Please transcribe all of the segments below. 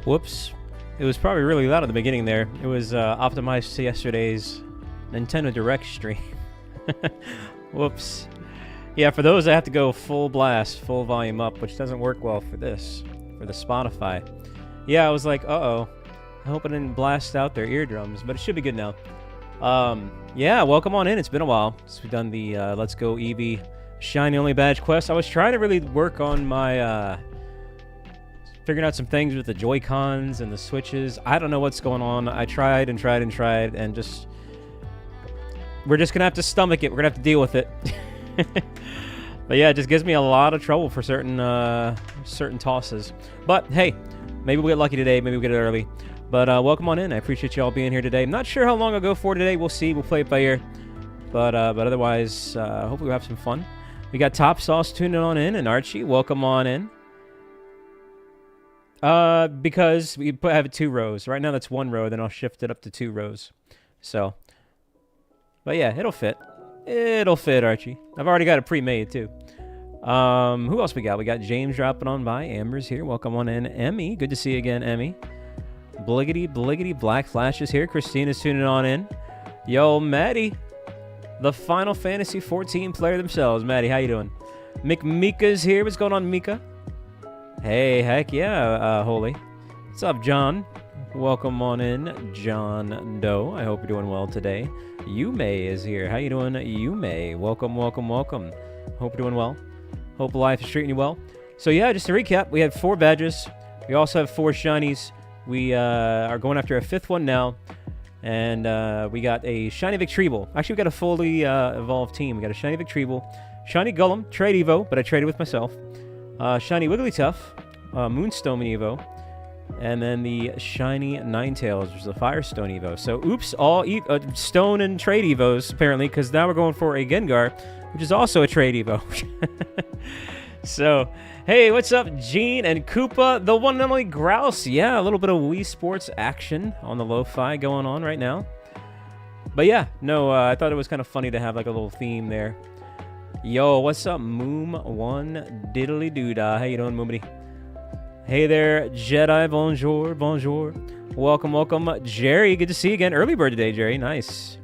Whoops. It was probably really loud at the beginning there. It was optimized to yesterday's Nintendo Direct stream. Whoops. Yeah, for those, I have to go full blast, full volume up, which doesn't work well for this, for the Spotify. Yeah, I was like, uh-oh. I hope I didn't blast out their eardrums, but it should be good now. Yeah, welcome on in. It's been a while since we've done the Let's Go Eevee Shiny Only Badge quest. I was trying to really work on my, figuring out some things with the Joy-Cons and the Switches. I don't know what's going on. I tried and tried and tried, and just... We're just going to have to stomach it. We're going to have to deal with it. But yeah, it just gives me a lot of trouble for certain certain tosses. But hey, maybe we'll get lucky today. Maybe we'll get it early. But welcome on in. I appreciate you all being here today. I'm not sure how long I'll go for today. We'll see. We'll play it by ear. But otherwise, hopefully we'll have some fun. We got Top Sauce tuning on in, and Archie, welcome on in. Because we have 2 rows. Right now that's 1 row, then I'll shift it up to 2 rows. So, but yeah, it'll fit. It'll fit, Archie. I've already got it pre-made, too. Who else we got? We got James dropping on by. Amber's here. Welcome on in. Emmy. Good to see you again, Emmy. Bliggity, bliggity. Black Flash is here. Christina's tuning on in. Yo, Maddie. The Final Fantasy 14 player themselves. Maddie, how you doing? Mika's here. What's going on, Mika? Hey, heck yeah, Holy. What's up, John? Welcome on in, John Doe. I hope you're doing well today. Yume is here. How you doing, Yume? Welcome, welcome, welcome. Hope you're doing well. Hope life is treating you well. So yeah, just to recap, we had 4 badges. We also have 4 shinies. We are going after a 5th one now. And we got a shiny Victreebel. Actually, we got a fully evolved team. We got a shiny Victreebel, shiny Gullum, trade Evo, but I traded with myself. Shiny Wigglytuff, Moonstone Evo, and then the shiny Ninetales, which is a Firestone Evo. So, oops, all Stone and trade Evos, apparently, because now we're going for a Gengar, which is also a trade Evo. So, hey, what's up, Gene and Koopa, the one and only Grouse? Yeah, a little bit of Wii Sports action on the lo-fi going on right now. But yeah, no, I thought it was kind of funny to have like a little theme there. Yo, what's up, Moom1 Diddly Doodah? How you doing, Moomity? Hey there, Jedi. Bonjour, bonjour. Welcome, welcome, Jerry. Good to see you again. Early bird today, Jerry. Nice.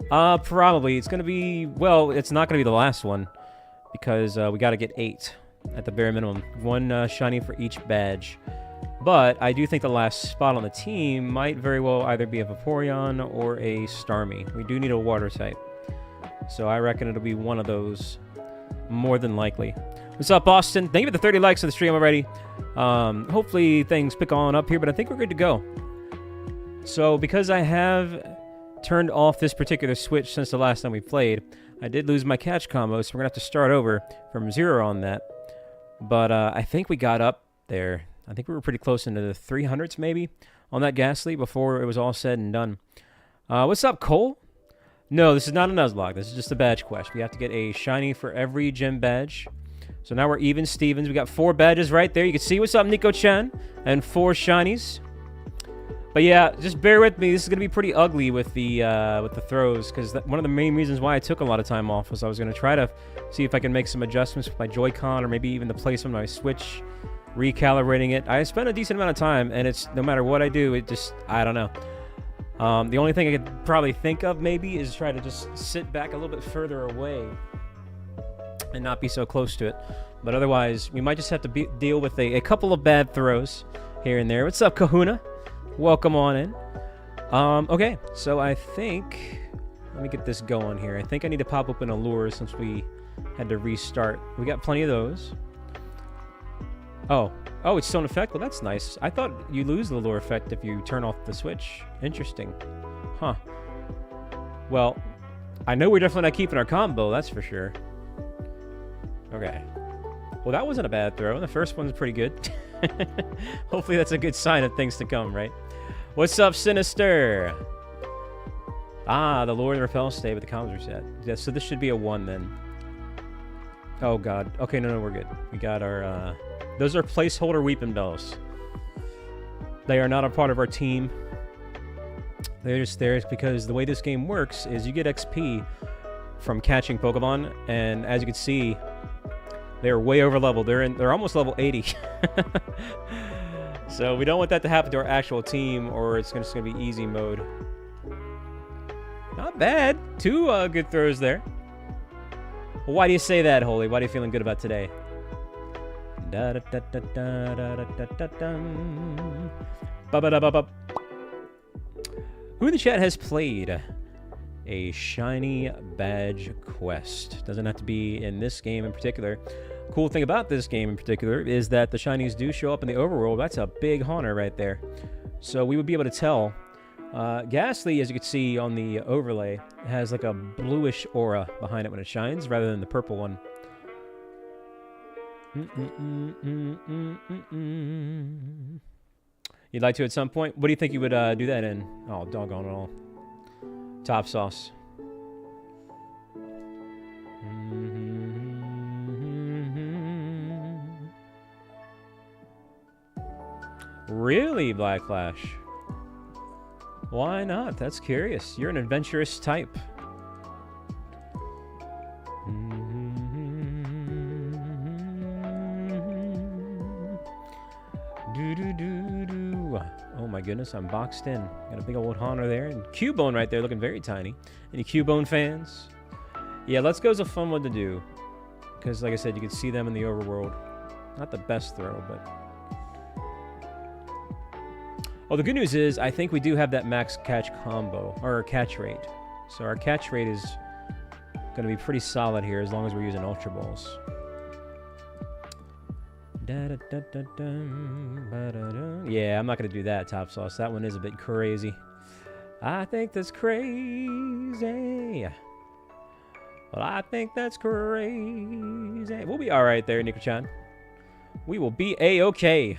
Probably. It's going to be... Well, it's not going to be the last one. Because we got to get 8 at the bare minimum. 1 shiny for each badge. But I do think the last spot on the team might very well either be a Vaporeon or a Starmie. We do need a water type. So I reckon it'll be one of those, more than likely. What's up, Boston? Thank you for the 30 likes on the stream already. Hopefully things pick on up here, but I think we're good to go. So because I have turned off this particular switch since the last time we played, I did lose my catch combo, so we're going to have to start over from 0 on that. But I think we got up there. I think we were pretty close into the 300s maybe on that Ghastly before it was all said and done. What's up, Cole? No, this is not a Nuzlocke. This is just a badge quest. We have to get a shiny for every gym badge. So now we're even Stevens. We got 4 badges right there. You can see what's up, Nico-chan. And 4 shinies. But yeah, just bear with me. This is going to be pretty ugly with the throws. Because one of the main reasons why I took a lot of time off was I was going to try to see if I can make some adjustments with my Joy-Con. Or maybe even the placement of my Switch. Recalibrating it. I spent a decent amount of time. And it's no matter what I do, it just... I don't know. The only thing I could probably think of maybe is try to just sit back a little bit further away and not be so close to it. But otherwise, we might just have to deal with a couple of bad throws here and there. What's up, Kahuna? Welcome on in. Okay, so I think... Let me get this going here. I think I need to pop open a lure since we had to restart. We got plenty of those. Oh, it's still in effect? Well, that's nice. I thought you lose the lure effect if you turn off the switch. Interesting. Huh. Well, I know we're definitely not keeping our combo, that's for sure. Okay. Well, that wasn't a bad throw. The first one's pretty good. Hopefully that's a good sign of things to come, right? What's up, Sinister? Ah, the lure and repel stay, but the combos reset. Yeah, so this should be a 1 then. Oh, God. Okay, no, we're good. We got our... Those are placeholder weeping bells. They are not a part of our team. They're just there because the way this game works is you get XP from catching Pokemon, and as you can see, they're way over level. They're almost level 80. So we don't want that to happen to our actual team, or it's just going to be easy mode. Not bad. 2 good throws there. Well, why do you say that, Holy? Why are you feeling good about today? Who in the chat has played a shiny badge quest? Doesn't have to be in this game in particular. Cool thing about this game in particular is that the shinies do show up in the overworld. That's a big haunter right there. So we would be able to tell. Ghastly, as you can see on the overlay, has like a bluish aura behind it when it shines, rather than the purple one. You'd like to at some point? What do you think you would do that in? Oh, doggone it all. Top sauce. Really, Black Flash? Why not? That's curious. You're an adventurous type. Oh my goodness, I'm boxed in. Got a big old haunter there. And Cubone right there looking very tiny. Any Cubone fans? Yeah, Let's Go is a fun one to do. Because like I said, you can see them in the overworld. Not the best throw, but... Oh, the good news is, I think we do have that max catch combo, or catch rate. So our catch rate is going to be pretty solid here, as long as we're using Ultra Balls. Yeah, I'm not going to do that, Top Sauce. That one is a bit crazy. I think that's crazy. Well, I think that's crazy. We'll be alright there, Nico-chan. We will be A-okay.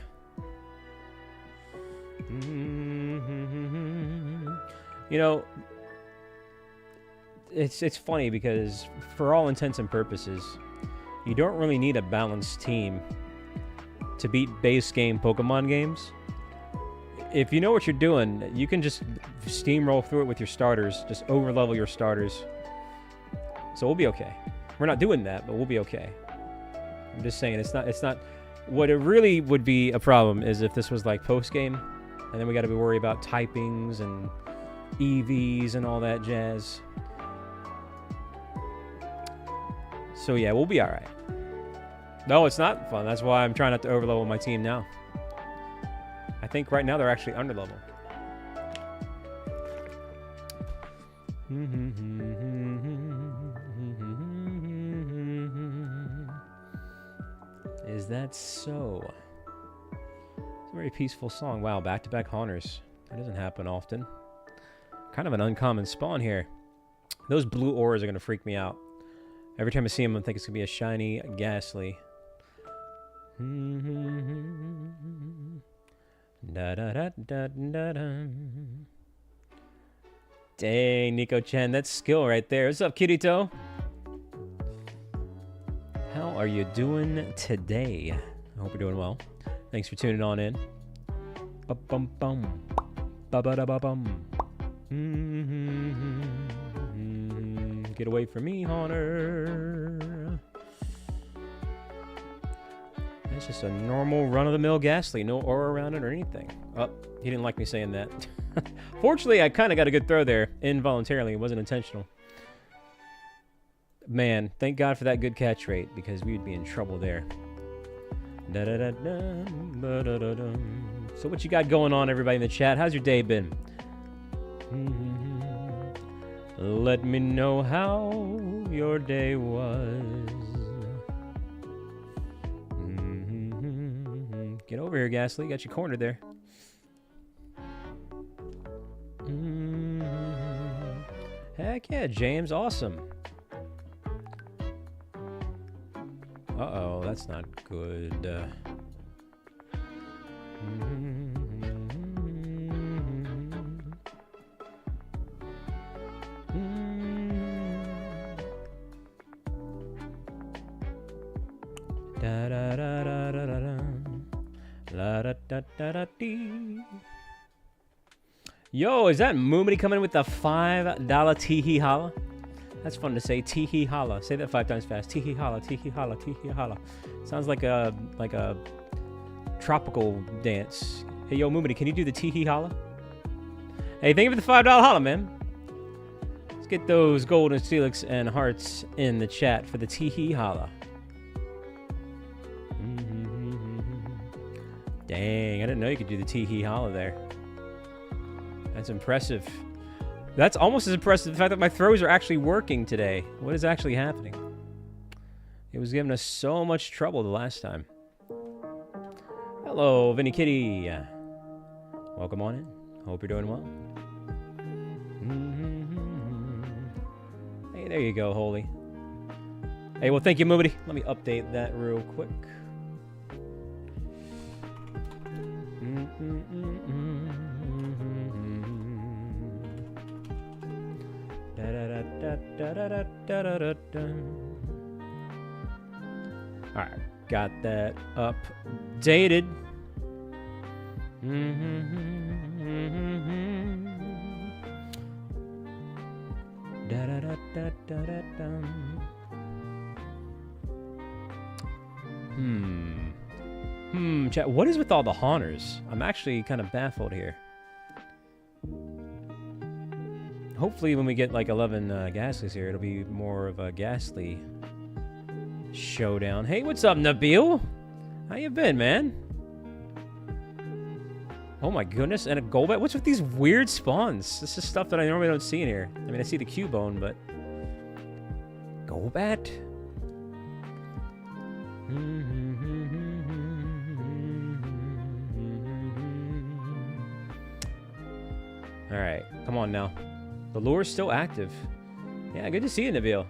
You know, it's funny because for all intents and purposes, you don't really need a balanced team to beat base game Pokemon games. If you know what you're doing, you can just steamroll through it with your starters, just overlevel your starters. So we'll be okay. We're not doing that, but we'll be okay. I'm just saying it's not what it really would be a problem is if this was like post game. And then we got to be worried about typings and Eevees and all that jazz. So yeah, we'll be alright. No, it's not fun. That's why I'm trying not to overlevel my team now. I think right now they're actually underlevel. Is that so? It's a very peaceful song. Wow, back-to-back haunters. That doesn't happen often. Kind of an uncommon spawn here. Those blue auras are going to freak me out. Every time I see them, I think it's going to be a shiny Ghastly. Dang, Nico-chan, that's skill right there. What's up, Kirito? How are you doing today? I hope you're doing well. Thanks for tuning on in. Ba-bum-bum. Ba-ba-da-ba-bum. Get away from me, Haunter. It's just a normal run-of-the-mill Ghastly. No aura around it or anything. Oh, he didn't like me saying that. Fortunately, I kind of got a good throw there. Involuntarily. It wasn't intentional. Man, thank God for that good catch rate, because we would be in trouble there. So what you got going on, everybody in the chat? How's your day been? Let me know how your day was. Get over here, Ghastly. Got you cornered there. Heck yeah, James. Awesome. Uh-oh, that's not good. Yo, is that Moomity coming with the $5 tee-hee holla? That's fun to say. Tee-hee holla. Say that 5 times fast. Tee-hee holla, tee-hee holla, tee-hee holla. Sounds like a tropical dance. Hey, yo, Moomity, can you do the tee-hee holla? Hey, thank you for the $5 holla, man. Let's get those golden steelix and hearts in the chat for the tee-hee holla. Dang, I didn't know you could do the tee-hee holla there. That's impressive. That's almost as impressive the fact that my throws are actually working today. What is actually happening? It was giving us so much trouble the last time. Hello, Vinny Kitty. Welcome on in. Hope you're doing well. Hey, there you go, Holy. Hey, well, thank you, Moobity. Let me update that real quick. Alright, got that updated. Chat, what is with all the haunters? I'm actually kind of baffled here. Hopefully when we get like 11 Ghastlies here, it'll be more of a Ghastly showdown. Hey, what's up, Nabil? How you been, man? Oh my goodness, and a Golbat? What's with these weird spawns? This is stuff that I normally don't see in here. I mean, I see the Cubone, but... Golbat? Alright, come on now. The lure's still active. Yeah, good to see you, Nabil.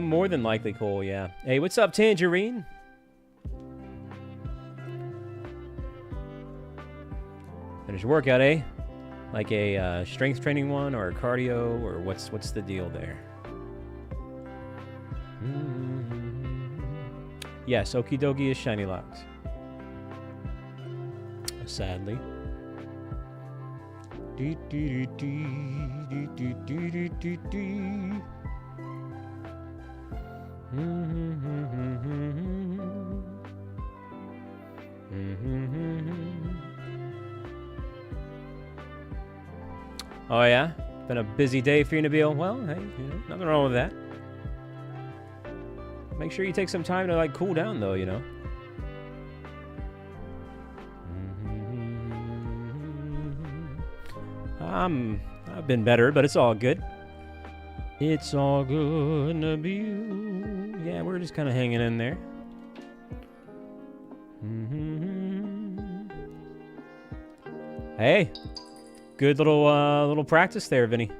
More than likely, Cole, yeah. Hey, what's up, Tangerine? Finish your workout, eh? Like a strength training one, or a cardio, or what's the deal there? Yes, Okie dokie is shiny locked. Sadly. Oh yeah? Been a busy day for you, Nabil? Well, hey, you know, nothing wrong with that. Make sure you take some time to, like, cool down, though, you know? I've been better, but it's all good. It's all good, Nabil. Yeah, we're just kind of hanging in there. Hey, good little practice there, Vinny.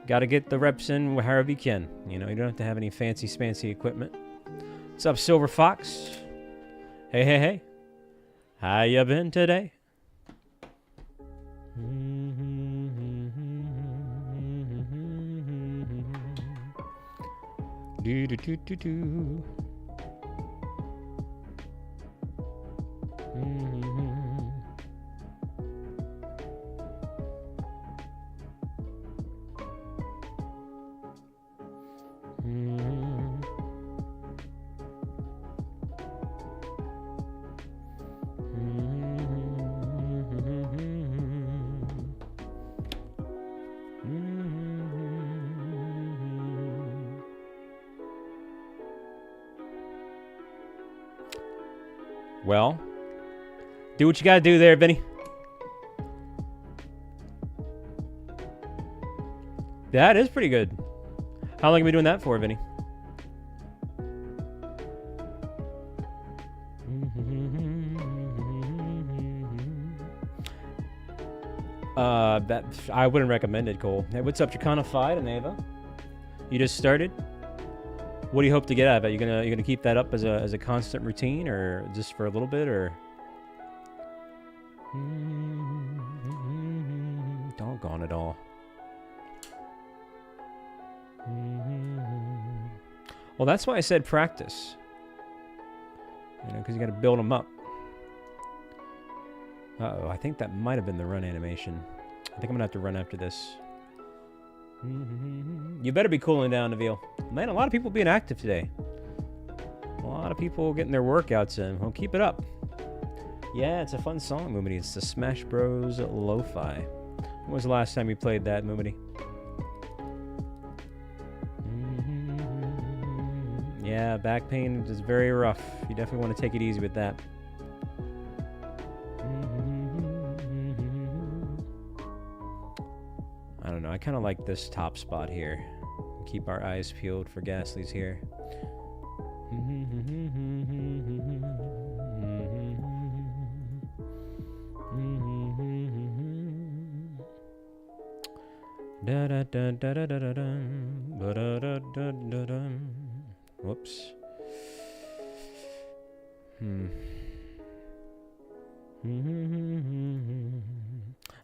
Got to get the reps in however you can. You know, you don't have to have any fancy spancy equipment. What's up, Silver Fox? Hey, hey, hey. How you been today? Do do do do do. Well, do what you gotta do there, Vinny. That is pretty good. How long have you been doing that for, Vinny? That I wouldn't recommend it, Cole. Hey, what's up, Jaconify and Ava? You just started? What do you hope to get out of it? You gonna keep that up as a constant routine, or just for a little bit, or? Doggone it all. Well, that's why I said practice. You know, because you got to build them up. Uh-oh, I think that might have been the run animation. I think I'm gonna have to run after this. You better be cooling down, Nabil. Man, a lot of people being active today. A lot of people getting their workouts in. Well, keep it up. Yeah, it's a fun song, Moomity. It's the Smash Bros. Lo-Fi. When was the last time you played that, Moomity? Yeah, back pain is very rough. You definitely want to take it easy with that. I don't know. I kind of like this top spot here. Keep our eyes peeled for Ghastly's here. Whoops.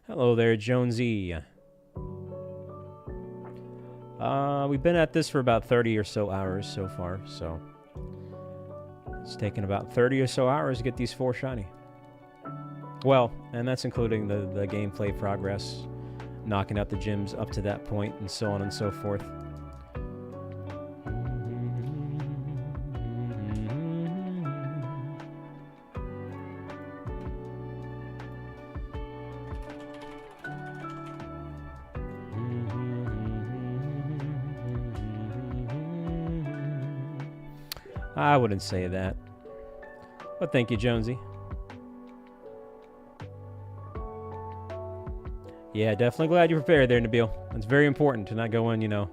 Hello there, Jonesy. We've been at this for about 30 or so hours so far, so it's taken about 30 or so hours to get these 4 shiny. Well, and that's including the gameplay progress, knocking out the gyms up to that point, and so on and so forth. I wouldn't say that. But thank you, Jonesy. Yeah, definitely glad you're prepared there, Nabil. It's very important to not go in, you know,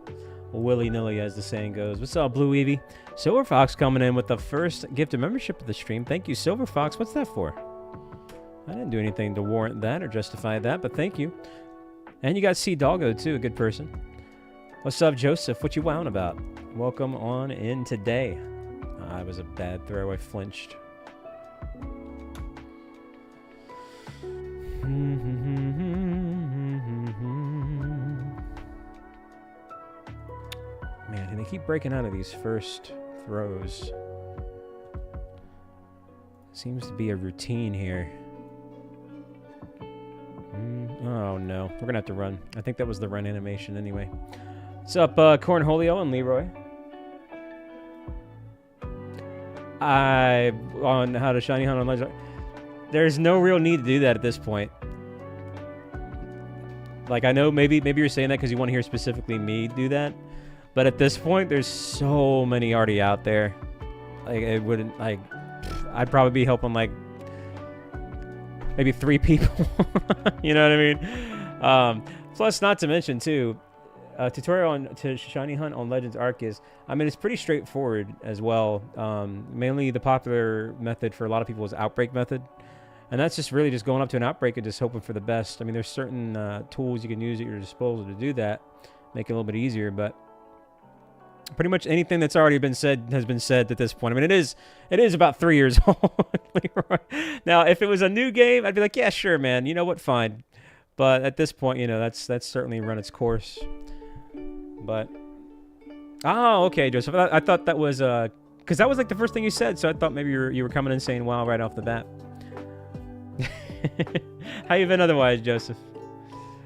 willy-nilly, as the saying goes. What's up, Blue Eevee? Silver Fox coming in with the first gift of membership of the stream. Thank you, Silver Fox. What's that for? I didn't do anything to warrant that or justify that, but thank you. And you got C Doggo, too, a good person. What's up, Joseph? What you wound about? Welcome on in today. It was a bad throw. I flinched. Man, and they keep breaking out of these first throws. Seems to be a routine here. Oh no, we're gonna have to run. I think that was the run animation anyway. What's up, Cornholio and Leroy? On how to shiny hunt on Legend. There's no real need to do that at this point. Like, I know maybe you're saying that because you want to hear specifically me do that, but at this point, there's so many already out there. Like, it wouldn't, like, I'd probably be helping like maybe 3 people. You know what I mean? Plus, not to mention too, tutorial on to shiny hunt on Legends Arceus. I mean, it's pretty straightforward as well. Mainly the popular method for a lot of people is outbreak method. And that's just really just going up to an outbreak and just hoping for the best. I mean, there's certain tools you can use at your disposal to do that. Make it a little bit easier, but pretty much anything that's already been said has been said at this point. I mean, it is about 3 years old. Now, if it was a new game, I'd be like, yeah, sure, man. You know what? Fine. But at this point, you know, that's certainly run its course. But oh, okay, Joseph. I thought that was because that was like the first thing you said, so I thought maybe you were coming in saying wow right off the bat. How you been otherwise, Joseph?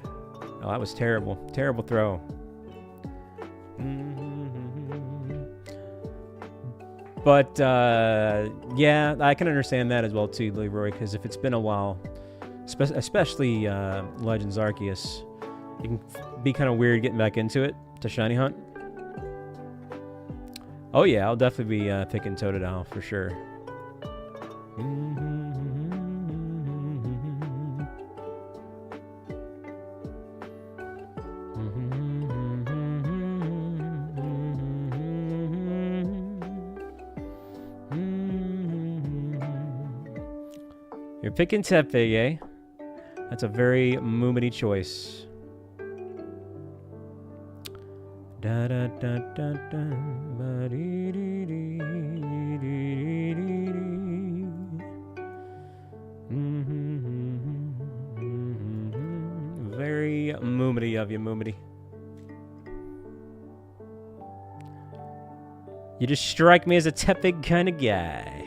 Oh, that was terrible. Terrible throw. But yeah, I can understand that as well too, Leroy, because if it's been a while, especially Legends Arceus, it can be kind of weird getting back into it to shiny hunt. Oh yeah, I'll definitely be picking Totodile for sure. You're picking Tepe, eh? That's a very Moomity choice. Da da da da da ba dee dee dee dee dee dee. Very Moomity of you, Moomity. You just strike me as a tepid kind of guy.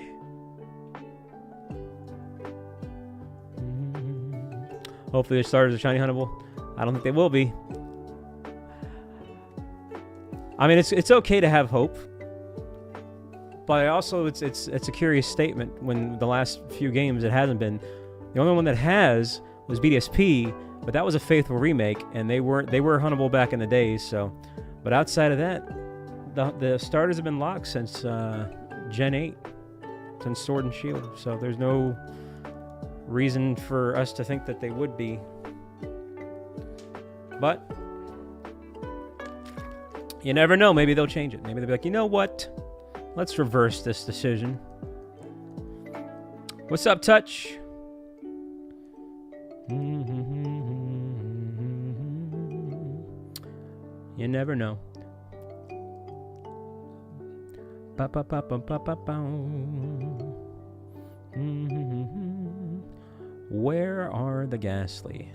Hopefully the starters are shiny huntable. I don't think they will be. I mean, it's okay to have hope, but also it's a curious statement when the last few games it hasn't been. The only one that has was BDSP, but that was a faithful remake, and they were huntable back in the days. So, but outside of that, the starters have been locked since Gen 8, since Sword and Shield. So there's no reason for us to think that they would be. But you never know. Maybe they'll change it. Maybe they'll be like, you know what? Let's reverse this decision. What's up, Touch? You never know. Where are the Ghastly?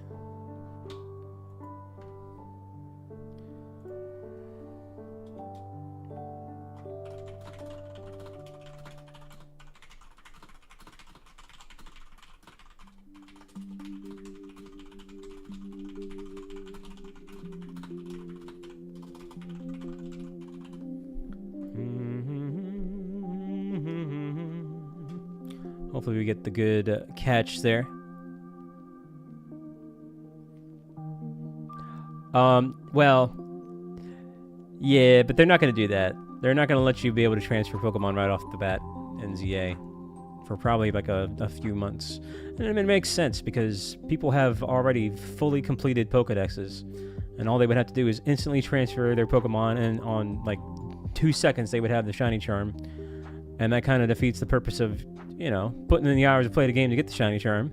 Hopefully we get the good catch there. Well, yeah, but they're not going to do that. They're not going to let you be able to transfer Pokemon right off the bat in ZA for probably like a few months. And it makes sense because people have already fully completed Pokedexes, and all they would have to do is instantly transfer their Pokemon, and on like 2 seconds they would have the Shiny Charm. And that kind of defeats the purpose of, you know, putting in the hours to play the game to get the Shiny Charm,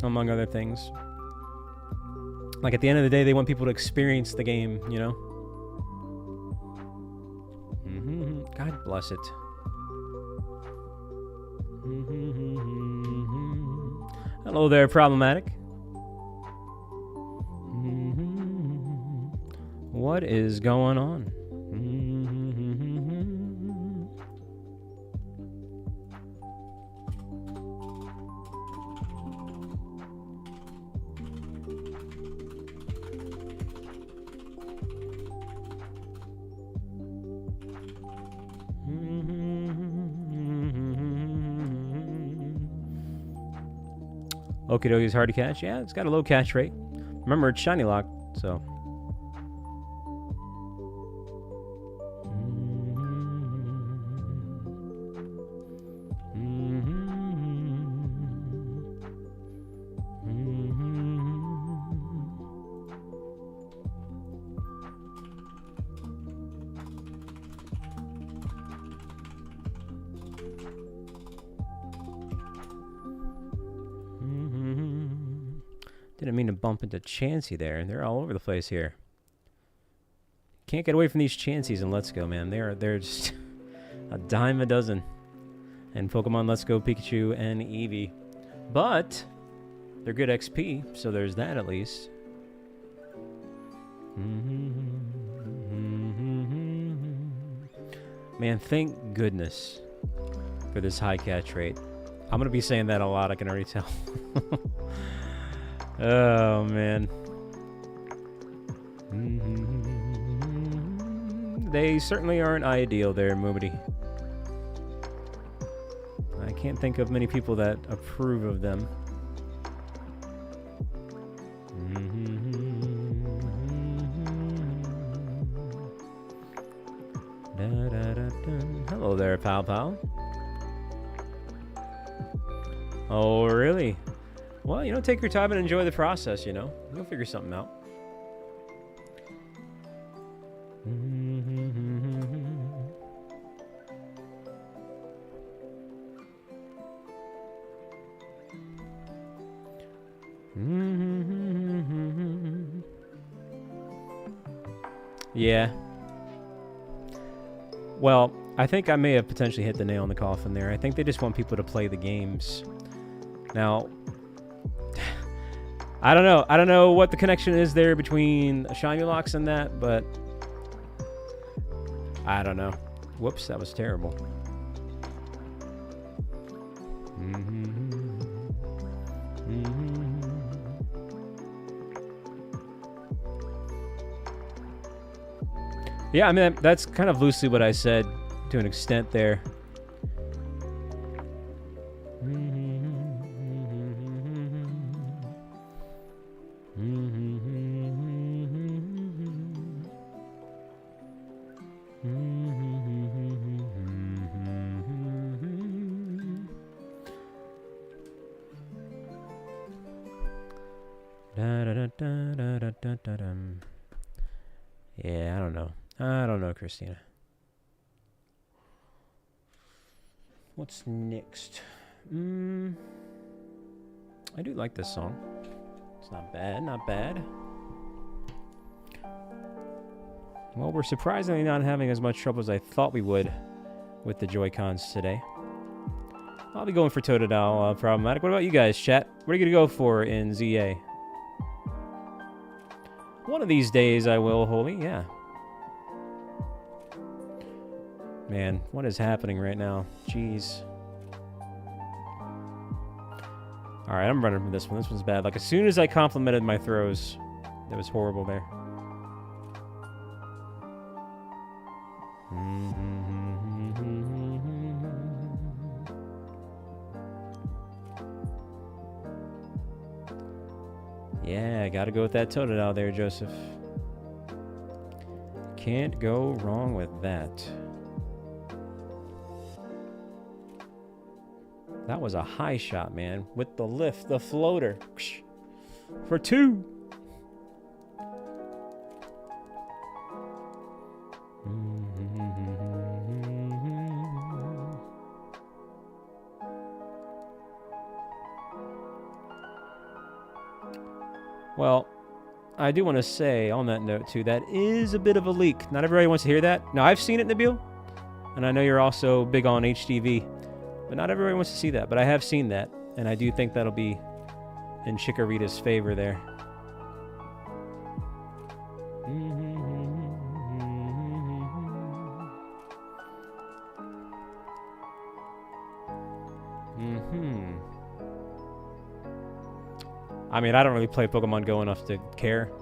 among other things. Like, at the end of the day, they want people to experience the game, you know? God bless it. Hello there, Problematic. What is going on? Okie dokie is hard to catch. Yeah, it's got a low catch rate. Remember, it's shiny lock, so. Didn't mean to bump into Chansey there. They're all over the place here. Can't get away from these Chanseys in Let's Go, man. They're just a dime a dozen. And Pokemon Let's Go, Pikachu, and Eevee. But they're good XP, so there's that at least. Man, thank goodness for this high catch rate. I'm going to be saying that a lot, I can already tell. Oh, man. They certainly aren't ideal there, Moobity. I can't think of many people that approve of them. Hello there, pal pal. Oh, really? Well, you know, take your time and enjoy the process, you know. You'll figure something out. Yeah. Well, I think I may have potentially hit the nail on the coffin there. I think they just want people to play the games. Now, I don't know. I don't know what the connection is there between Shiny Locks and that, but I don't know. Whoops, that was terrible. Yeah, I mean, that's kind of loosely what I said to an extent there. Yeah, I don't know. I don't know, Christina. What's next? I do like this song. It's not bad, not bad. Well, we're surprisingly not having as much trouble as I thought we would with the Joy-Cons today. I'll be going for Totodile Problematic. What about you guys, chat? What are you going to go for in ZA? One of these days I will, Holy, yeah. Man, what is happening right now? Jeez. Alright, I'm running from this one. This one's bad. Like, as soon as I complimented my throws, it was horrible there. Yeah, gotta go with that Totodile there, Joseph. Can't go wrong with that. That was a high shot, man. With the lift, the floater. For 2. Well, I do want to say on that note, too, that is a bit of a leak. Not everybody wants to hear that. Now, I've seen it, Nabil, and I know you're also big on HDV, but not everybody wants to see that. But I have seen that, and I do think that'll be in Chikorita's favor there. I mean, I don't really play Pokemon Go enough to care.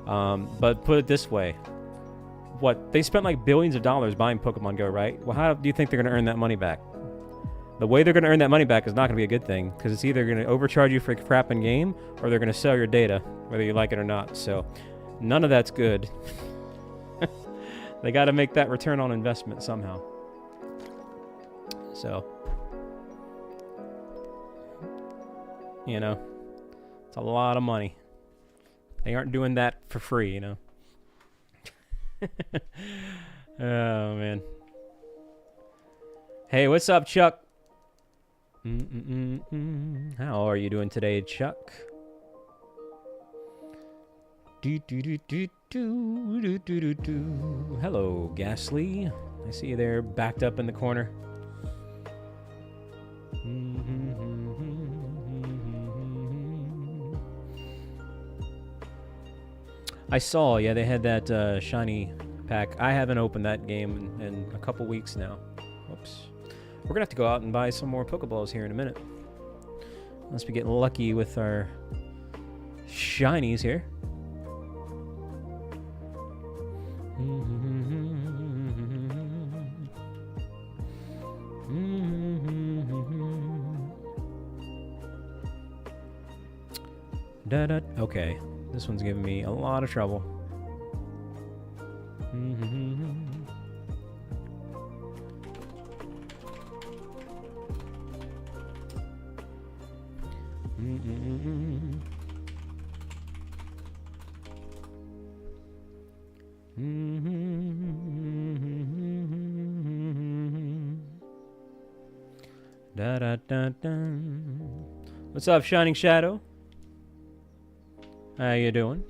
But put it this way. What? They spent like billions of dollars buying Pokemon Go, right? Well, how do you think they're going to earn that money back? The way they're going to earn that money back is not going to be a good thing, because it's either going to overcharge you for a crap in game, or they're going to sell your data, whether you like it or not. So, none of that's good. They got to make that return on investment somehow. So, you know, it's a lot of money. They aren't doing that for free, you know. Oh, man. Hey, what's up, Chuck? How are you doing today, Chuck? Hello, Ghastly. I see you there, backed up in the corner. I saw, yeah, they had that shiny pack. I haven't opened that game in a couple weeks now. Whoops. We're gonna have to go out and buy some more Pokeballs here in a minute. Unless we get lucky with our shinies here. Okay, this one's giving me a lot of trouble. What's up, Shining Shadow? How you doing?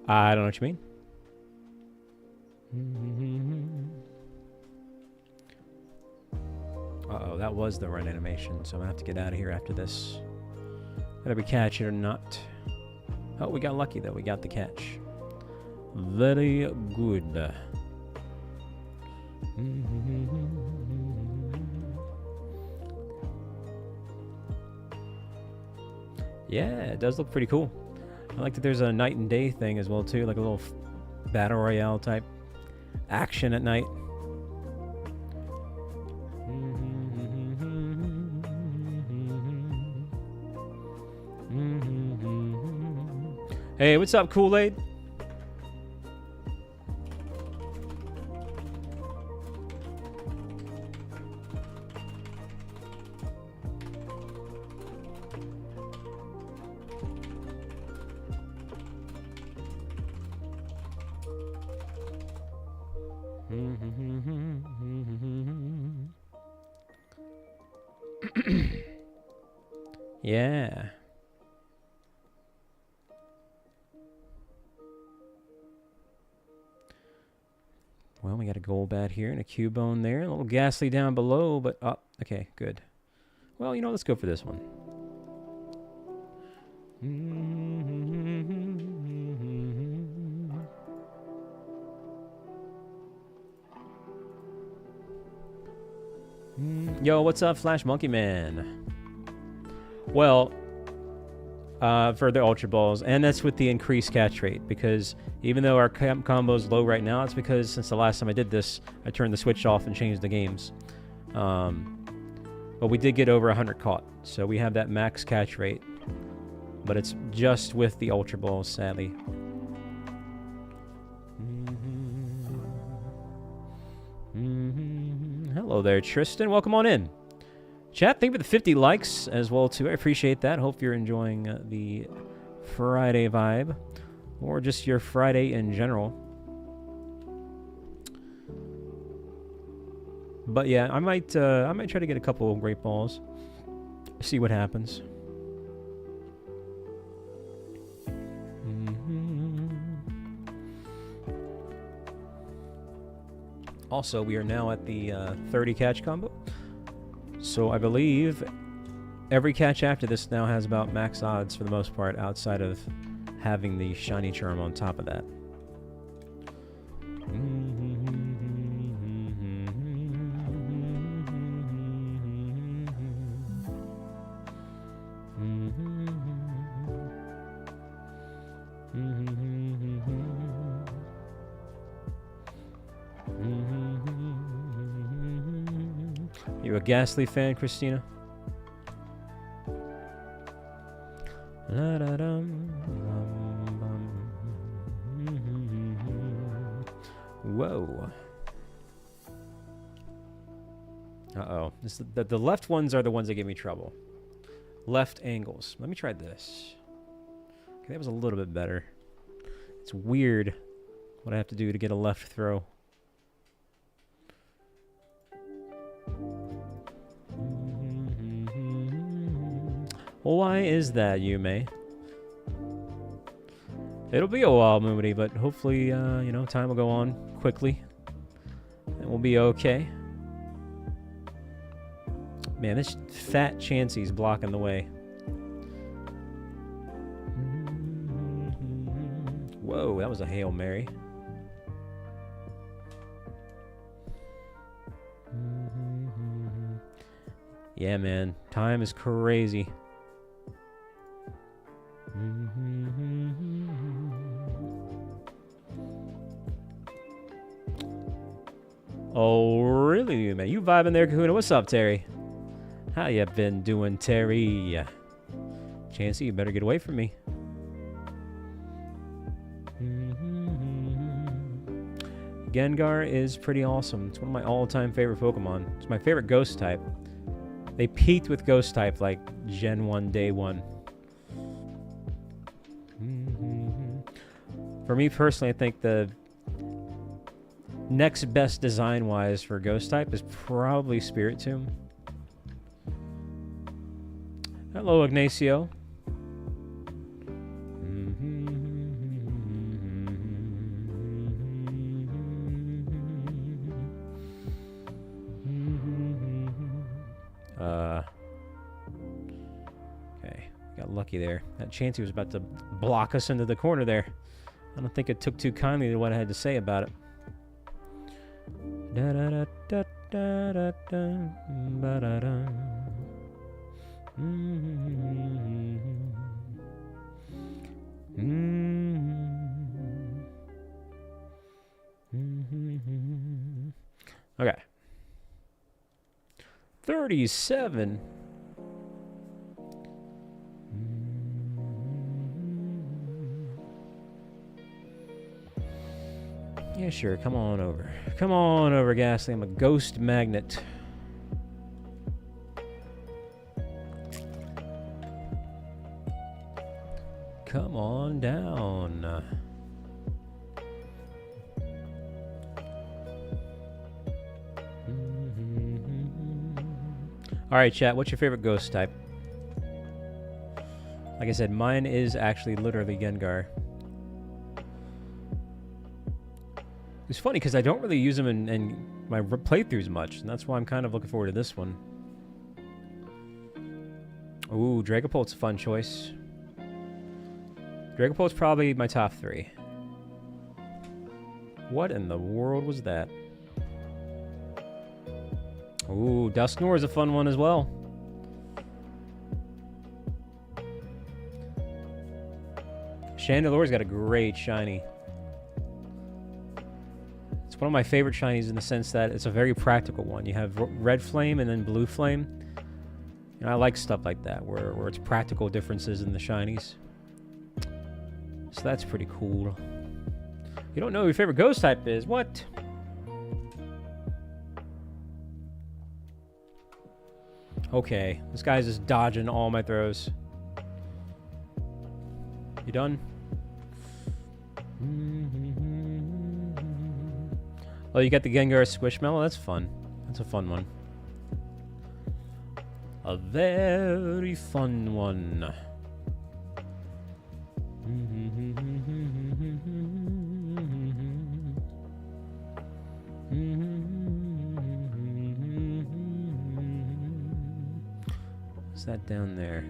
I don't know what you mean. Uh-oh, that was the run animation, so I'm gonna have to get out of here after this. Whether we catch it or not. Oh, we got lucky though. We got the catch. Very good. Yeah, it does look pretty cool. I like that there's a night and day thing as well too, like a little battle royale type action at night. Hey, what's up, Kool-Aid? Yeah. Well, we got a gold bat here and a Cubone there. A little ghastly down below, but up. Oh, okay, good. Well, you know, let's go for this one. Yo, what's up, Flash Monkey Man? Well, for the Ultra Balls, and that's with the increased catch rate, because even though our combo is low right now, it's because since the last time I did this, I turned the switch off and changed the games. But we did get over 100 caught, so we have that max catch rate, but it's just with the Ultra Balls, sadly. Hello there, Tristan. Welcome on in. Chat, thank you for the 50 likes as well, too. I appreciate that. Hope you're enjoying the Friday vibe, or just your Friday in general. But yeah, I might try to get a couple of great balls. See what happens. Also, we are now at the 30 catch combo. So I believe every catch after this now has about max odds for the most part, outside of having the shiny charm on top of that. You a Ghastly fan, Christina? Whoa. Uh-oh. The left ones are the ones that give me trouble. Left angles. Let me try this. Okay, that was a little bit better. It's weird what I have to do to get a left throw. Why is that, Yume? It'll be a while, Moody, but hopefully, you know, time will go on quickly. And we'll be okay. Man, this fat Chansey's blocking the way. Whoa, that was a Hail Mary. Yeah, man. Time is crazy. Oh, really, man? You vibing there, Kahuna? What's up, Terry? How you been doing, Terry? Chansey, you better get away from me. Gengar is pretty awesome. It's one of my all-time favorite Pokemon. It's my favorite Ghost type. They peaked with Ghost type like Gen 1, Day 1. For me personally, I think the next best design-wise for Ghost type is probably Spiritomb. Hello, Ignacio. Okay, got lucky there. That Chansey was about to block us into the corner there. I don't think it took too kindly to what I had to say about it. Okay. 37. Yeah, sure. Come on over. Come on over, Ghastly. I'm a ghost magnet. Come on down. Alright, chat. What's your favorite ghost type? Like I said, mine is actually literally Gengar. It's funny because I don't really use them in my playthroughs much, and that's why I'm kind of looking forward to this one. Ooh, Dragapult's a fun choice. Dragapult's probably my top 3. What in the world was that? Ooh, Dusknoir is a fun one as well. Chandelore's got a great shiny. It's one of my favorite shinies in the sense that it's a very practical one. You have red flame and then blue flame. And I like stuff like that, where it's practical differences in the shinies. So that's pretty cool. You don't know who your favorite ghost type is. What? Okay, this guy's just dodging all my throws. You done? Oh, you got the Gengar Squishmallow? That's fun. That's a fun one. A very fun one. What's that down there?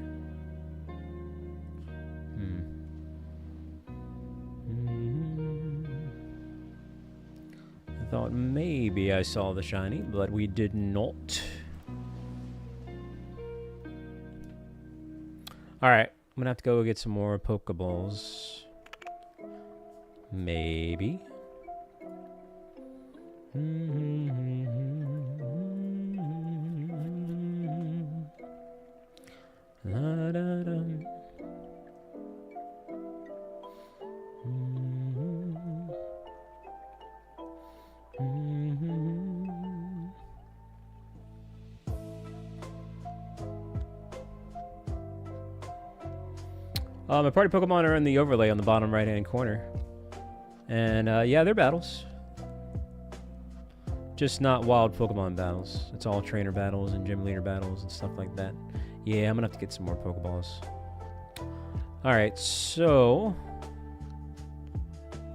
I thought maybe I saw the shiny, but we did not. Alright, I'm gonna have to go get some more Pokeballs. Maybe. My party Pokemon are in the overlay on the bottom right-hand corner. And, yeah, they're battles. Just not wild Pokemon battles. It's all trainer battles and gym leader battles and stuff like that. Yeah, I'm gonna have to get some more Pokeballs. Alright, so...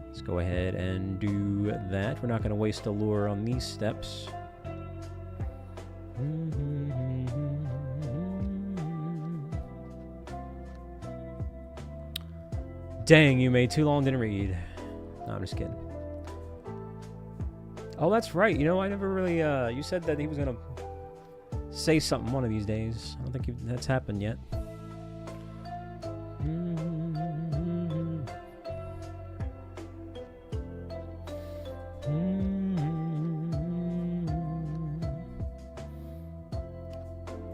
let's go ahead and do that. We're not gonna waste a lure on these steps. Dang, you made too long, didn't read. No, I'm just kidding. Oh, that's right. You know, I never really, you said that he was gonna say something one of these days. I don't think that's happened yet.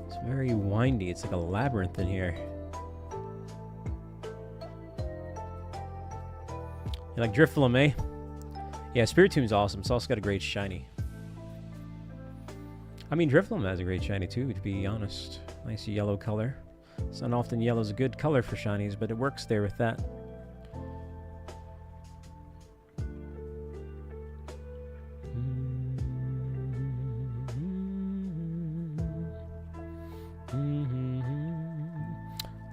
It's very windy. It's like a labyrinth in here. You like Drifloon, eh? Yeah, Spiritom's awesome. It's also got a great shiny. I mean, Drifloon has a great shiny too, to be honest. Nice yellow color. It's not often yellow's a good color for shinies, but it works there with that.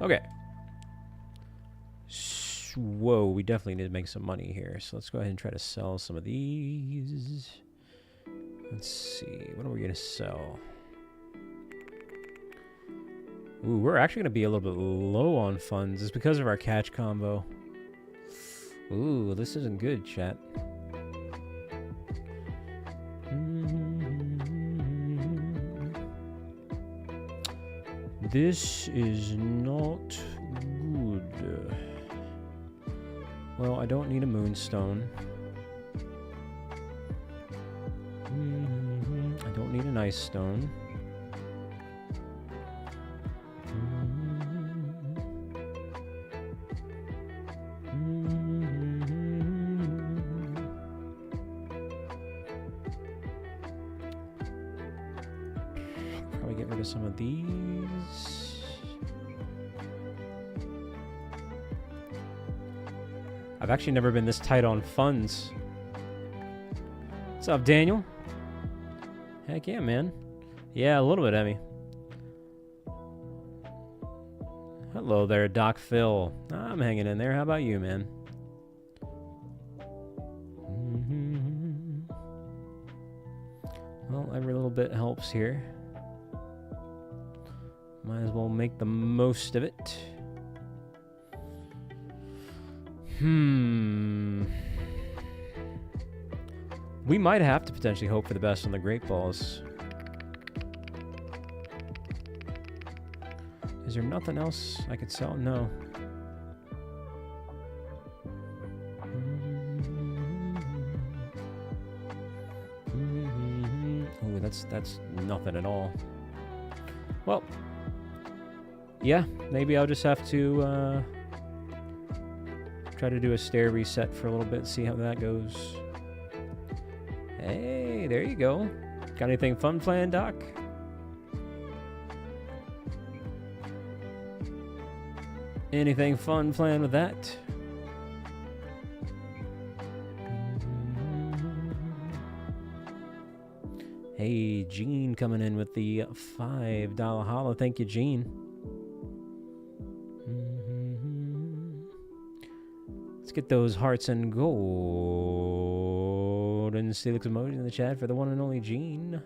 Okay. Whoa, we definitely need to make some money here. So let's go ahead and try to sell some of these. Let's see. What are we going to sell? Ooh, we're actually going to be a little bit low on funds. It's because of our catch combo. Ooh, this isn't good, chat. This is not good. Well, I don't need a moonstone. nice stone. Probably get rid of some of these. I've actually never been this tight on funds. What's up, Daniel? Heck yeah, man. Yeah, a little bit, Emmy. Hello there, Doc Phil. I'm hanging in there. How about you, man? Well, every little bit helps here. Might as well make the most of it. We might have to potentially hope for the best on the Great Balls. Is there nothing else I could sell? No. Ooh, that's nothing at all. Well, yeah, maybe I'll just have to try to do a stair reset for a little bit, see how that goes. Hey, there you go. Got anything fun planned, Doc? Anything fun planned with that? Hey, Gene coming in with the $5 holla. Thank you, Gene. Let's get those hearts and gold and Steelix emoji in the chat for the one and only Gene.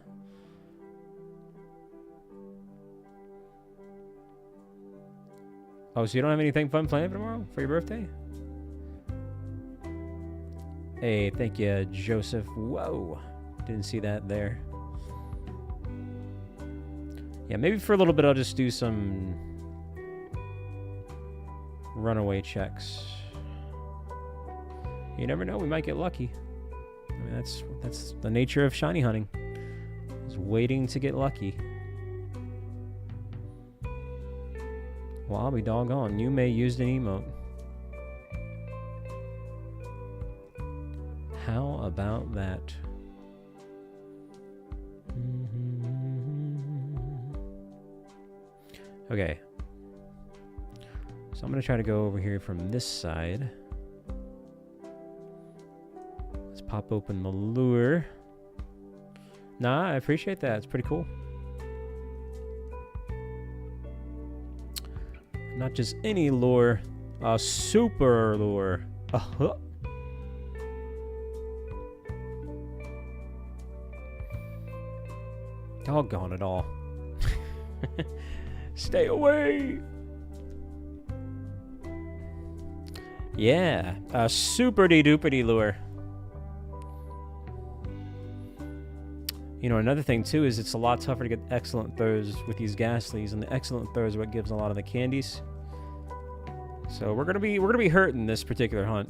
Oh, so you don't have anything fun planned for tomorrow for your birthday? Hey, thank you, Joseph. Whoa, didn't see that there. Yeah, maybe for a little bit I'll just do some runaway checks. You never know, we might get lucky. I mean, that's the nature of shiny hunting. Is waiting to get lucky. Well, I'll be doggone. You may use an emote. How about that? Okay. So I'm going to try to go over here from this side. Let's pop open the lure. Nah, I appreciate that. It's pretty cool. Not just any lure, a super lure. Uh-huh. Doggone it all. Stay away. Yeah, a super-de-duper-de lure. You know, another thing too is it's a lot tougher to get excellent throws with these Ghastlies, and the excellent throws are what gives a lot of the candies. So we're gonna be hurting this particular hunt.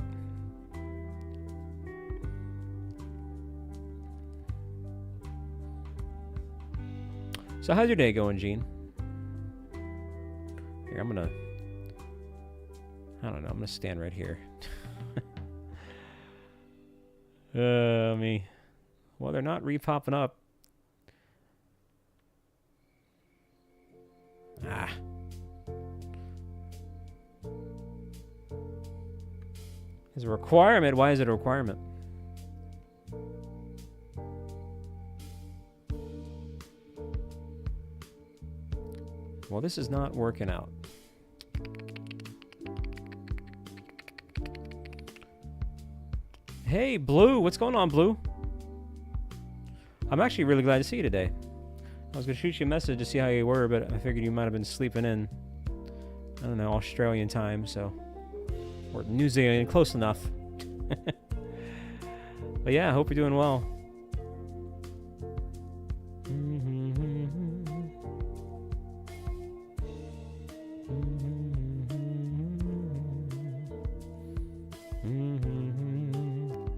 So how's your day going, Gene? Here, I don't know, I'm gonna stand right here. Me. Well, they're not re-popping up. Ah. It's a requirement. Why is it a requirement? Well, this is not working out. Hey, Blue. What's going on, Blue? I'm actually really glad to see you today. I was going to shoot you a message to see how you were, but I figured you might have been sleeping in, I don't know, Australian time, so... Or New Zealand, close enough. But yeah, I hope you're doing well.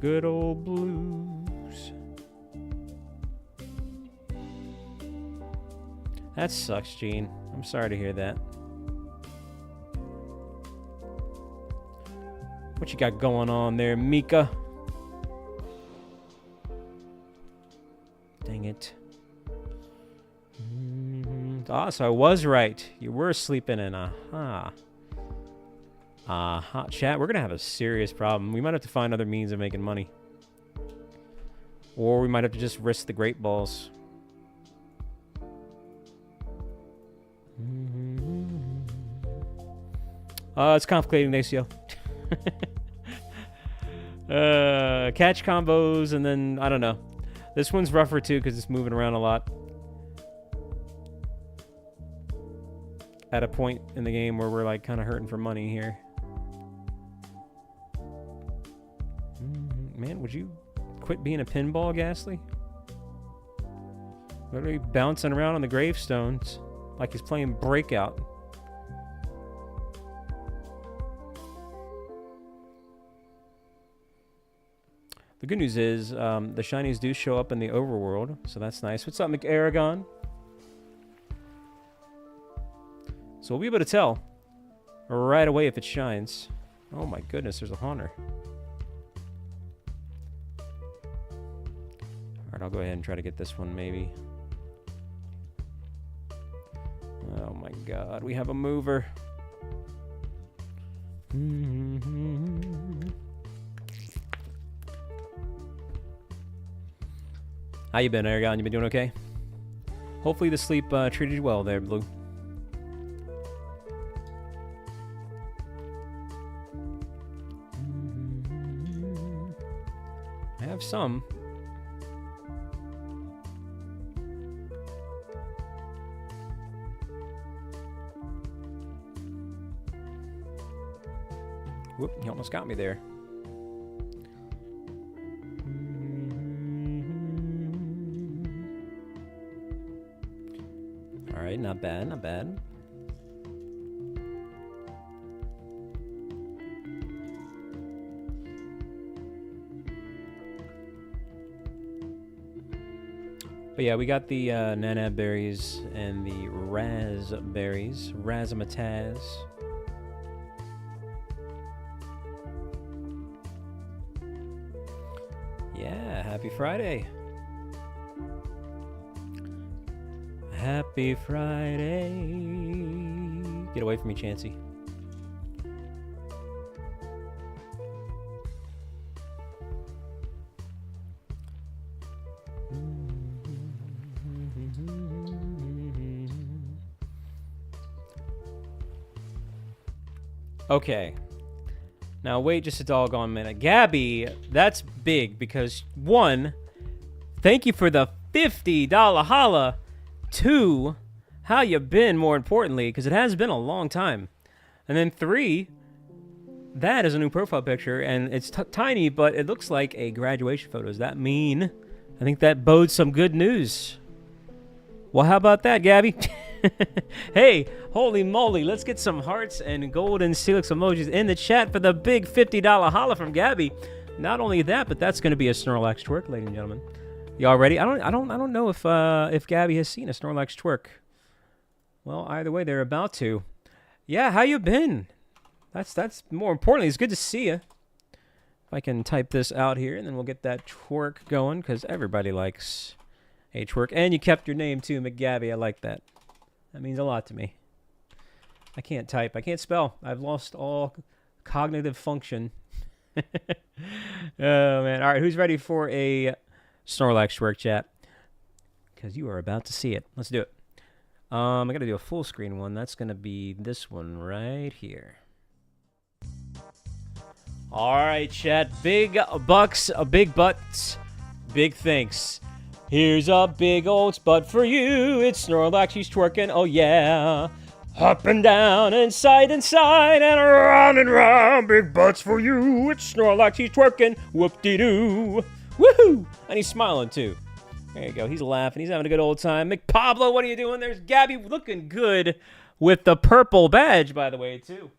Good old blues. That sucks, Gene. I'm sorry to hear that. What you got going on there, Mika? Dang it. Ah, so I was right. You were sleeping in. Aha. Aha. Chat, we're going to have a serious problem. We might have to find other means of making money. Or we might have to just risk the great balls. It's complicated, Nacio. Catch combos, and then, I don't know. This one's rougher, too, because it's moving around a lot. At a point in the game where we're, like, kind of hurting for money here. Man, would you quit being a pinball, Ghastly? Literally bouncing around on the gravestones like he's playing Breakout. The good news is the shinies do show up in the overworld, so that's nice. What's up, McAragon? So we'll be able to tell right away if it shines. Oh my goodness, there's a Haunter. Alright, I'll go ahead and try to get this one, maybe. Oh my god, we have a mover. How you been, Aragon? You been doing okay? Hopefully the sleep treated you well there, Blue. I have some. Whoop, he almost got me there. Alright, not bad, not bad. But yeah, we got the nanab berries and the raspberries. Razzmatazz. Yeah, happy Friday. Happy Friday. Get away from me, Chansey. Okay. Now wait just a doggone minute. Gabby, that's big because, one, thank you for the $50 holla. Two, how you been, more importantly, because it has been a long time. And then three, that is a new profile picture, and it's tiny, but it looks like a graduation photo. Does that mean? I think that bodes some good news. Well, how about that, Gabby? Hey, holy moly, let's get some hearts and golden Steelix emojis in the chat for the big $50 holla from Gabby. Not only that, but that's going to be a Snorlax twerk, ladies and gentlemen. Y'all ready? I don't know if Gabby has seen a Snorlax twerk. Well, either way, they're about to. Yeah, how you been? That's more importantly, it's good to see you. If I can type this out here, and then we'll get that twerk going, because everybody likes a twerk. And you kept your name too, McGabby. I like that. That means a lot to me. I can't type. I can't spell. I've lost all cognitive function. Oh, man. All right, who's ready for a Snorlax twerk, chat? Because you are about to see it. Let's do it. I got to do a full screen one. That's going to be this one right here. All right, chat. Big bucks, big butts, big thanks. Here's a big old spot for you. It's Snorlax, he's twerking, oh yeah. Up and down and side and round, big butts for you. It's Snorlax, he's twerking, whoop-de-doo. Woohoo! And he's smiling too. There you go, he's laughing, he's having a good old time. McPablo, what are you doing? There's Gabby looking good with the purple badge, by the way, too.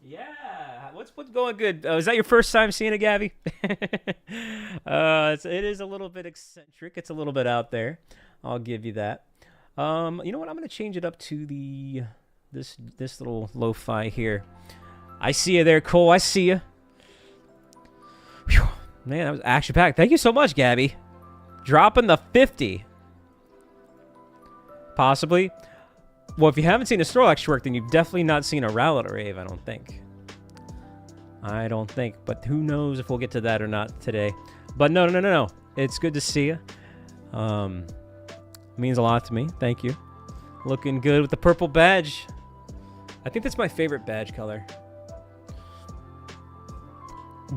Yeah, what's going good? Is that your first time seeing it, Gabby? It is a little bit eccentric. It's a little bit out there. I'll give you that. You know what? I'm gonna change it up to the this little lo-fi here. I see you there, Cole. I see you. Whew. Man, that was action packed. Thank you so much, Gabby. Dropping the 50. Possibly. Well, if you haven't seen a Snorlax work, then you've definitely not seen a Rowlet Rave, I don't think. I don't think. But who knows if we'll get to that or not today. But no. It's good to see you. Means a lot to me. Thank you. Looking good with the purple badge. I think that's my favorite badge color.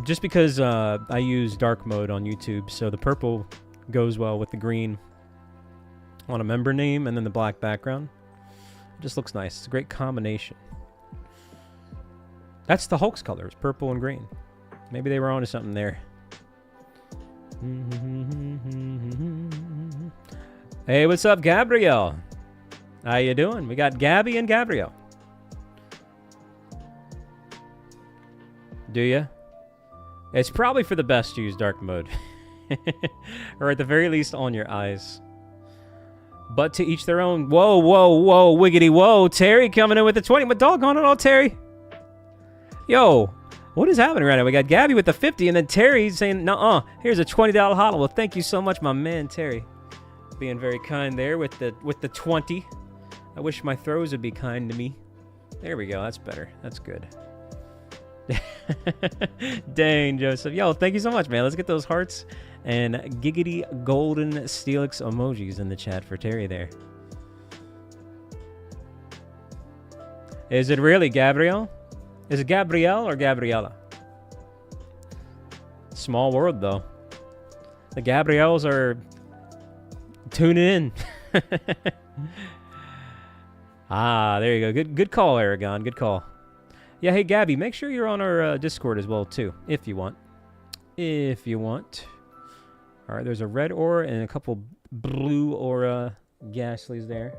Just because I use dark mode on YouTube, so the purple goes well with the green on a member name and then the black background. It just looks nice. It's a great combination. That's the Hulk's colors, purple and green. Maybe they were onto something there. Hey, what's up, Gabrielle? How you doing? We got Gabby and Gabrielle. Do ya? It's probably for the best to use dark mode. Or at the very least on your eyes. But to each their own. Whoa, wiggity whoa. Terry coming in with the 20. What doggone it all, Terry? Yo, what is happening right now? We got Gabby with the 50 and then Terry saying, nuh-uh, here's a $20 hodl. Well, thank you so much, my man, Terry. Being very kind there with the 20. I wish my throws would be kind to me. There we go. That's better. That's good. Dang, Joseph. Yo, thank you so much, man. Let's get those hearts and giggity golden Steelix emojis in the chat for Terry there. Is it really Gabrielle? Is it Gabrielle or Gabriella? Small world, though. The Gabrielles are tuning in. Ah, there you go. Good call, Aragon. Good call. Yeah, hey, Gabby, make sure you're on our Discord as well, too, if you want. If you want. All right, there's a red aura and a couple blue aura Gastlys there.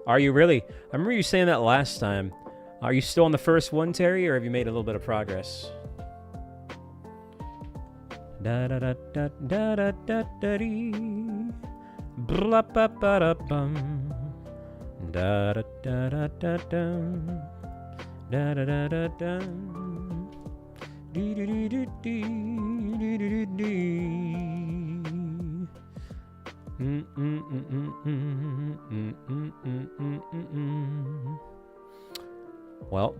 Are you really? I remember you saying that last time. Are you still on the first one, Terry, or have you made a little bit of progress? Da da da da da da da da dee. Blah ba ba da bum. Da da da da da dum. Da da da da da. Dee dee dee dee dee dee dee dee. Well,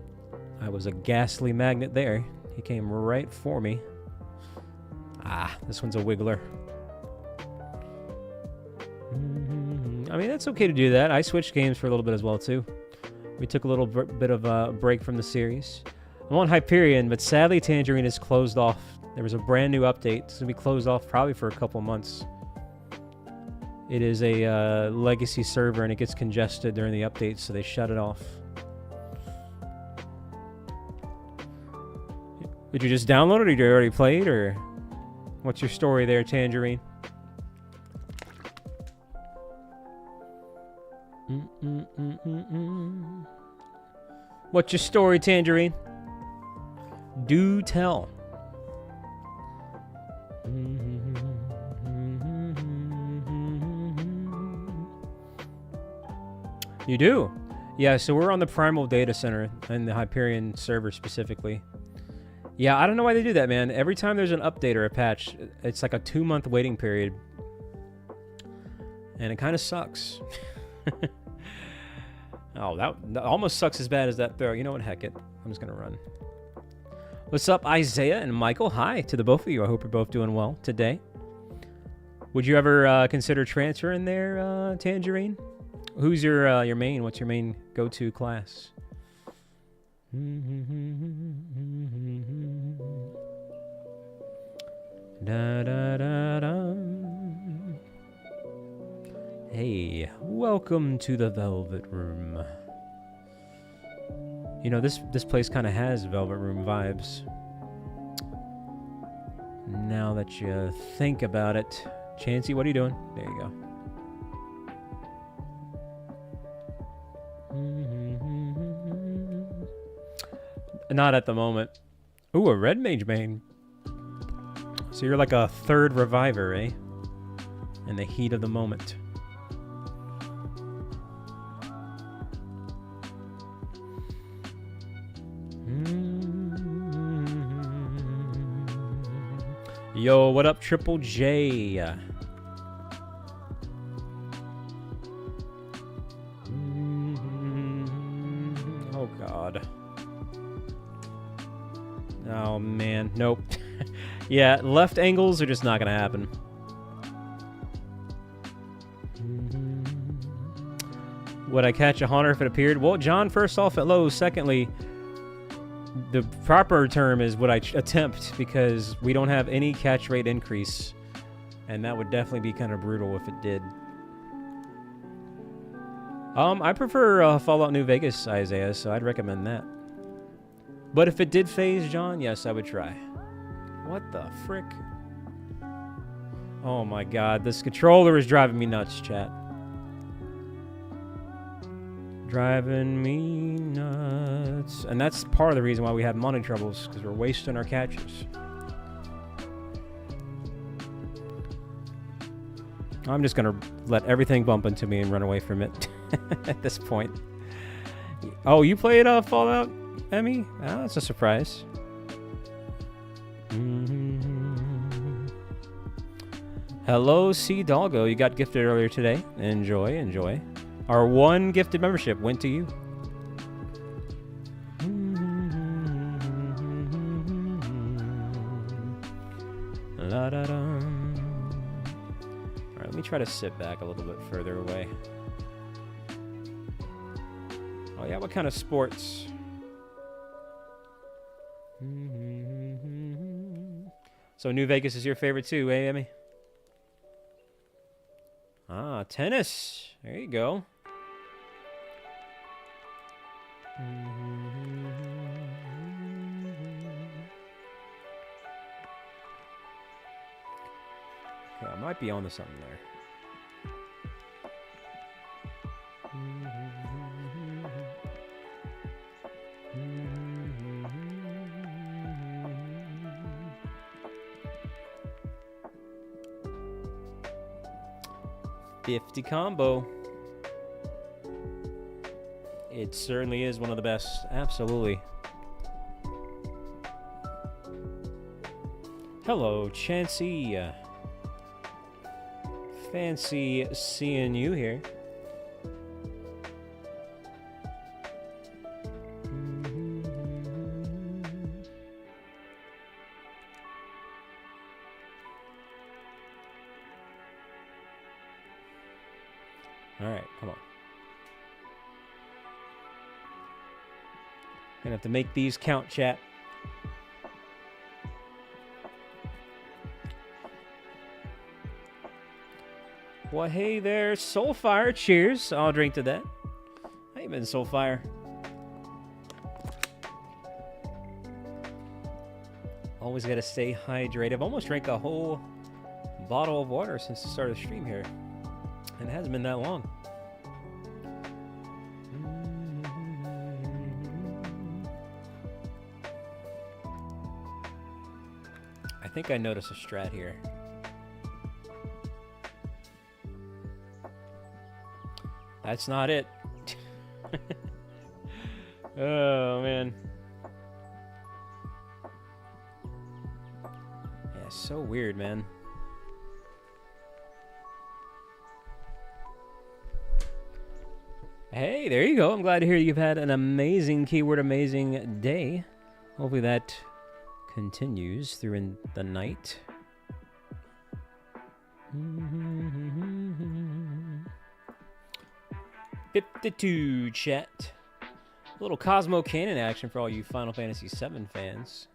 I was a ghastly magnet there. He came right for me. Ah, this one's a wiggler. I mean, that's okay to do that. I switched games for a little bit as well, too. We took a little bit of a break from the series. I'm on Hyperion, but sadly Tangerine is closed off. There was a brand new update. It's going to be closed off probably for a couple months. It is a legacy server, and it gets congested during the updates, so they shut it off. Did you just download it, or did you already play it, or what's your story there, Tangerine? What's your story, Tangerine? Do tell. You do? Yeah, so we're on the Primal Data Center and the Hyperion server specifically. Yeah, I don't know why they do that, man. Every time there's an update or a patch, it's like a 2-month waiting period. And it kind of sucks. Oh, that almost sucks as bad as that throw. You know what? Heck it. I'm just going to run. What's up, Isaiah and Michael? Hi to the both of you. I hope you're both doing well today. Would you ever consider transferring there, Tangerine? Who's your main? What's your main go-to class? Da, da, da, da. Hey, welcome to the Velvet Room. You know, this place kind of has Velvet Room vibes. Now that you think about it. Chansey, what are you doing? There you go. Not at the moment. Ooh, a red mage main. So you're like a third reviver, eh? In the heat of the moment. Yo, what up, Triple J? Oh, God. Oh, man. Nope. Yeah, left angles are just not going to happen. Would I catch a Haunter if it appeared? Well, John, first off, at low. Secondly, the proper term is would I attempt, because we don't have any catch rate increase. And that would definitely be kind of brutal if it did. I prefer Fallout New Vegas, Isaiah, so I'd recommend that. But if it did phase, John, yes, I would try. What the frick? Oh my god, this controller is driving me nuts, chat. Driving me nuts. And that's part of the reason why we have money troubles, because we're wasting our catches. I'm just going to let everything bump into me and run away from it at this point. Oh, you played Fallout, Emmy? Oh, that's a surprise. Hello, C. Doggo. You got gifted earlier today. Enjoy, enjoy. Our one gifted membership went to you. La-da-da. All right, let me try to sit back a little bit further away. Oh, yeah, what kind of sports? So New Vegas is your favorite too, eh, Emmy? Ah, tennis. There you go. Okay, I might be onto something there. 50 combo. It certainly is one of the best. Absolutely. Hello, Chansey. Fancy seeing you here. All right, come on. Gonna have to make these count, chat. Well, hey there, Soulfire. Cheers. I'll drink to that. How you been, Soulfire? Always gotta stay hydrated. I've almost drank a whole bottle of water since the start of the stream here. And it hasn't been that long. I think I noticed a strat here. That's not it. Oh, man. Yeah, so weird, man. Hey, there you go. I'm glad to hear you've had an amazing, keyword amazing day. Hopefully that continues through in the night. 52 chat. A little Cosmo Cannon action for all you Final Fantasy VII fans.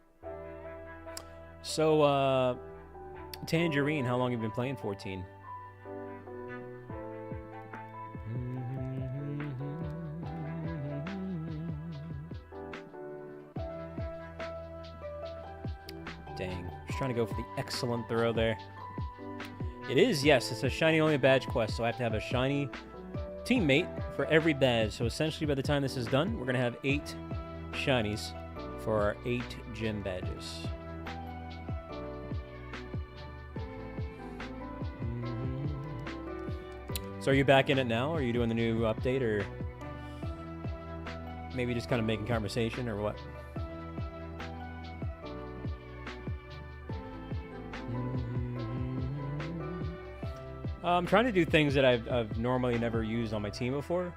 So, Tangerine, how long have you been playing 14? Dang. Just trying to go for the excellent throw there. It is, yes. It's a shiny only badge quest, so I have to have a shiny teammate for every badge. So essentially, by the time this is done, we're going to have 8 shinies for our 8 gym badges. So are you back in it now? Are you doing the new update, or maybe just kind of making conversation, or what? I'm trying to do things that I've normally never used on my team before.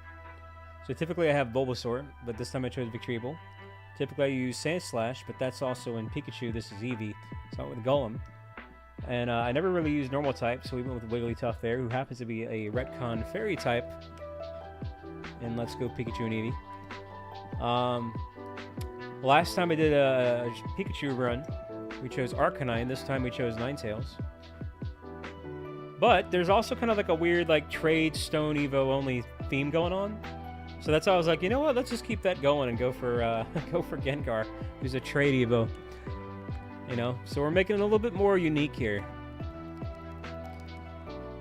So typically I have Bulbasaur, but this time I chose Victreebel. Typically I use Sandslash, but that's also in Pikachu. This is Eevee. It's not with Golem. And I never really used normal type, so we went with Wigglytuff there, who happens to be a Retcon Fairy type. And let's go Pikachu and Eevee. Last time I did a Pikachu run, we chose Arcanine. This time we chose Ninetales. But there's also kind of like a weird like trade Stone Evo only theme going on. So that's why I was like, you know what? Let's just keep that going and go for Gengar, who's a trade Evo. You know, so we're making it a little bit more unique here.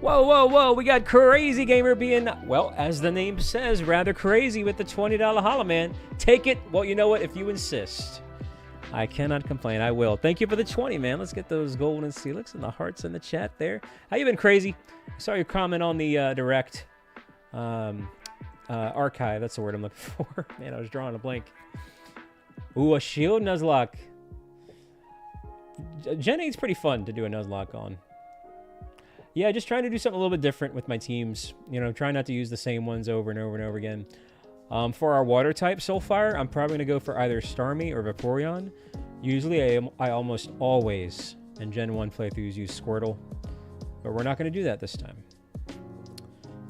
Whoa, whoa, whoa, we got Crazy Gamer being, well, as the name says, rather crazy with the $20 Hollow Man. Take it, well, you know what, if you insist. I cannot complain, I will. Thank you for the 20, man. Let's get those golden Steelix and the hearts in the chat there. How you been, Crazy? I saw your comment on the direct archive. That's the word I'm looking for. Man, I was drawing a blank. Ooh, a Shield Nuzlocke. Gen 8's pretty fun to do a Nuzlocke on. Yeah, just trying to do something a little bit different with my teams. You know, trying not to use the same ones over and over and over again. For our water type Soulfire, I'm probably going to go for either Starmie or Vaporeon. Usually, I almost always, in Gen 1 playthroughs, use Squirtle. But we're not going to do that this time.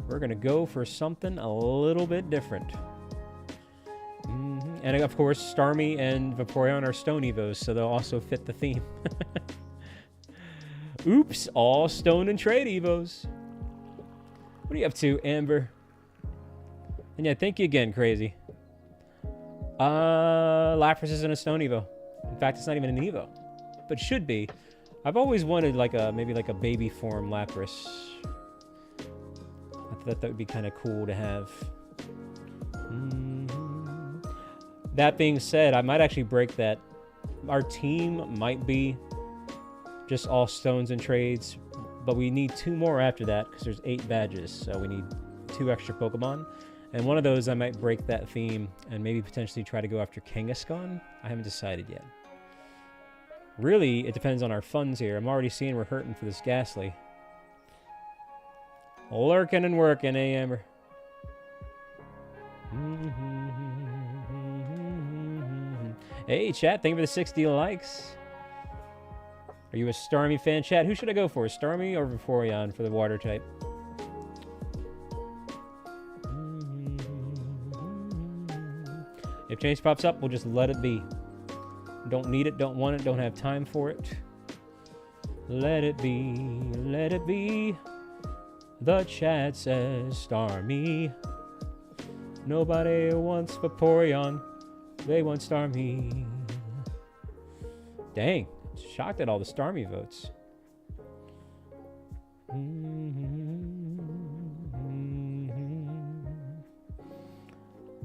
We're going to go for something a little bit different. And of course, Starmie and Vaporeon are Stone Evos, so they'll also fit the theme. Oops, all Stone and Trade Evos. What are you up to, Amber? And yeah, thank you again, Crazy. Lapras isn't a Stone Evo. In fact, it's not even an Evo. But should be. I've always wanted like maybe like a baby form Lapras. I thought that would be kind of cool to have. That being said, I might actually break that. Our team might be just all stones and trades, but we need 2 more after that because there's 8 badges, so we need 2 extra Pokemon. And one of those I might break that theme and maybe potentially try to go after Kangaskhan. I haven't decided yet. Really, it depends on our funds here. I'm already seeing we're hurting for this Ghastly. Lurking and working, eh, Amber? Hey, chat, thank you for the 60 likes. Are you a Starmie fan, chat? Who should I go for, Starmie or Vaporeon for the water type? If change pops up, we'll just let it be. Don't need it, don't want it, don't have time for it. Let it be, let it be. The chat says Starmie. Nobody wants Vaporeon. They want Starmie. Dang, shocked at all the Starmie votes.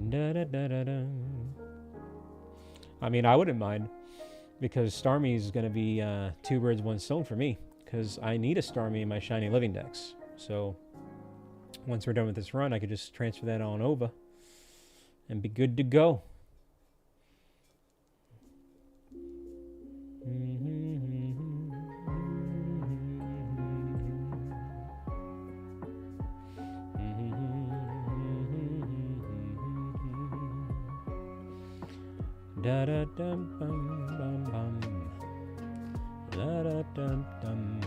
Da, da, da, da, da. I mean, I wouldn't mind, because Starmie is going to be 2 birds, 1 stone for me, because I need a Starmie in my Shiny Living Dex. So once we're done with this run, I could just transfer that on over and be good to go. Da da dum bum bum bum. Da da dum dum.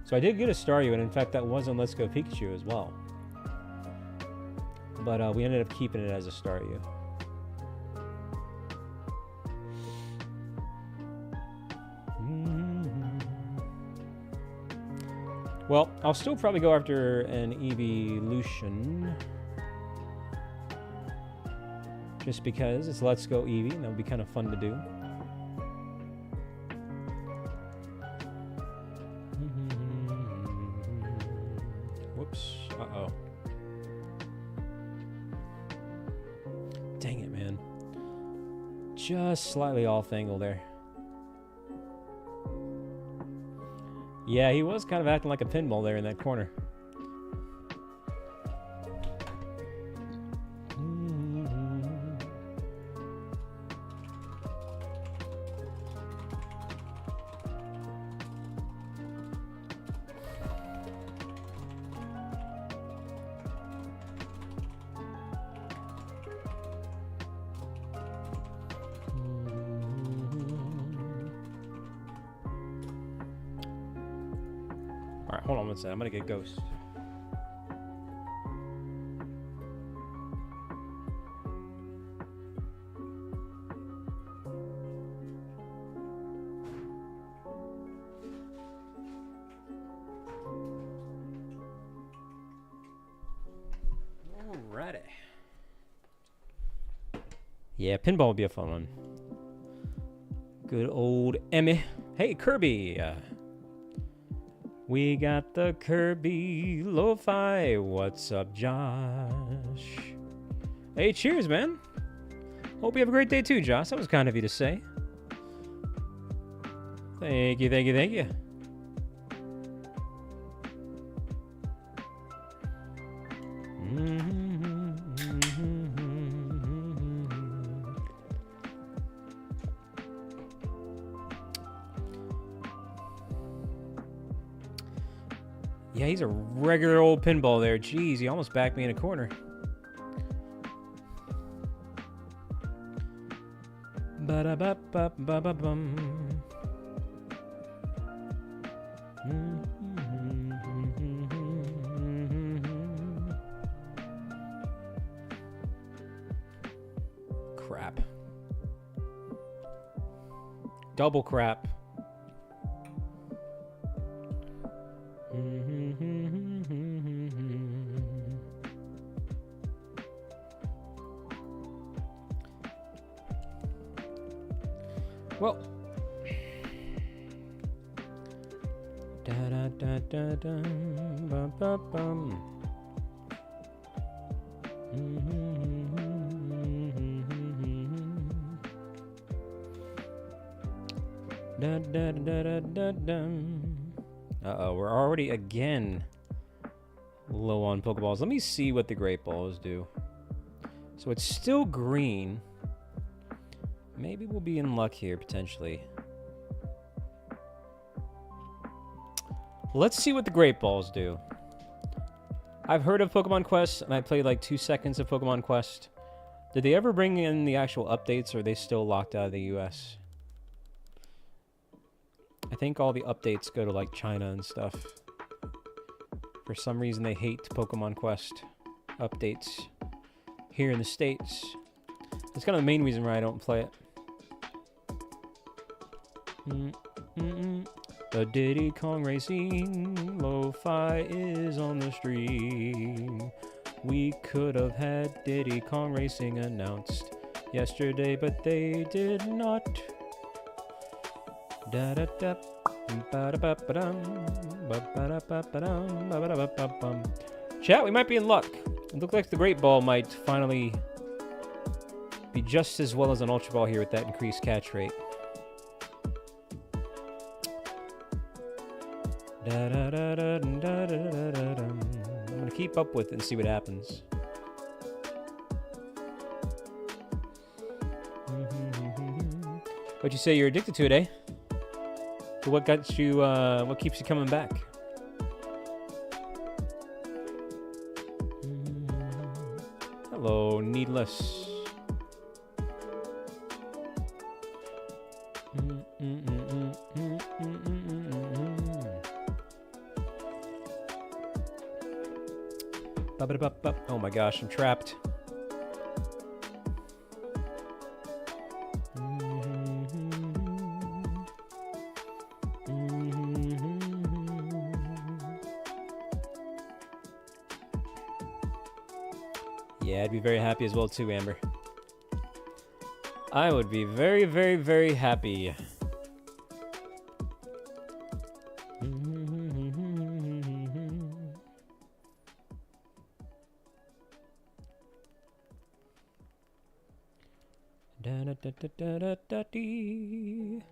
So I did get a Staryu, and in fact that was on Let's Go Pikachu as well. But we ended up keeping it as a Staryu. Well, I'll still probably go after an Eevee-lution. Just because it's Let's Go Eevee, and that would be kind of fun to do. Whoops. Uh-oh. Dang it, man. Just slightly off angle there. Yeah, he was kind of acting like a pinball there in that corner. Hold on one second. I'm gonna get Ghost. Alrighty. Yeah, pinball would be a fun one. Good old Emmy. Hey, Kirby. We got the Kirby Lo-Fi. What's up, Josh? Hey, cheers, man. Hope you have a great day too, Josh. That was kind of you to say. Thank you, thank you, thank you. Yeah, he's a regular old pinball there. Jeez, he almost backed me in a corner. Ba-da-ba-ba-ba-ba-bum. Crap. Double crap. Well, da da da da da bum bum bum. Da da da da da da. Uh-oh, we're already again low on Pokeballs. Let me see what the Great Balls do. So it's still green. Maybe we'll be in luck here, potentially. Let's see what the Great Balls do. I've heard of Pokemon Quest, and I played like 2 seconds of Pokemon Quest. Did they ever bring in the actual updates, or are they still locked out of the US? I think all the updates go to like China and stuff. For some reason, they hate Pokemon Quest updates here in the States. That's kind of the main reason why I don't play it. The Diddy Kong Racing Lo-Fi is on the stream. We could have had Diddy Kong Racing announced yesterday, but they did not. Da da da ba da ba ba dum ba ba da ba ba dum ba ba da ba ba bum. Chat, we might be in luck. It looks like the Great Ball might finally be just as well as an Ultra Ball here with that increased catch rate. Da da da da da da da da da. I'm gonna keep up with it and see what happens. What'd you say you're addicted to it, eh? So what got you? What keeps you coming back? Hello, Needless. Oh my gosh, I'm trapped. Yeah, I'd be very happy as well too, Amber. I would be very, very, very happy. Da-da-da-da-da-da-dee.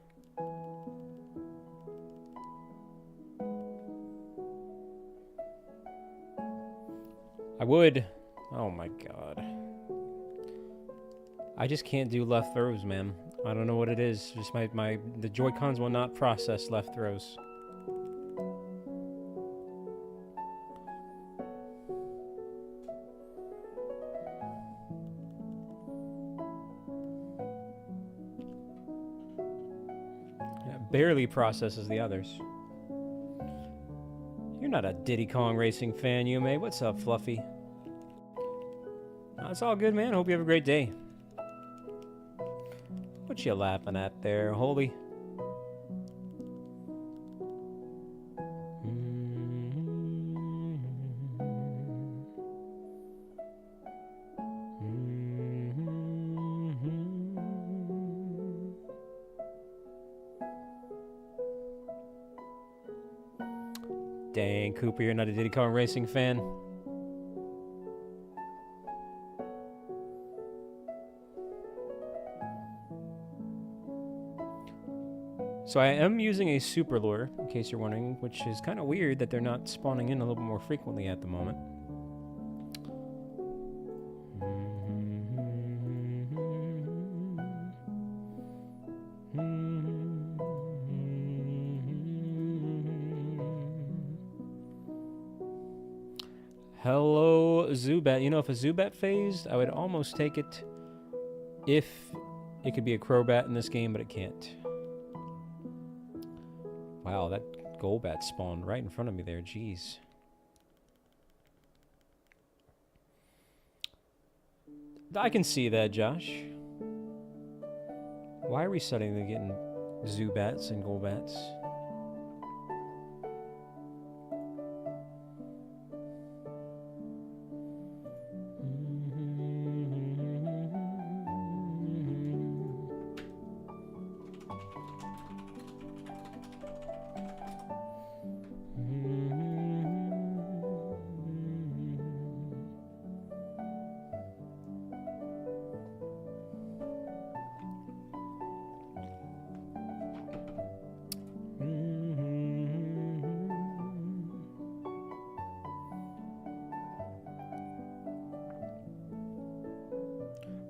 I would. Oh my god. I just can't do left throws, man. I don't know what it is. Just the Joy-Cons will not process left throws. Barely processes the others. You're not a Diddy Kong Racing fan, Yume. What's up, Fluffy? It's all good, man. Hope you have a great day. What you laughing at there, Holy? Dang, Cooper, you're not a Diddy Kong Racing fan? So I am using a super lure, in case you're wondering, which is kind of weird that they're not spawning in a little bit more frequently at the moment. Hello, Zubat. You know, if a Zubat phased, I would almost take it if it could be a Crobat in this game, but it can't. Wow, that Golbat spawned right in front of me there. Jeez. I can see that, Josh. Why are we suddenly getting Zubats and Golbats?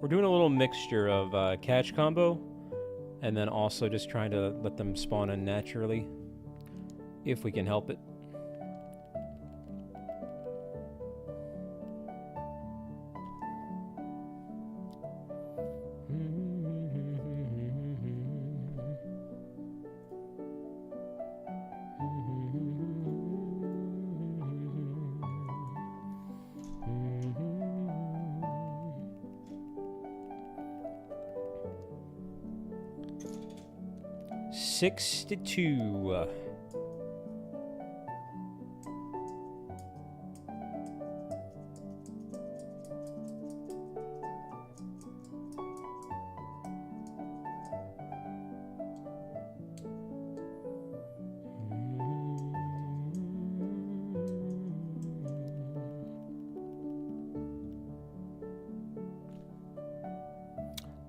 We're doing a little mixture of catch combo and then also just trying to let them spawn in naturally if we can help it. $62.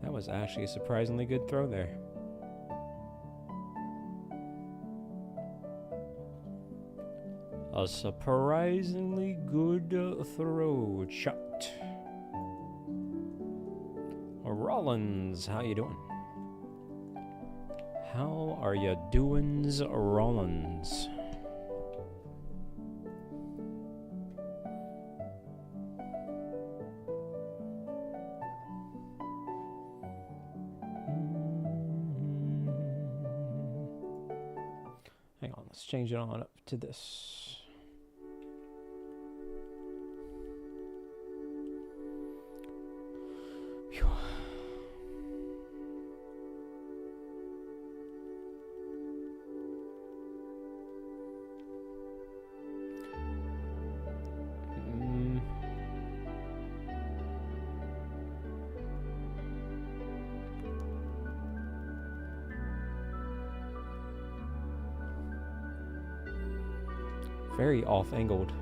That was actually a surprisingly good throw there. A surprisingly good throw shot. Rollins, how you doing? How are you doings, Rollins? Hang on, let's change it on up to this. Very off-angled.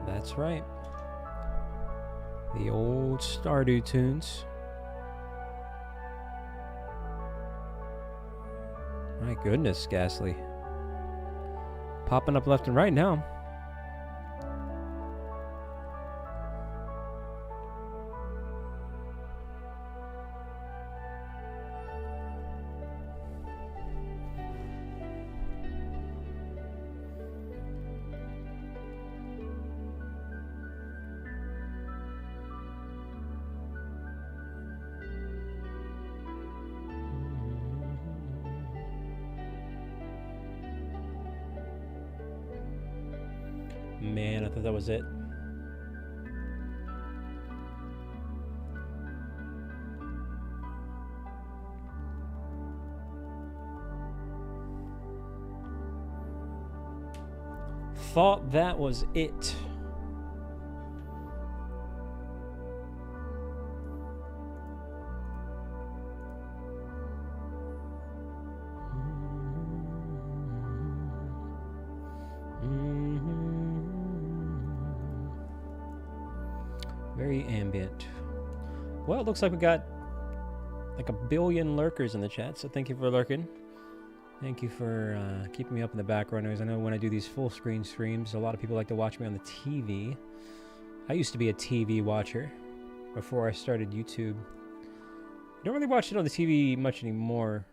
That's right. The old Stardew tunes. My goodness, Ghastly. Popping up left and right now. Man, I thought that was it. Thought that was it. Very ambient. Well, it looks like we got like 1 billion lurkers in the chat, so thank you for lurking. Thank you for keeping me up in the background noise. I know when I do these full screen streams, a lot of people like to watch me on the TV. I used to be a TV watcher before I started YouTube. I don't really watch it on the TV much anymore.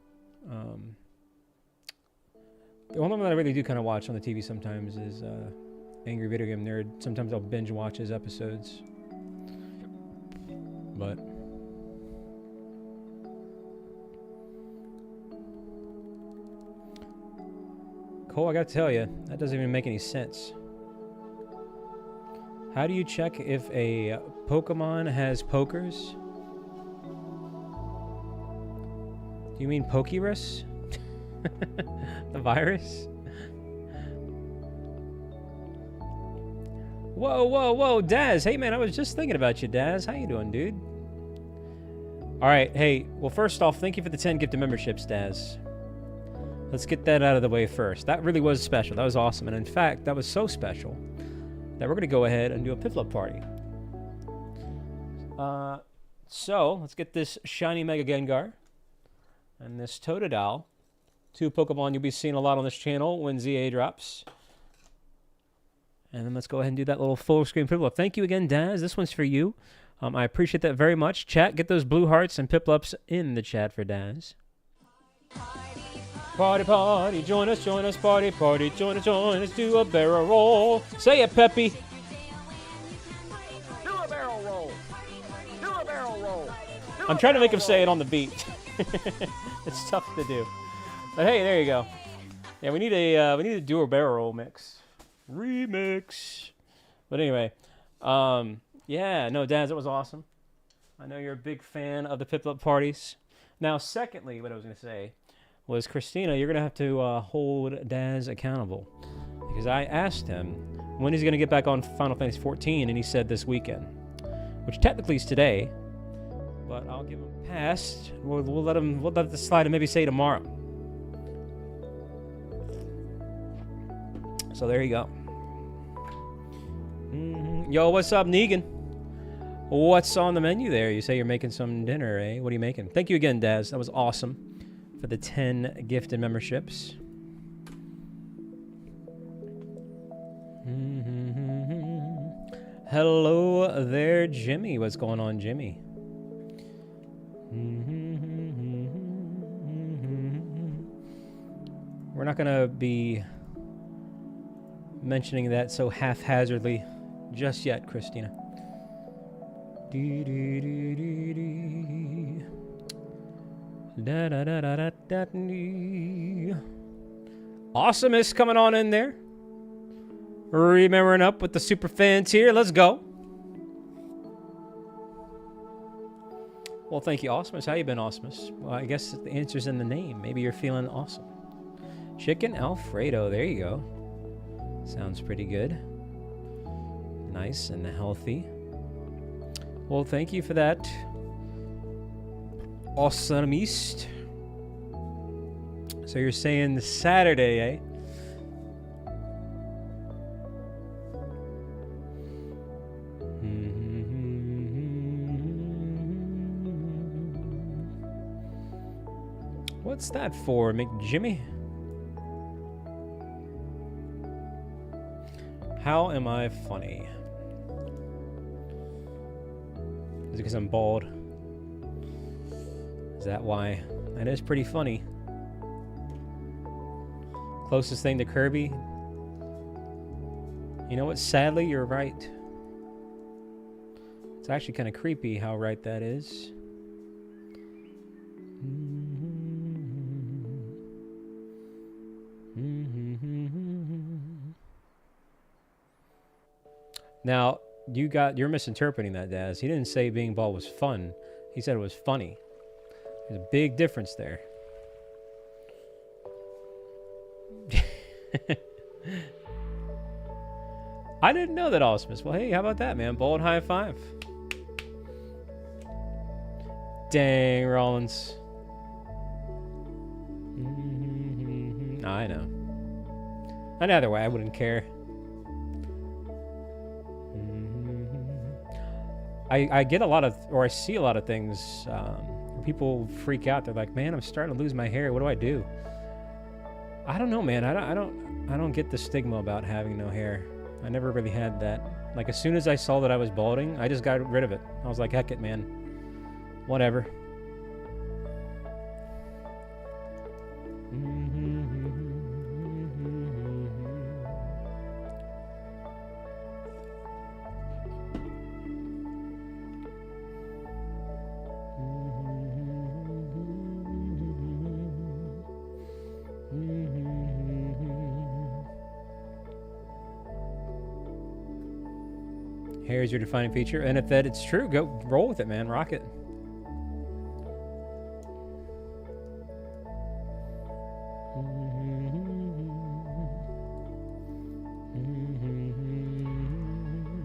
The only one that I really do kind of watch on the TV sometimes is Angry Video Game Nerd. Sometimes I'll binge watch his episodes. But Cole, I gotta tell you, that doesn't even make any sense. How do you check if a Pokemon has pokers? Do you mean Pokerus? The virus? Whoa, whoa, whoa, Daz. Hey, man, I was just thinking about you, Daz. How you doing, dude? All right, hey, well, first off, thank you for the 10 gifted memberships, Daz. Let's get that out of the way first. That really was special. That was awesome. And in fact, that was so special that we're going to go ahead and do a Piplup party. So, let's get this shiny Mega Gengar and this Totodile. 2 Pokemon you'll be seeing a lot on this channel when ZA drops. And then let's go ahead and do that little full screen Piplup. Thank you again, Daz. This one's for you. I appreciate that very much. Chat, get those blue hearts and Piplups in the chat for Daz. Party, party, join us, party, party, join us, do a barrel roll. Say it, Peppy. Do a barrel roll. Do a barrel roll. I'm trying to make him say it on the beat. It's tough to do. But hey, there you go. Yeah, we need to do a barrel roll mix. Remix. But anyway, yeah, no, Daz, it was awesome. I know you're a big fan of the Piplup parties. Now, secondly, what I was going to say was, Christina, you're going to have to hold Daz accountable. Because I asked him when he's going to get back on Final Fantasy XIV, and he said this weekend. Which technically is today, but I'll give him a pass. We'll let it slide and maybe say tomorrow. So there you go. Yo, what's up, Negan? What's on the menu there? You say you're making some dinner, eh? What are you making? Thank you again, Daz. That was awesome for the 10 gifted memberships. Hello there, Jimmy. What's going on, Jimmy? We're not going to be mentioning that so haphazardly just yet, Christina. Awesome is coming on in there. Remembering up with the super fans here. Let's go. Well, thank you, Awesomeness. How you been, Awesomeness? Well, I guess the answer's in the name. Maybe you're feeling awesome. Chicken Alfredo. There you go. Sounds pretty good. Nice and healthy. Well, thank you for that. Awesome East. So you're saying Saturday, eh? What's that for, McJimmy? How am I funny? Is it because I'm bald? Is that why? That is pretty funny. Closest thing to Kirby? You know what? Sadly, you're right. It's actually kind of creepy how right that is. Now, you're misinterpreting that, Daz. He didn't say being bald was fun. He said it was funny. There's a big difference there. I didn't know that, Osmus. Well, hey, how about that, man? Bald high five. Dang, Rollins. I know. Another way, I wouldn't care. I get a lot of, or I see a lot of things. People freak out. They're like, "Man, I'm starting to lose my hair. What do I do?" I don't know, man. I don't get the stigma about having no hair. I never really had that. Like, as soon as I saw that I was balding, I just got rid of it. I was like, heck it, man. Whatever. Hair is your defining feature, and if that it's true, go roll with it, man. Rock it.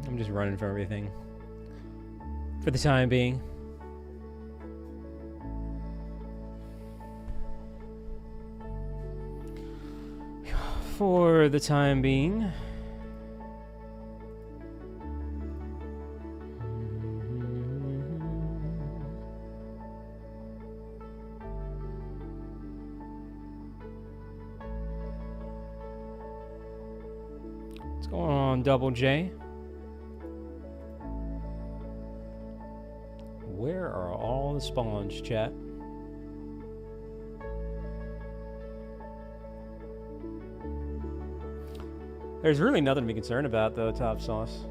I'm just running from everything for the time being. For the time being. What's going on, Double J? Where are all the spawns, chat? There's really nothing to be concerned about, though, Top Sauce.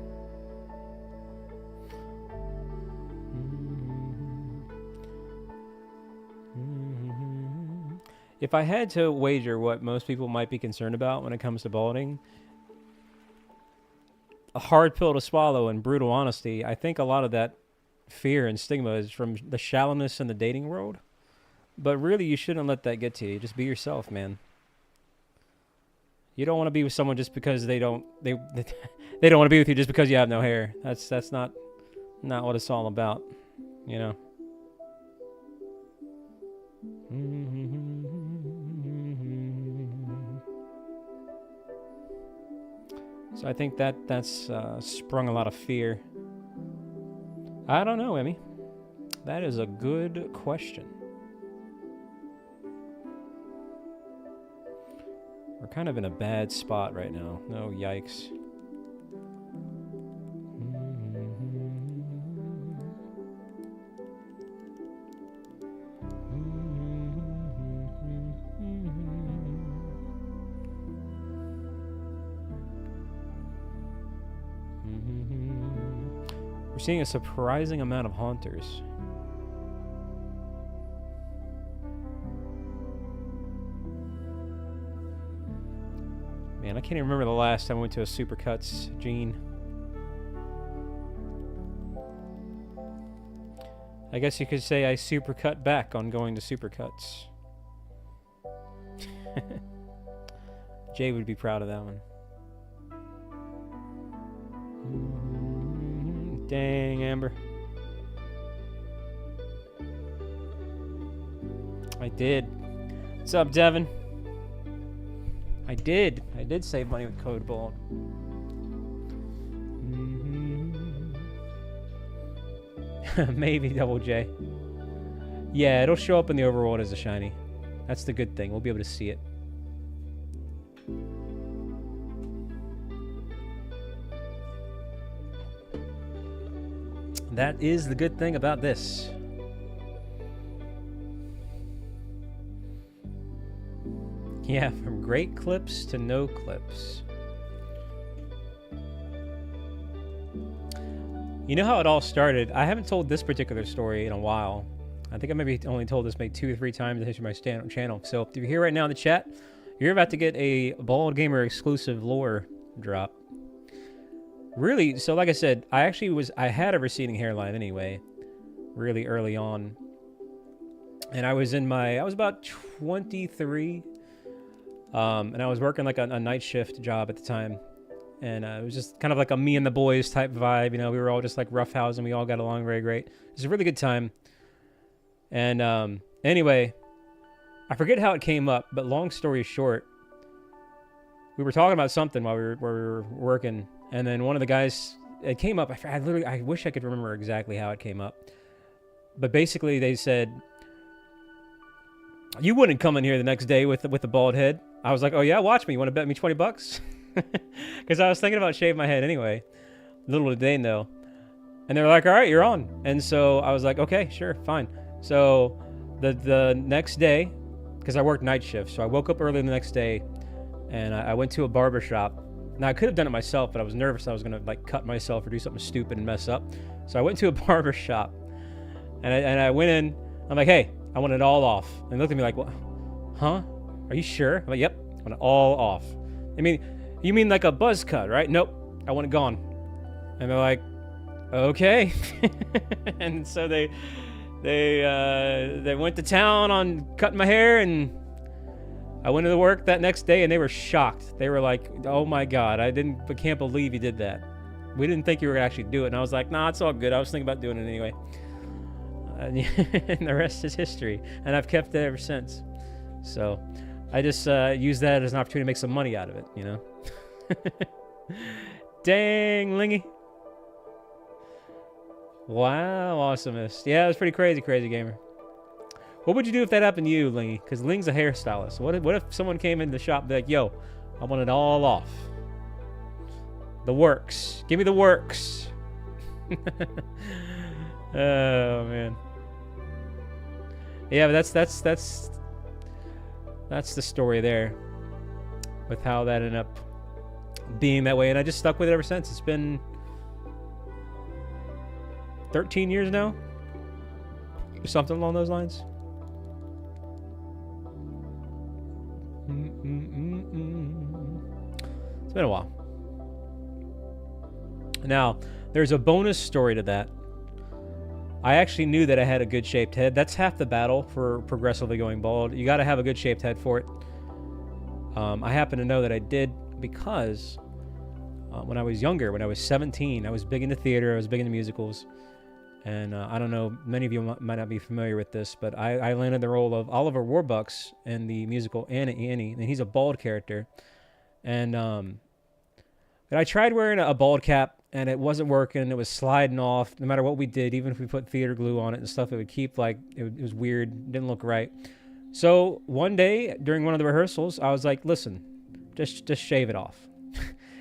If I had to wager what most people might be concerned about when it comes to balding, a hard pill to swallow and brutal honesty, I think a lot of that fear and stigma is from the shallowness in the dating world. But really, you shouldn't let that get to you. Just be yourself, man. You don't want to be with someone just because they don't want to be with you just because you have no hair. That's not what it's all about, you know. So I think that's sprung a lot of fear. I don't know, Emmy. That is a good question. We're kind of in a bad spot right now. No, yikes. We're seeing a surprising amount of haunters. Man, I can't even remember the last time I went to a Supercuts, Gene. I guess you could say I supercut back on going to Supercuts. Jay would be proud of that one. Dang, Amber. I did. What's up, Devin? I did save money with code bald. Maybe Double J. Yeah, it'll show up in the overworld as a shiny. That's the good thing. We'll be able to see it. That is the good thing about this. Yeah, from great clips to no clips. You know how it all started? I haven't told this particular story in a while. I think I maybe only told this maybe 2 or 3 times in the history of my channel. So if you're here right now in the chat, you're about to get a Bald Gamer exclusive lore drop. really, so like I said, I had a receding hairline anyway, really early on. And I was about 23. And I was working like a night shift job at the time. And it was just kind of like a me and the boys type vibe. You know, we were all just like roughhousing. We all got along very great. It was a really good time. And anyway, I forget how it came up, but long story short, we were talking about something while we were working. And then one of the guys, it came up. I wish I could remember exactly how it came up. But basically they said, you wouldn't come in here the next day with the bald head. I was like, oh yeah, watch me. You want to bet me $20? Because I was thinking about shaving my head anyway. Little did they know. And they were like, all right, you're on. And so I was like, okay, sure, fine. So the next day, because I worked night shift, so I woke up early the next day, and I went to a barber shop. Now I could have done it myself, but I was nervous I was gonna like cut myself or do something stupid and mess up. So I went to a barber shop, and I went in. I'm like, hey, I want it all off. And they looked at me like, what? Huh? Are you sure? I'm like, yep, I want it all off. I mean, you mean like a buzz cut, right? Nope, I want it gone. And they're like, okay. And so they went to town on cutting my hair, and I went to work that next day, and they were shocked. They were like, oh my God, I can't believe you did that. We didn't think you were gonna actually do it. And I was like, nah, it's all good. I was thinking about doing it anyway. And the rest is history. And I've kept it ever since. So I just use that as an opportunity to make some money out of it, you know? Dang, Lingy. Wow, awesomest. Yeah, it was pretty crazy gamer. What would you do if that happened to you, Lingy? Because Ling's a hairstylist. What if someone came in the shop and be like, yo, I want it all off. The works. Give me the works. Oh, man. Yeah, but that's the story there with how that ended up being that way. And I just stuck with it ever since. It's been 13 years now, or something along those lines. It's been a while. Now, there's a bonus story to that. I actually knew that I had a good shaped head. That's half the battle for progressively going bald. You got to have a good shaped head for it. I happen to know that I did because when I was younger, when I was 17, I was big into theater. I was big into musicals. And I don't know, many of you might not be familiar with this, but I landed the role of Oliver Warbucks in the musical Annie, and he's a bald character. And I tried wearing a bald cap, and it wasn't working. It was sliding off. No matter what we did, even if we put theater glue on it and stuff, it would keep like, it was weird. It didn't look right. So one day during one of the rehearsals, I was like, listen, just shave it off.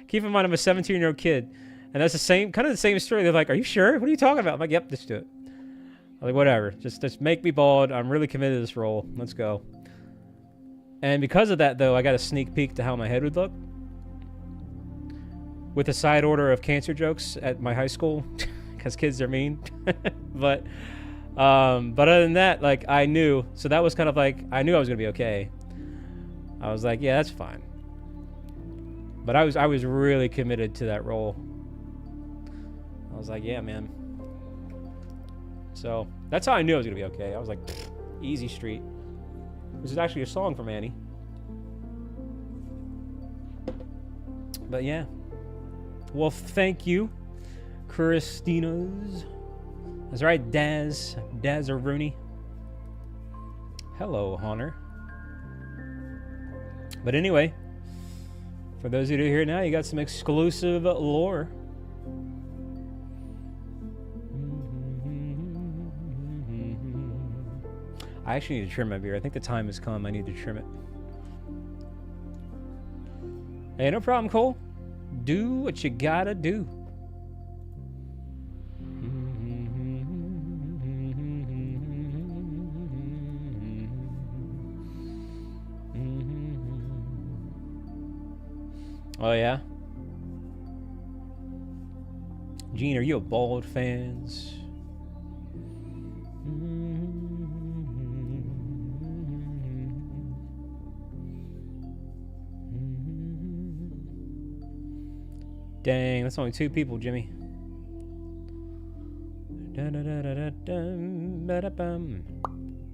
Keep in mind, I'm a 17-year-old kid. And that's kind of the same story. They're like, are you sure? What are you talking about? I'm like, yep, just do it. I'm like, whatever. Just make me bald. I'm really committed to this role. Let's go. And because of that, though, I got a sneak peek to how my head would look. With a side order of cancer jokes at my high school. Because kids are mean. But other than that, like, I knew. So that was kind of like, I knew I was going to be okay. I was like, yeah, that's fine. But I was really committed to that role. I was like, yeah, man. So that's how I knew I was going to be okay. I was like, easy street. This is actually a song from Annie. But yeah. Well, thank you, Christina's. That's right, Daz Rooney. Hello, Hunter. But anyway, for those of you here now, you got some exclusive lore. I actually need to trim my beard. I think the time has come. I need to trim it. Hey, no problem, Cole. Do what you gotta do. Oh, yeah? Gene, are you a bald fans? Dang, that's only 2 people, Jimmy.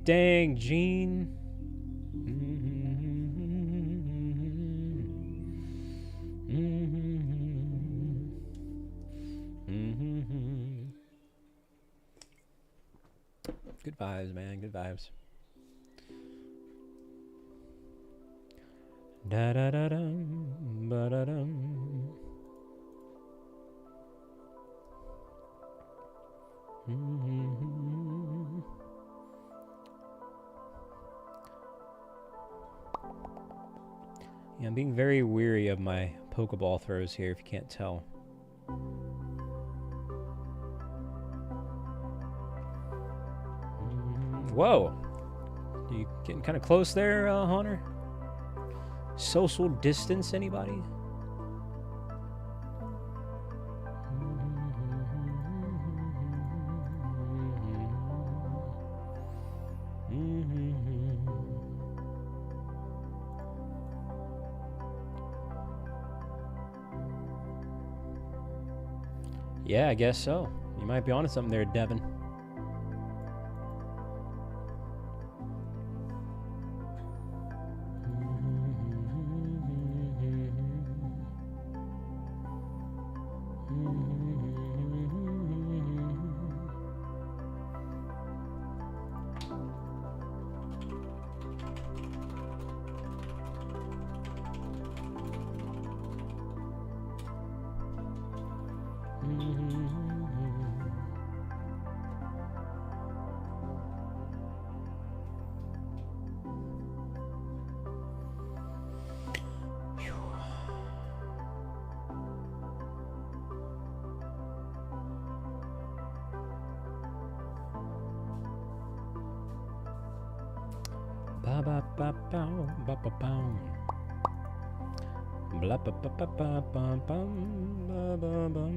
Dang, Gene. Good vibes, man. Good vibes. Da da da dum, ba da dum. Yeah, I'm being very weary of my Pokeball throws here, if you can't tell. Whoa! You getting kind of close there, Hunter? Social distance, anybody? Yeah, I guess so. You might be onto something there, Devin. Ba ba ba bow, ba ba bow. Blah ba ba ba ba ba bum, ba ba bum.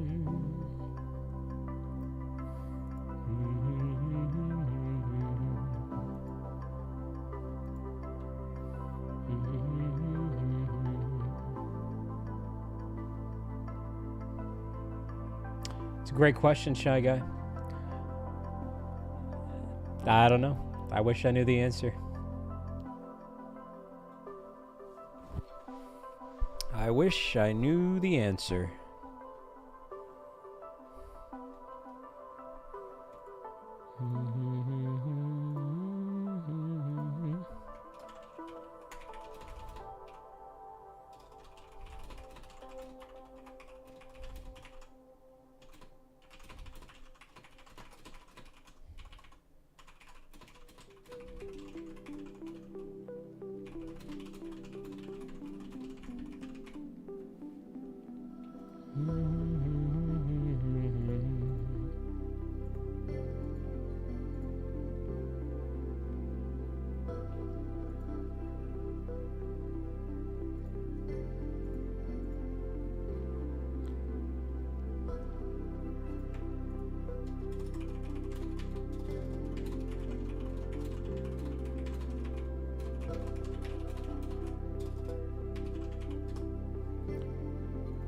It's a great question, Shy Guy. I don't know. I wish I knew the answer. I wish I knew the answer.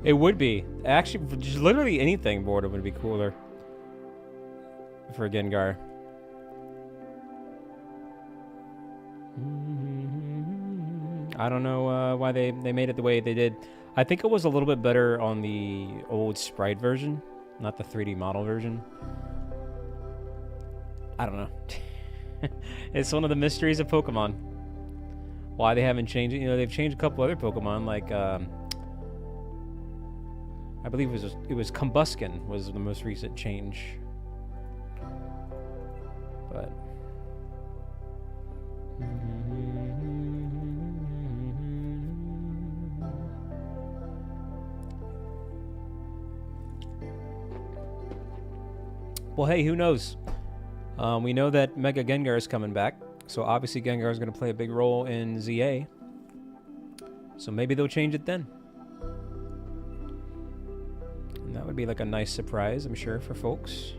It would be. Actually, just literally anything border would be cooler for Gengar. I don't know why they made it the way they did. I think it was a little bit better on the old sprite version, not the 3D model version. I don't know. It's one of the mysteries of Pokemon. Why they haven't changed it. You know, they've changed a couple other Pokemon, like I believe it was Combuskin was the most recent change. But well, hey, who knows? We know that Mega Gengar is coming back, so obviously Gengar is going to play a big role in ZA. So maybe they'll change it then. And that would be like a nice surprise, I'm sure, for folks.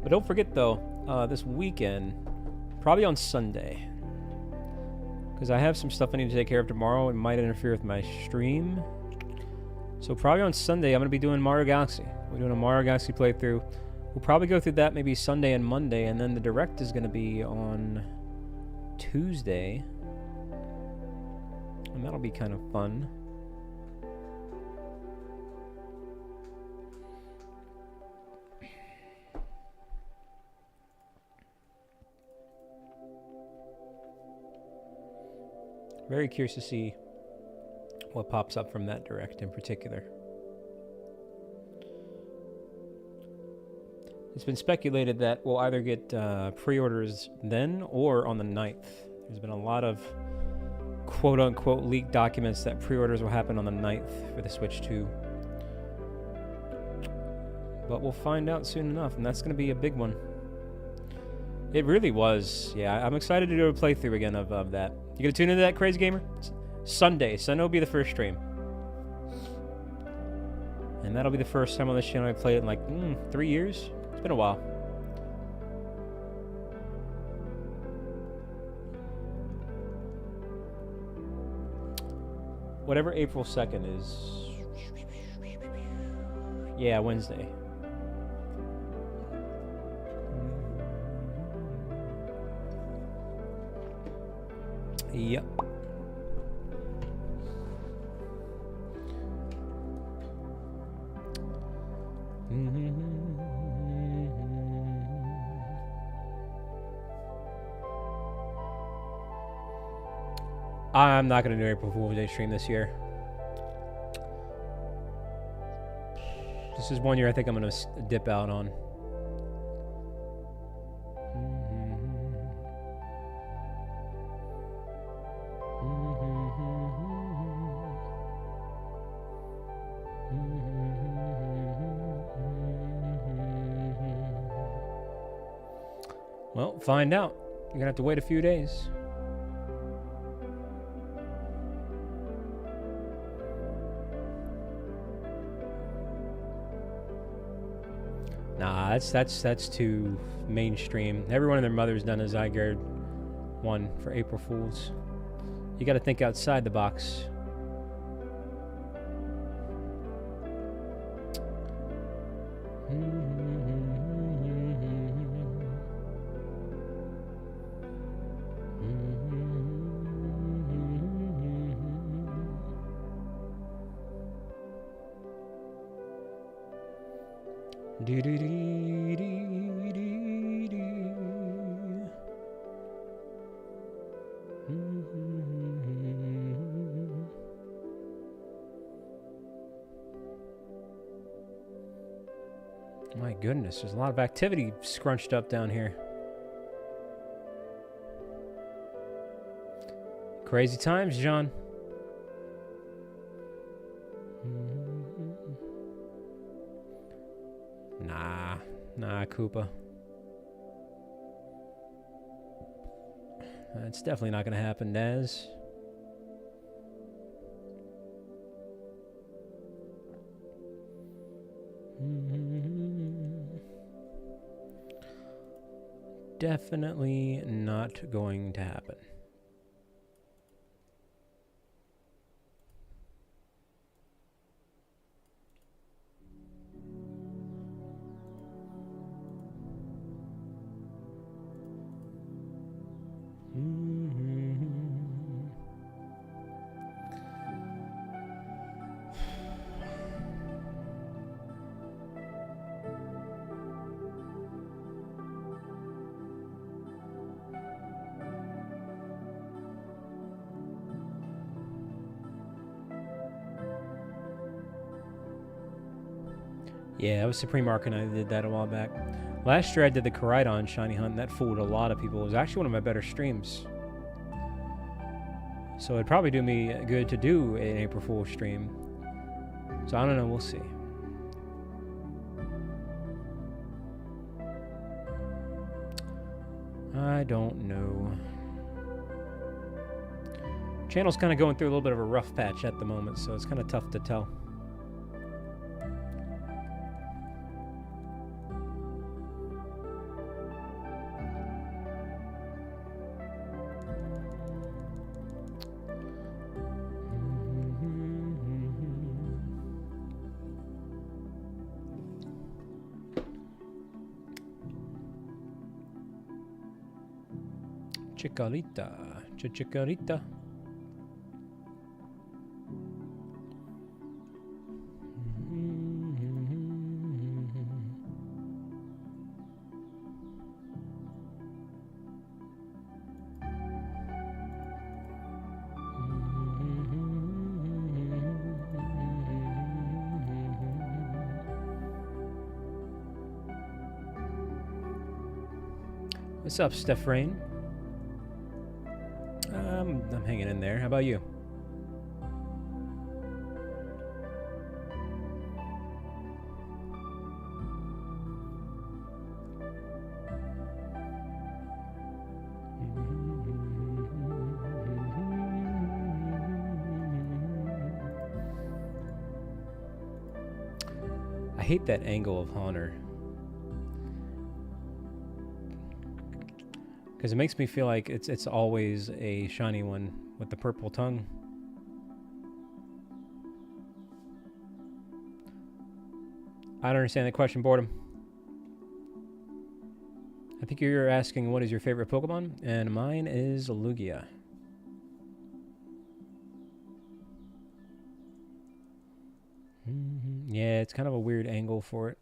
But don't forget, though, this weekend, probably on Sunday, because I have some stuff I need to take care of tomorrow. It might interfere with my stream. So probably on Sunday, I'm going to be doing Mario Galaxy. We're doing a Mario Galaxy playthrough. We'll probably go through that maybe Sunday and Monday, and then the Direct is going to be on Tuesday. And that'll be kind of fun. Very curious to see what pops up from that Direct in particular. It's been speculated that we'll either get pre-orders then or on the 9th. There's been a lot of quote-unquote leaked documents that pre-orders will happen on the 9th for the Switch 2. But we'll find out soon enough, and that's going to be a big one. It really was. Yeah, I'm excited to do a playthrough again of that. You gonna tune into that, Crazy Gamer? Sunday will be the first stream. And that'll be the first time on this channel I played it in like 3 years. It's been a while. Whatever April 2nd is. Yeah, Wednesday. Yep. I'm not going to do April Fool's Day stream this year. This is one year I think I'm going to dip out on. Well, find out. You're going to have to wait a few days. Nah, that's too mainstream. Everyone and their mother's done a Zygarde one for April Fools. You got to think outside the box. My goodness, there's a lot of activity scrunched up down here. Crazy times, John. Nah, Koopa. That's definitely not going to happen, Daz. Definitely not going to happen. Yeah, it was Supreme Arc and I did that a while back. Last year I did the Koraidon Shiny Hunt, and that fooled a lot of people. It was actually one of my better streams. So it'd probably do me good to do an April Fool's stream. So I don't know, we'll see. I don't know. Channel's kind of going through a little bit of a rough patch at the moment, so it's kind of tough to tell. Chikorita. Chikorita. What's up, Steph Rain? I'm hanging in there. How about you? I hate that angle of Haunter. Because it makes me feel like it's always a shiny one with the purple tongue. I don't understand the question, Boredom. I think you're asking what is your favorite Pokemon, and mine is Lugia. Yeah, it's kind of a weird angle for it.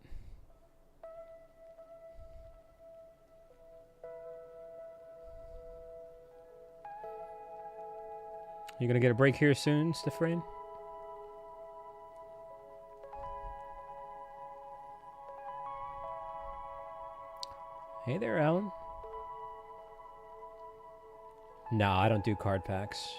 You gonna get a break here soon, Stefrain? Hey there, Alan. No, I don't do card packs.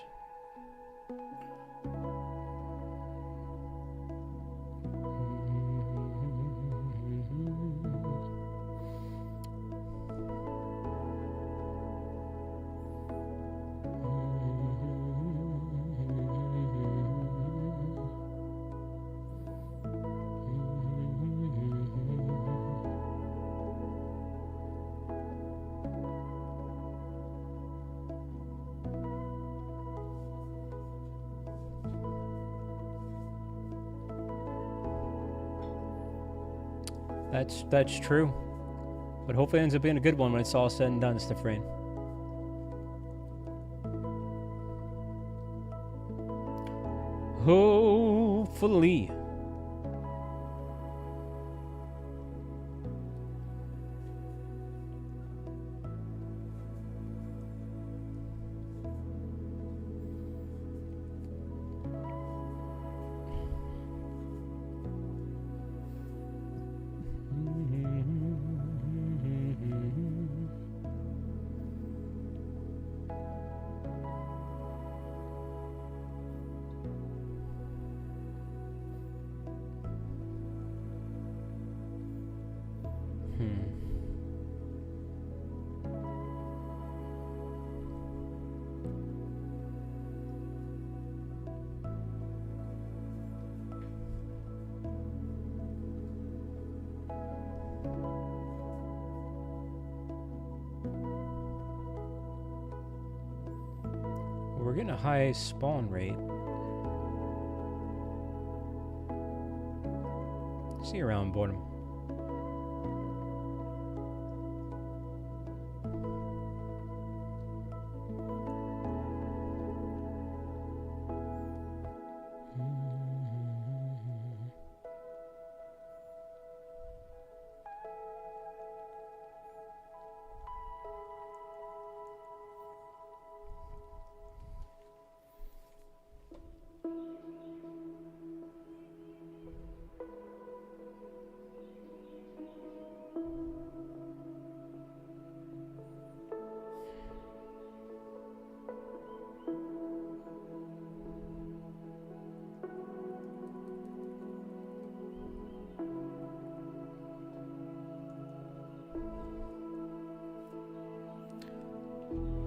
That's true. But hopefully it ends up being a good one when it's all said and done, Stefrain. Hopefully. We're getting a high spawn rate. See you around, Boredom.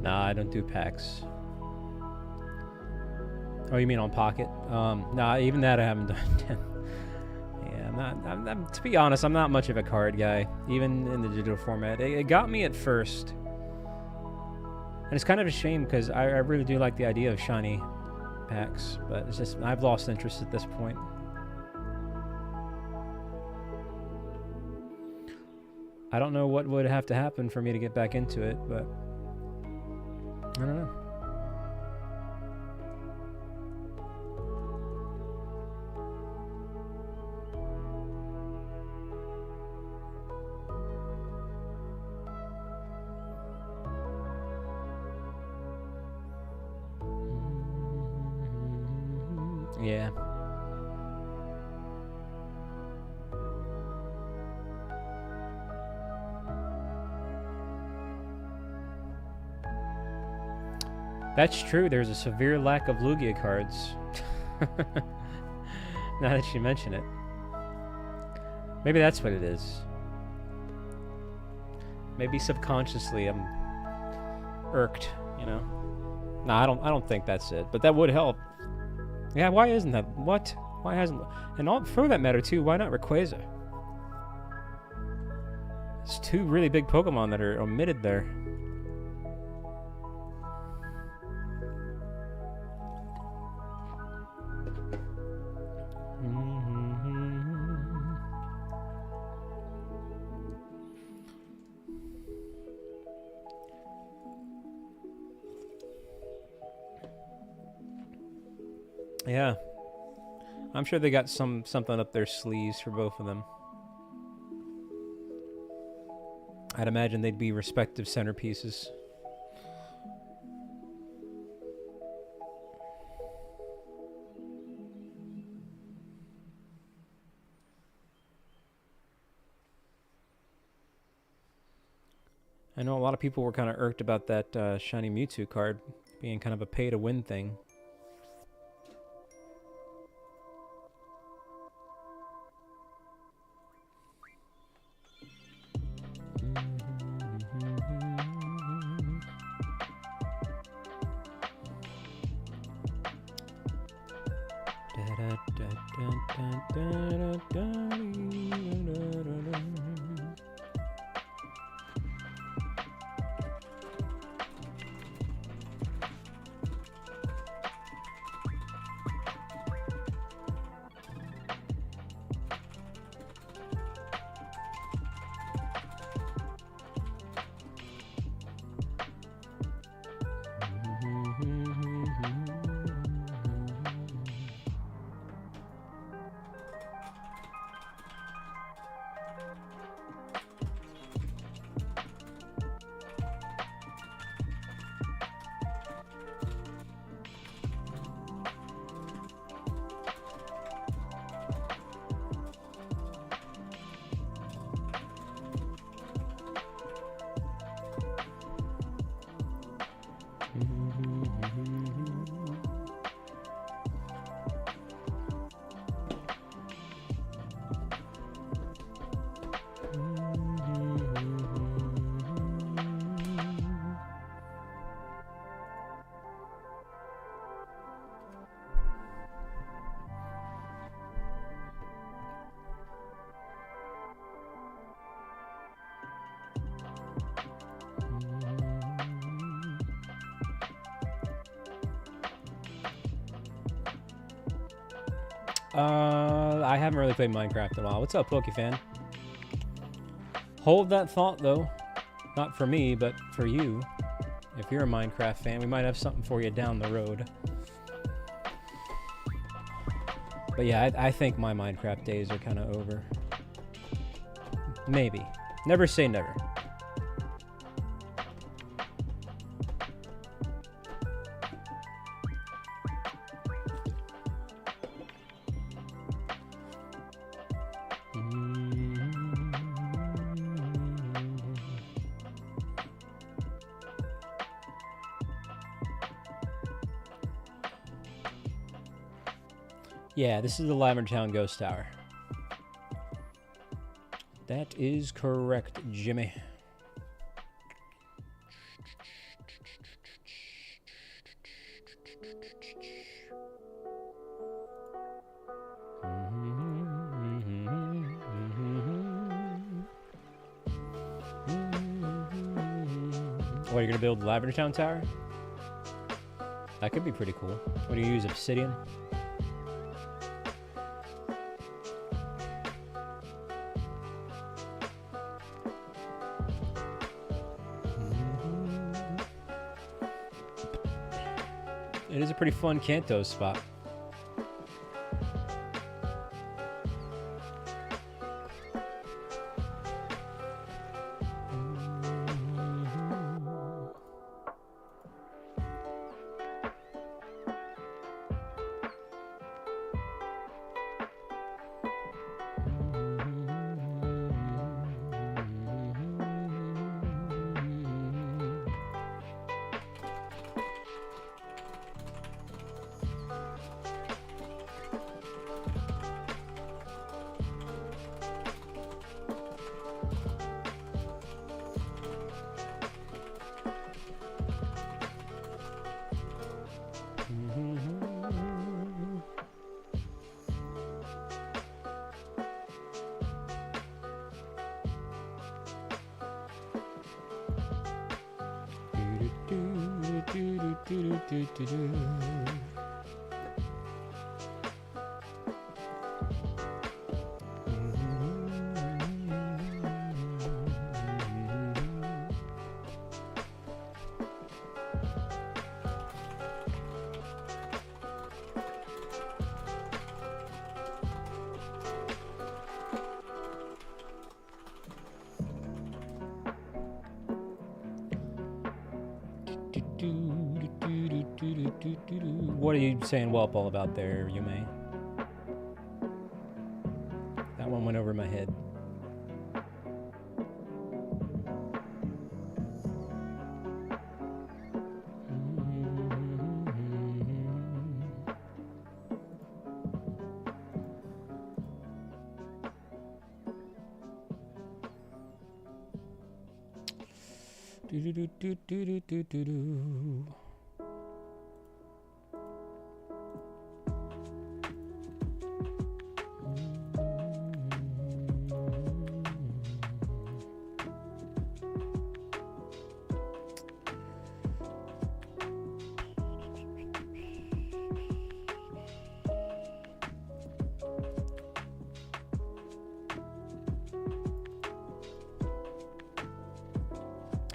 Nah, I don't do packs. Oh, you mean on Pocket? Nah, even that I haven't done. Yeah, I'm to be honest, I'm not much of a card guy, even in the digital format. It got me at first. And it's kind of a shame because I really do like the idea of shiny packs, but it's just, I've lost interest at this point. I don't know what would have to happen for me to get back into it, but I don't know. Yeah. That's true. There's a severe lack of Lugia cards. Now that you mention it. Maybe that's what it is. Maybe subconsciously I'm irked, you know? No, I don't think that's it, but that would help. Yeah, why isn't that? What? Why hasn't... And all, for that matter, too, why not Rayquaza? It's two really big Pokemon that are omitted there. Yeah. I'm sure they got something up their sleeves for both of them. I'd imagine they'd be respective centerpieces. I know a lot of people were kind of irked about that shiny Mewtwo card being kind of a pay-to-win thing. I haven't really played Minecraft in a while. What's up, Pokefan? Hold that thought, though. Not for me, but for you. If you're a Minecraft fan, we might have something for you down the road. But yeah, I think my Minecraft days are kind of over. Maybe. Never say never. Yeah, this is the Lavender Town Ghost Tower. That is correct, Jimmy. What, are you gonna build the Lavender Town Tower? That could be pretty cool. What do you use, obsidian? It is a pretty fun Kanto spot. What are you saying Walpole about there, Yume? That one went over my head.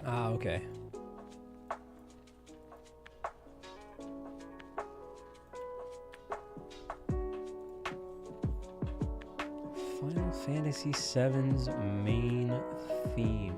Ah, okay. Final Fantasy VII's main theme.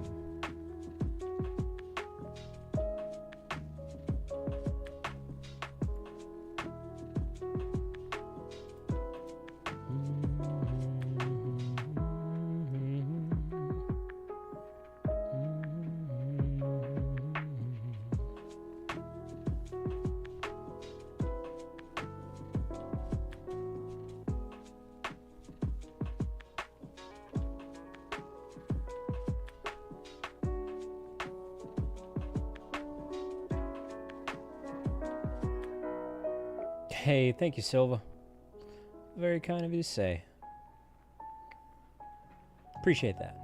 Hey, thank you, Silva. Very kind of you to say. Appreciate that.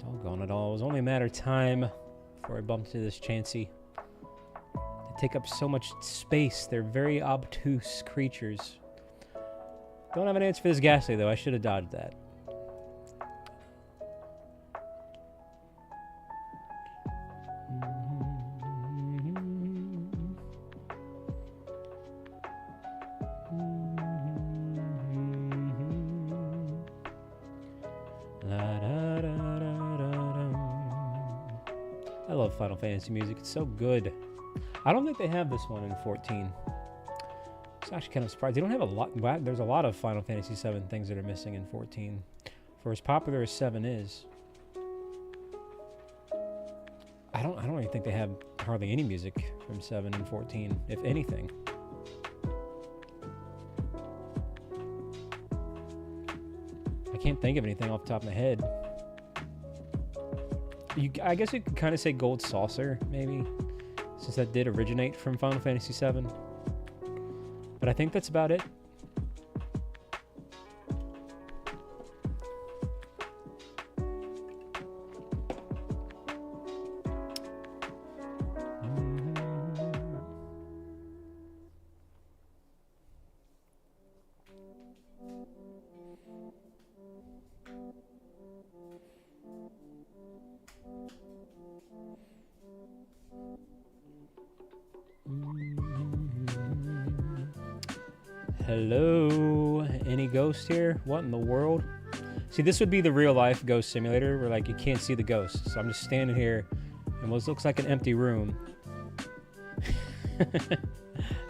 Doggone it all. It was only a matter of time before I bumped into this Chansey. They take up so much space. They're very obtuse creatures. Don't have an answer for this Ghastly, though. I should have dodged that. I love Final Fantasy music. It's so good. I don't think they have this one in 14. It's actually kind of surprised. They don't have a lot. There's a lot of Final Fantasy VII things that are missing in 14. For as popular as 7 is, I don't even think they have hardly any music from 7 and 14, if anything. I can't think of anything off the top of my head. I guess you could kind of say Gold Saucer, maybe, since that did originate from Final Fantasy VII. But I think that's about it. Hello? Any ghost here? What in the world? See, this would be the real life ghost simulator where like you can't see the ghosts. So I'm just standing here in what looks like an empty room.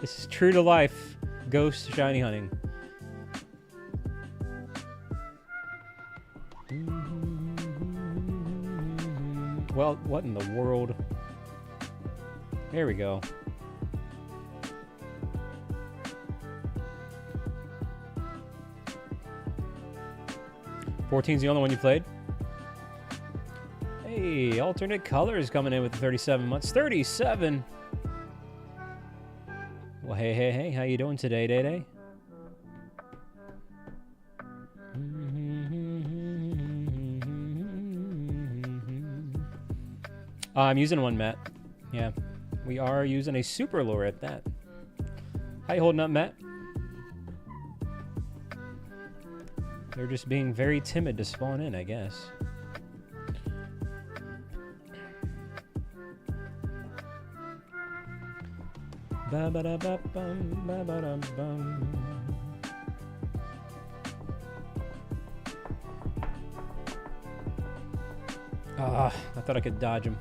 This is true to life ghost shiny hunting. Well, what in the world? There we go. 14's the only one you played? Hey, alternate colors coming in with the 37 months. 37! Well, hey, how you doing today, Day-Day? I'm using one, Matt. Yeah, we are using a super lure at that. How you holding up, Matt? They're just being very timid to spawn in, I guess. Ba-ba-da-ba-bum, ba-ba-da-bum. Ah, I thought I could dodge him.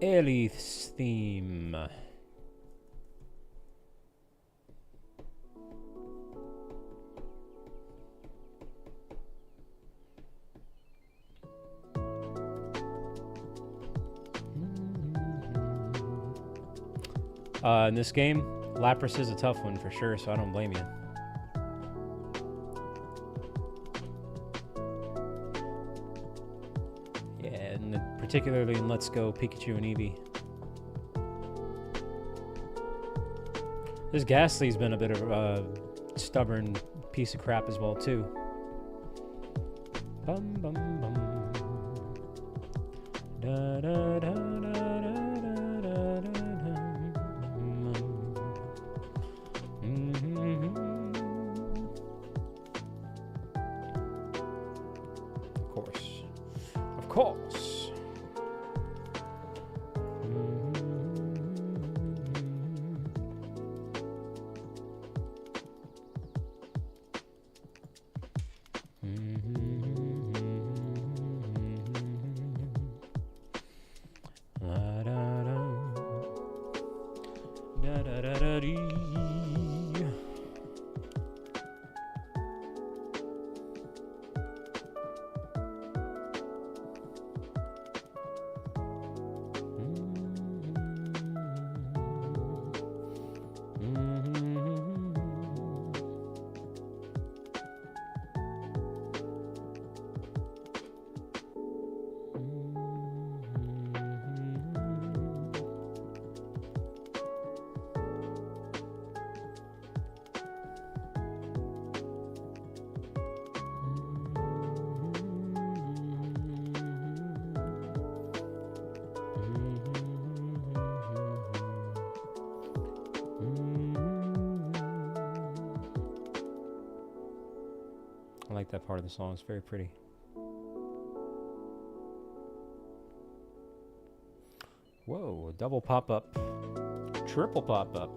Elith's theme. In this game, Lapras is a tough one for sure, so I don't blame you. Yeah, and particularly in Let's Go Pikachu and Eevee. This Ghastly's been a bit of a stubborn piece of crap as well, too. Bum bum bum. Da da da da da da da da. Of course. I like that part of the song. It's very pretty. Whoa, double pop-up. Triple pop-up.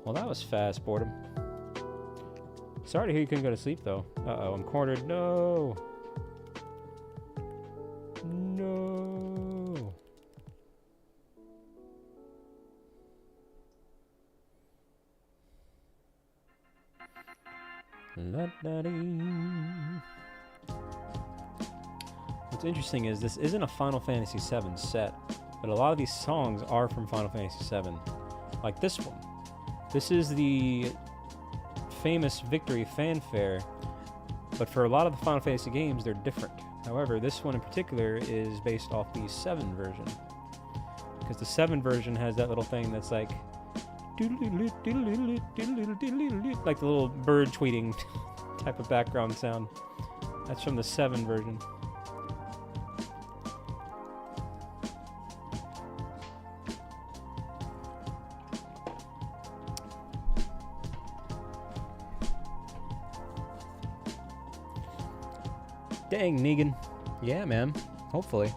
Well, that was fast, Boredom. Sorry to hear you couldn't go to sleep, though. Uh-oh, I'm cornered. No! No! La-da-dee. What's interesting is this isn't a Final Fantasy VII set, but a lot of these songs are from Final Fantasy VII. Like this one. This is the famous Victory fanfare, but for a lot of the Final Fantasy games, they're different. However, this one in particular is based off the 7 version. Because the 7 version has that little thing that's like... Like the little bird tweeting type of background sound. That's from the 7 version. Dang, Negan. Yeah, man. Hopefully.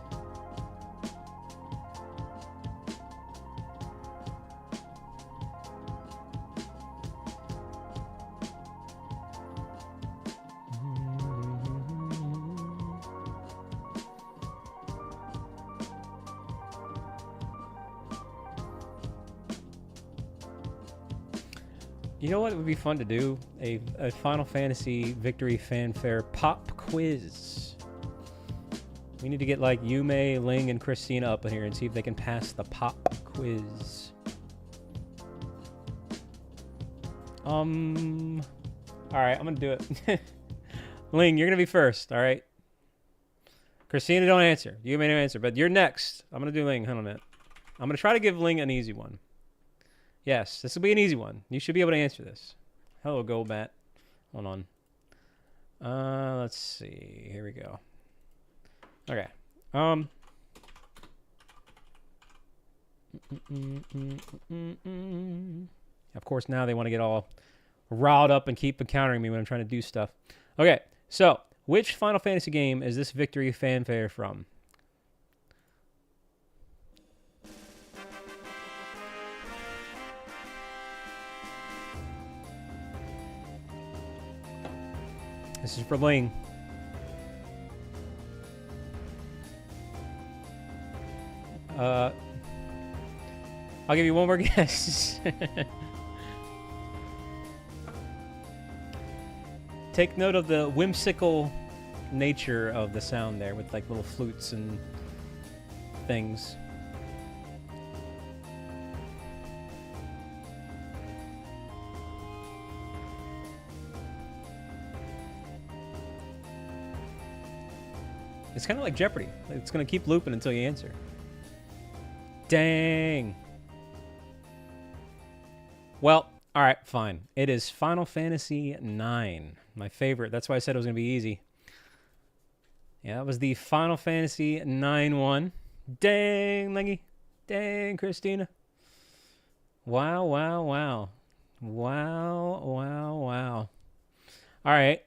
You know what would be fun to do? A Final Fantasy Victory Fanfare pop quiz. We need to get like Yume, Ling, and Christina up in here and see if they can pass the pop quiz. Alright, I'm gonna do it. Ling, you're gonna be first, alright? Christina, don't answer. Yume, don't answer. But you're next. I'm gonna do Ling. Hold on a minute. I'm gonna try to give Ling an easy one. Yes, this will be an easy one. You should be able to answer this. Hello, Golbat. Hold on. Let's see. Here we go. Okay. Of course, now they want to get all riled up and keep encountering me when I'm trying to do stuff. Okay, so which Final Fantasy game is this Victory Fanfare from? This is for Ling. I'll give you one more guess. Take note of the whimsical nature of the sound there with like little flutes and things. It's kind of like Jeopardy. It's going to keep looping until you answer. Dang. Well, all right, fine. It is Final Fantasy IX. My favorite. That's why I said it was going to be easy. Yeah, that was the Final Fantasy IX one. Dang, Lingy. Dang, Christina. Wow, wow, wow. Wow, wow, wow. All right.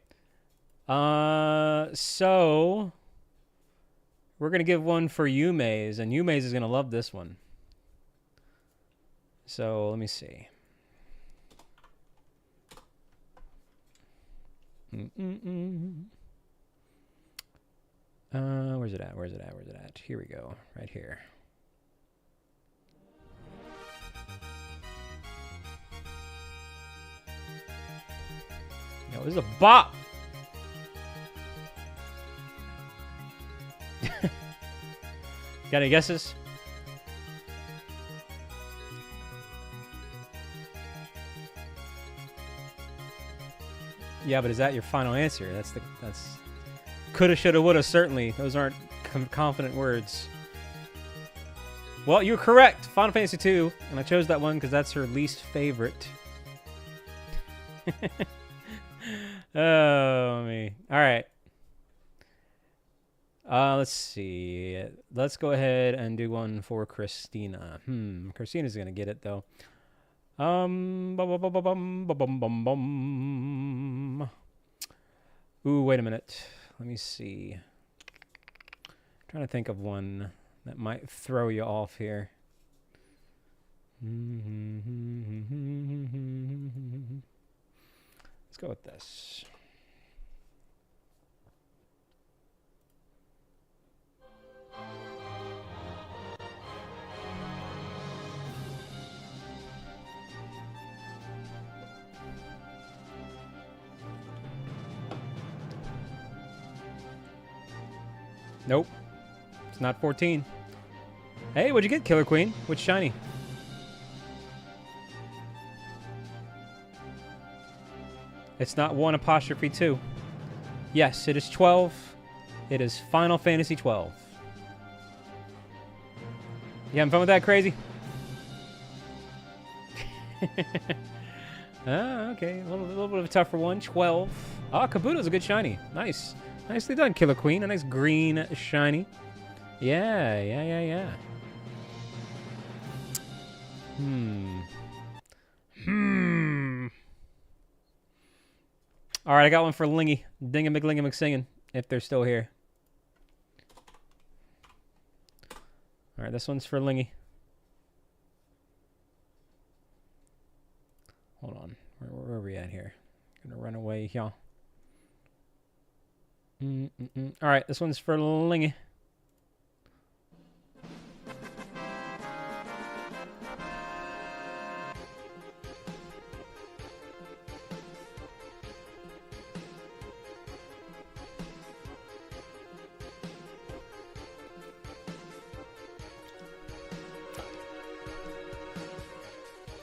So we're going to give one for Yume's, and Yume's is going to love this one. So let me see. Where's it at? Where's it at? Where's it at? Here we go. Right here. Yo, this is a bop. Got any guesses? Yeah, but is that your final answer? That's coulda, shoulda, woulda. Certainly, those aren't confident words. Well, you're correct. Final Fantasy II, and I chose that one because that's her least favorite. Oh me. All right. Let's see. Let's go ahead and do one for Christina. Christina's gonna get it though. Ooh, wait a minute. Let me see. Trying to think of one that might throw you off here. Let's go with this. Nope. It's not 14. Hey, what'd you get, Killer Queen? Which shiny? It's not 1'2. Yes, it is 12. It is Final Fantasy 12. You having fun with that, Crazy? Ah, okay. A little bit of a tougher one. 12. Oh, Kabuto's a good shiny. Nice. Nicely done, Killer Queen. A nice green shiny. Yeah. All right, I got one for Lingy. Dingamiglingamixingin', if they're still here. All right, this one's for Lingy. Hold on. Where are we at here? Gonna run away, y'all. All right, this one's for Lingy.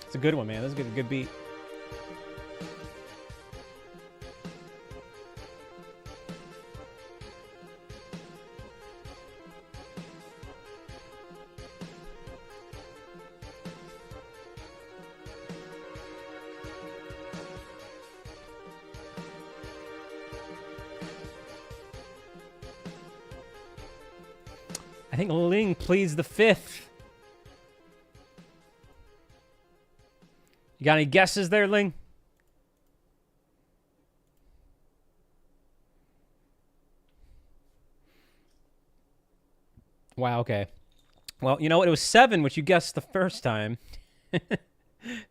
It's a good one, man. That's a good beat. I think Ling pleads the 5th. You got any guesses there, Ling? Wow, okay. Well, you know what? It was 7, which you guessed the first time.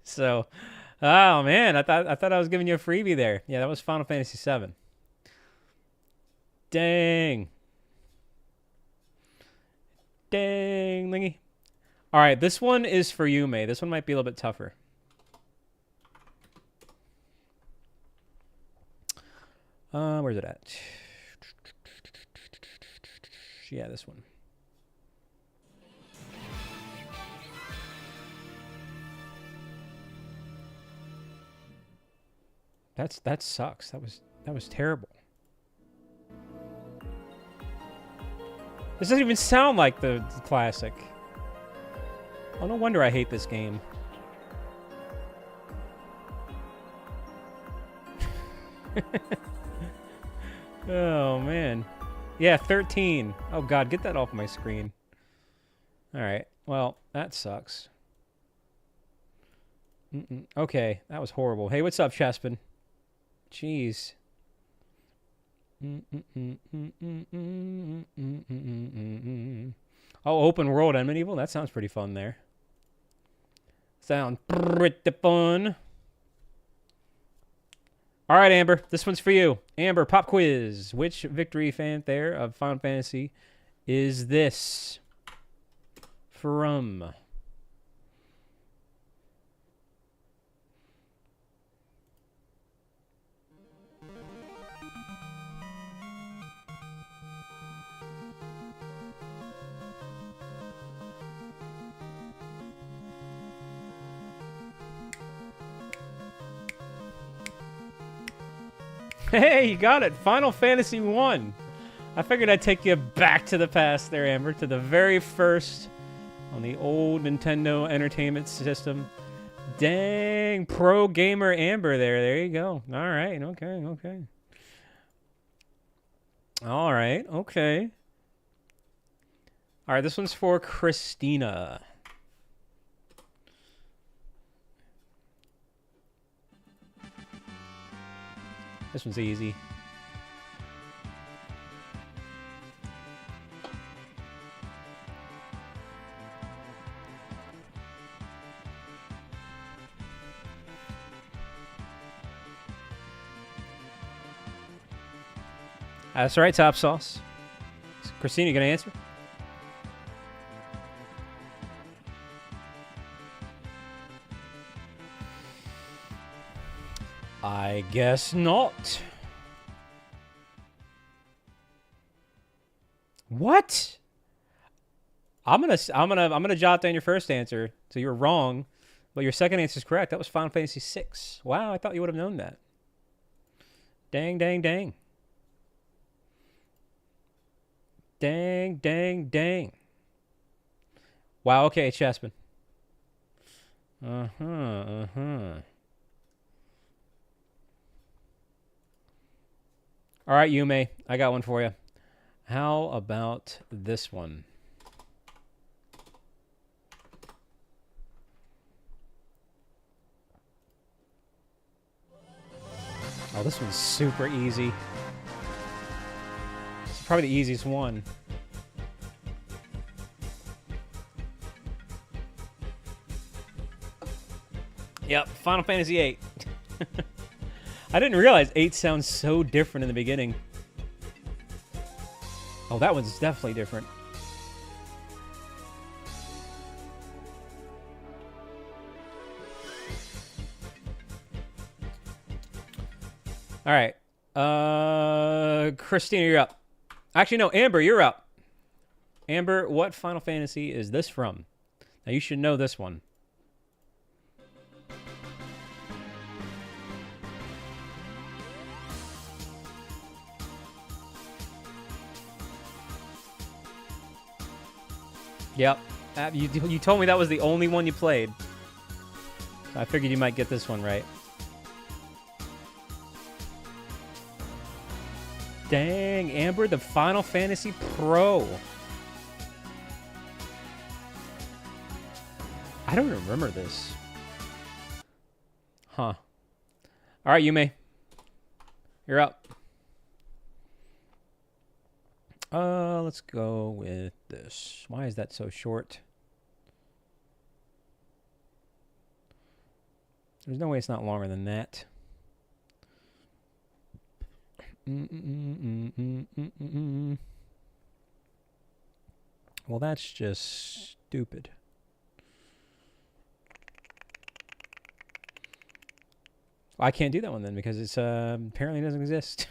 So, oh man, I thought I was giving you a freebie there. Yeah, that was Final Fantasy 7. Dang, Lingy. All right, this one is for you, May. This one might be a little bit tougher. Where's it at? Yeah, this one. That sucks. That was terrible. This doesn't even sound like the classic. Oh, no wonder I hate this game. Oh, man. Yeah, 13. Oh, God, get that off my screen. All right. Well, that sucks. Okay, that was horrible. Hey, what's up, Chespin? Jeez. Oh, open world and medieval? That sounds pretty fun there. Sound pretty fun. All right, Amber, this one's for you. Amber, pop quiz. Which victory fanfare of Final Fantasy is this from? Hey, you got it. Final Fantasy 1. I figured I'd take you back to the past there, Amber, to the very first on the old Nintendo Entertainment System. Dang, pro gamer Amber there. There you go. All right. Okay. All right. Okay. All right. This one's for Christina. This one's easy. That's right, Top Sauce. Christina, you gonna answer? I guess not. What? I'm gonna jot down your first answer. So you were wrong, but your second answer is correct. That was Final Fantasy VI. Wow, I thought you would have known that. Dang. Dang. Wow, okay, Chespin. Uh-huh, uh-huh. All right, Yume, I got one for you. How about this one? Oh, this one's super easy. It's probably the easiest one. Yep, Final Fantasy VIII. I didn't realize 8 sounds so different in the beginning. Oh, that one's definitely different. All right. Christina, you're up. Actually, no, Amber, you're up. Amber, what Final Fantasy is this from? Now, you should know this one. Yep. You told me that was the only one you played. So I figured you might get this one right. Dang, Amber, the Final Fantasy Pro. I don't remember this. Huh. All right, Yume. You're up. Let's go with this. Why is that so short? There's no way it's not longer than that. Well, that's just stupid. I can't do that one then because it's apparently doesn't exist.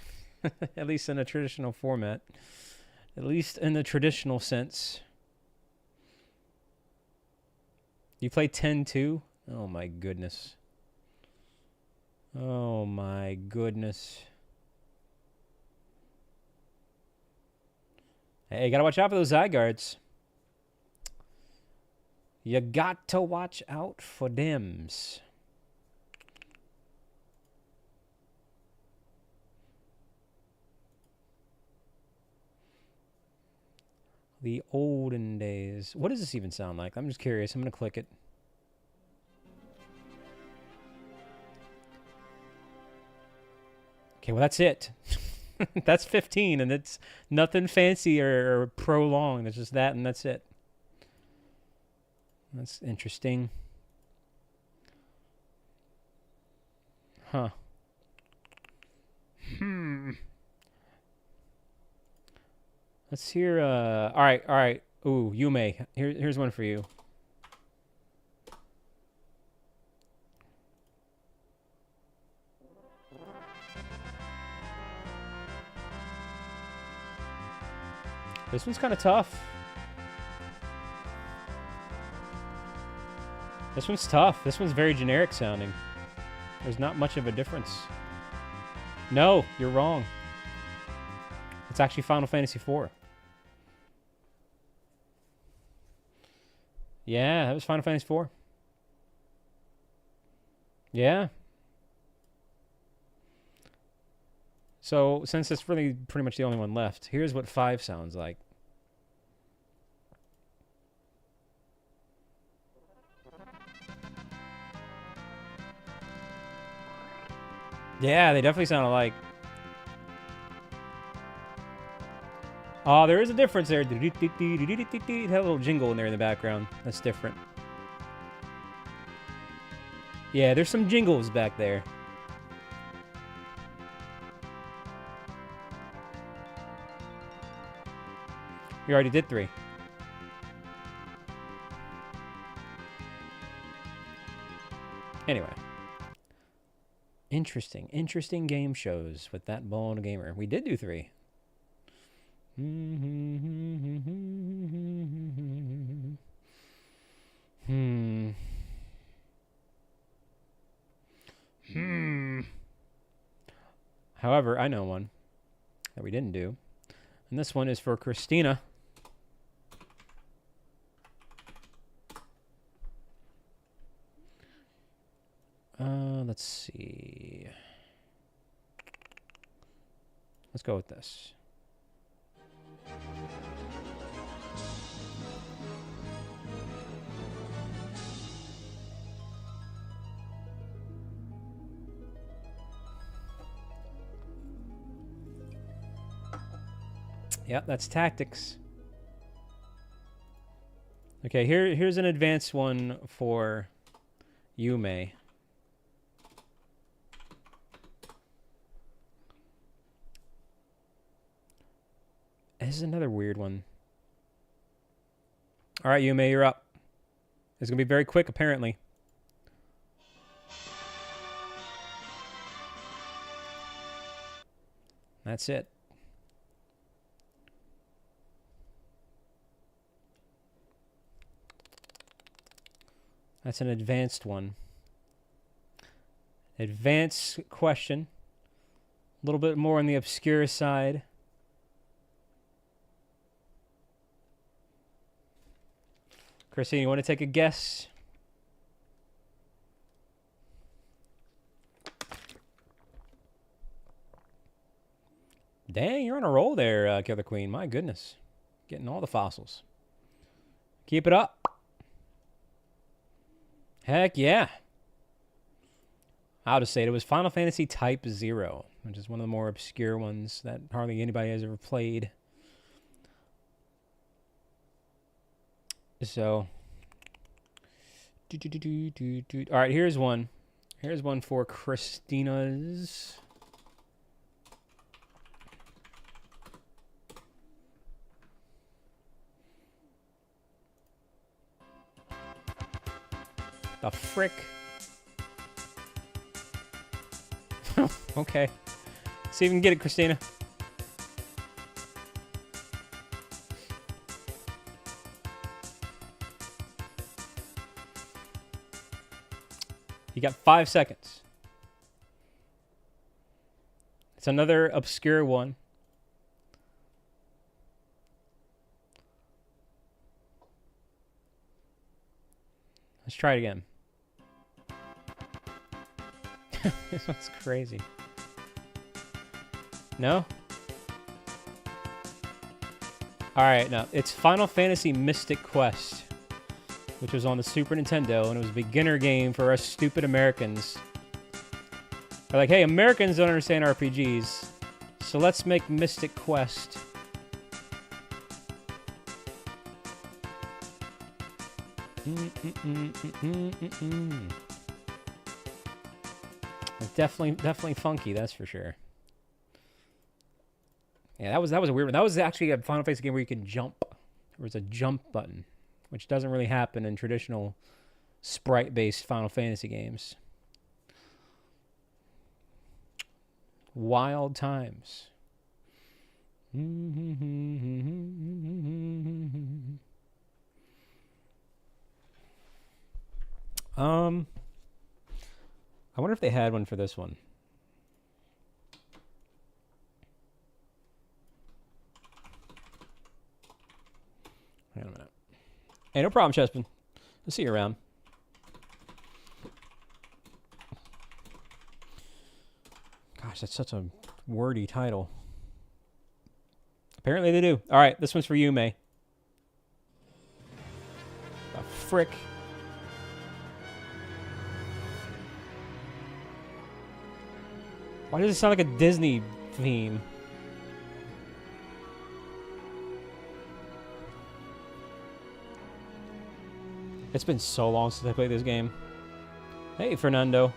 At least in a traditional format. At least in the traditional sense. You play 10-2? Oh my goodness. Oh my goodness. Hey, you gotta watch out for those Zygardes. You got to watch out for thems. The olden days. What does this even sound like? I'm just curious. I'm going to click it. Okay, well, that's it. That's 15, and it's nothing fancy or prolonged. It's just that, and that's it. That's interesting. Huh. Let's hear, all right. Ooh, Yume. Here's one for you. This one's kind of tough. This one's tough. This one's very generic sounding. There's not much of a difference. No, you're wrong. It's actually Final Fantasy IV. Yeah, that was Final Fantasy IV. Yeah. So, since it's really pretty much the only one left, here's what 5 sounds like. Yeah, they definitely sound alike. Oh, there is a difference there. It had a little jingle in there in the background. That's different. Yeah, there's some jingles back there. You already did 3. Anyway. Interesting game shows with that ball and a gamer. We did do 3. However, I know one that we didn't do. And this one is for Christina. Let's see. Let's go with this. Yep, that's tactics. Okay, here's an advanced one for Yume. This is another weird one. All right, Yume, you're up. It's going to be very quick, apparently. That's it. That's an advanced one. Advanced question. A little bit more on the obscure side. Christine, you want to take a guess? Dang, you're on a roll there, Killer Queen. My goodness. Getting all the fossils. Keep it up. Heck yeah. I'll just say it was Final Fantasy Type 0, which is one of the more obscure ones that hardly anybody has ever played. So, all right, here's one. Here's one for Christina's. The frick? Okay. See if we can get it, Christina. You got 5 seconds. It's another obscure one. Let's try it again. This one's crazy. No? Alright, no. It's Final Fantasy Mystic Quest, which was on the Super Nintendo, and it was a beginner game for us stupid Americans. They're like, hey, Americans don't understand RPGs, so let's make Mystic Quest. It's definitely funky, that's for sure. Yeah, that was a weird one. That was actually a Final Fantasy game where you can jump. There was a jump button, which doesn't really happen in traditional sprite-based Final Fantasy games. Wild times. I wonder if they had one for this one. Wait a minute. Hey, no problem, Chespin. I'll see you around. Gosh, that's such a wordy title. Apparently they do. All right, this one's for you, May. The frick. Why does it sound like a Disney theme? It's been so long since I played this game. Hey, Fernando.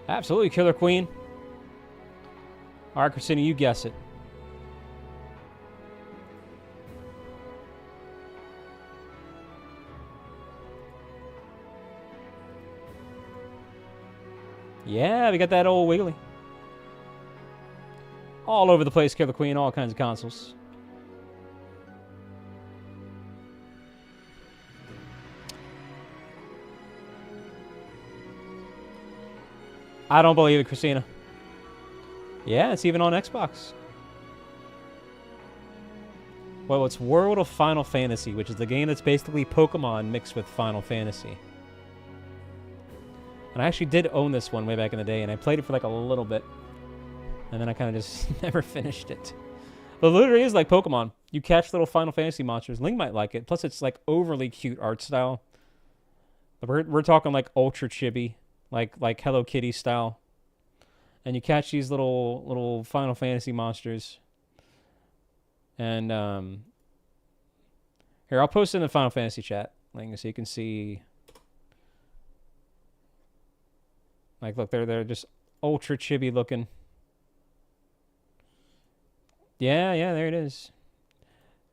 Absolutely, Killer Queen. All right, Christina, you guess it. Yeah, we got that old wiggly. All over the place, Killer Queen, all kinds of consoles. I don't believe it, Christina. Yeah, it's even on Xbox. Well, it's World of Final Fantasy, which is the game that's basically Pokemon mixed with Final Fantasy. And I actually did own this one way back in the day, and I played it for like a little bit. And then I kind of just never finished it. But it literally is like Pokemon. You catch little Final Fantasy monsters. Link might like it. Plus, it's like overly cute art style. But we're talking like ultra chibi, like Hello Kitty style. And you catch these little Final Fantasy monsters. And here, I'll post it in the Final Fantasy chat link so you can see. Like, look, they're just ultra chibi looking. Yeah, there it is.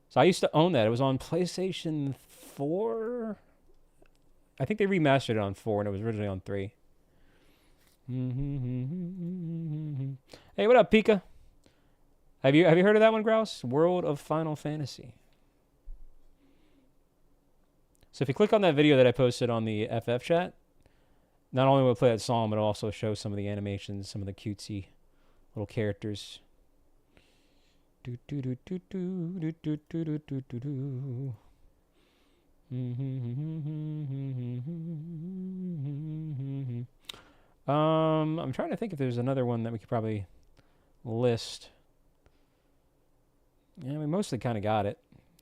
So I used to own that. It was on PlayStation 4. I think they remastered it on 4, and it was originally on 3. Hey, what up, Pika? Have you heard of that one, Grouse? World of Final Fantasy. So if you click on that video that I posted on the FF chat, not only will it play that song, but it'll also show some of the animations, some of the cutesy little characters. I'm trying to think if there's another one that we could probably list. Yeah, we mostly kind of got it.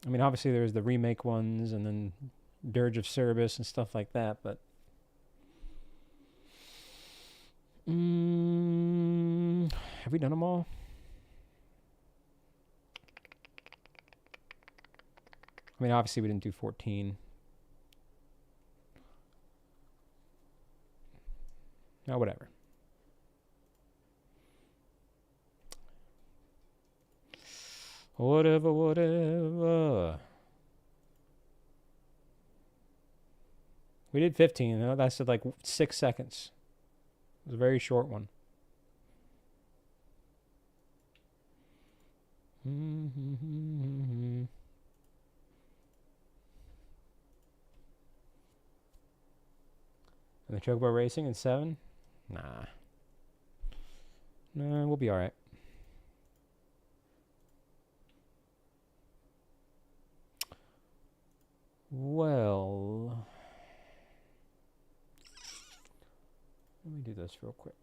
I mean, obviously there's the remake ones and then Dirge of Cerberus and stuff like that, but have we done them all? I mean, obviously we didn't do 14. No, whatever. Whatever. We did 15. That lasted like 6 seconds. It was a very short one. And the Chocobo Racing in 7? Nah. No, we'll be alright. Well, let me do this real quick.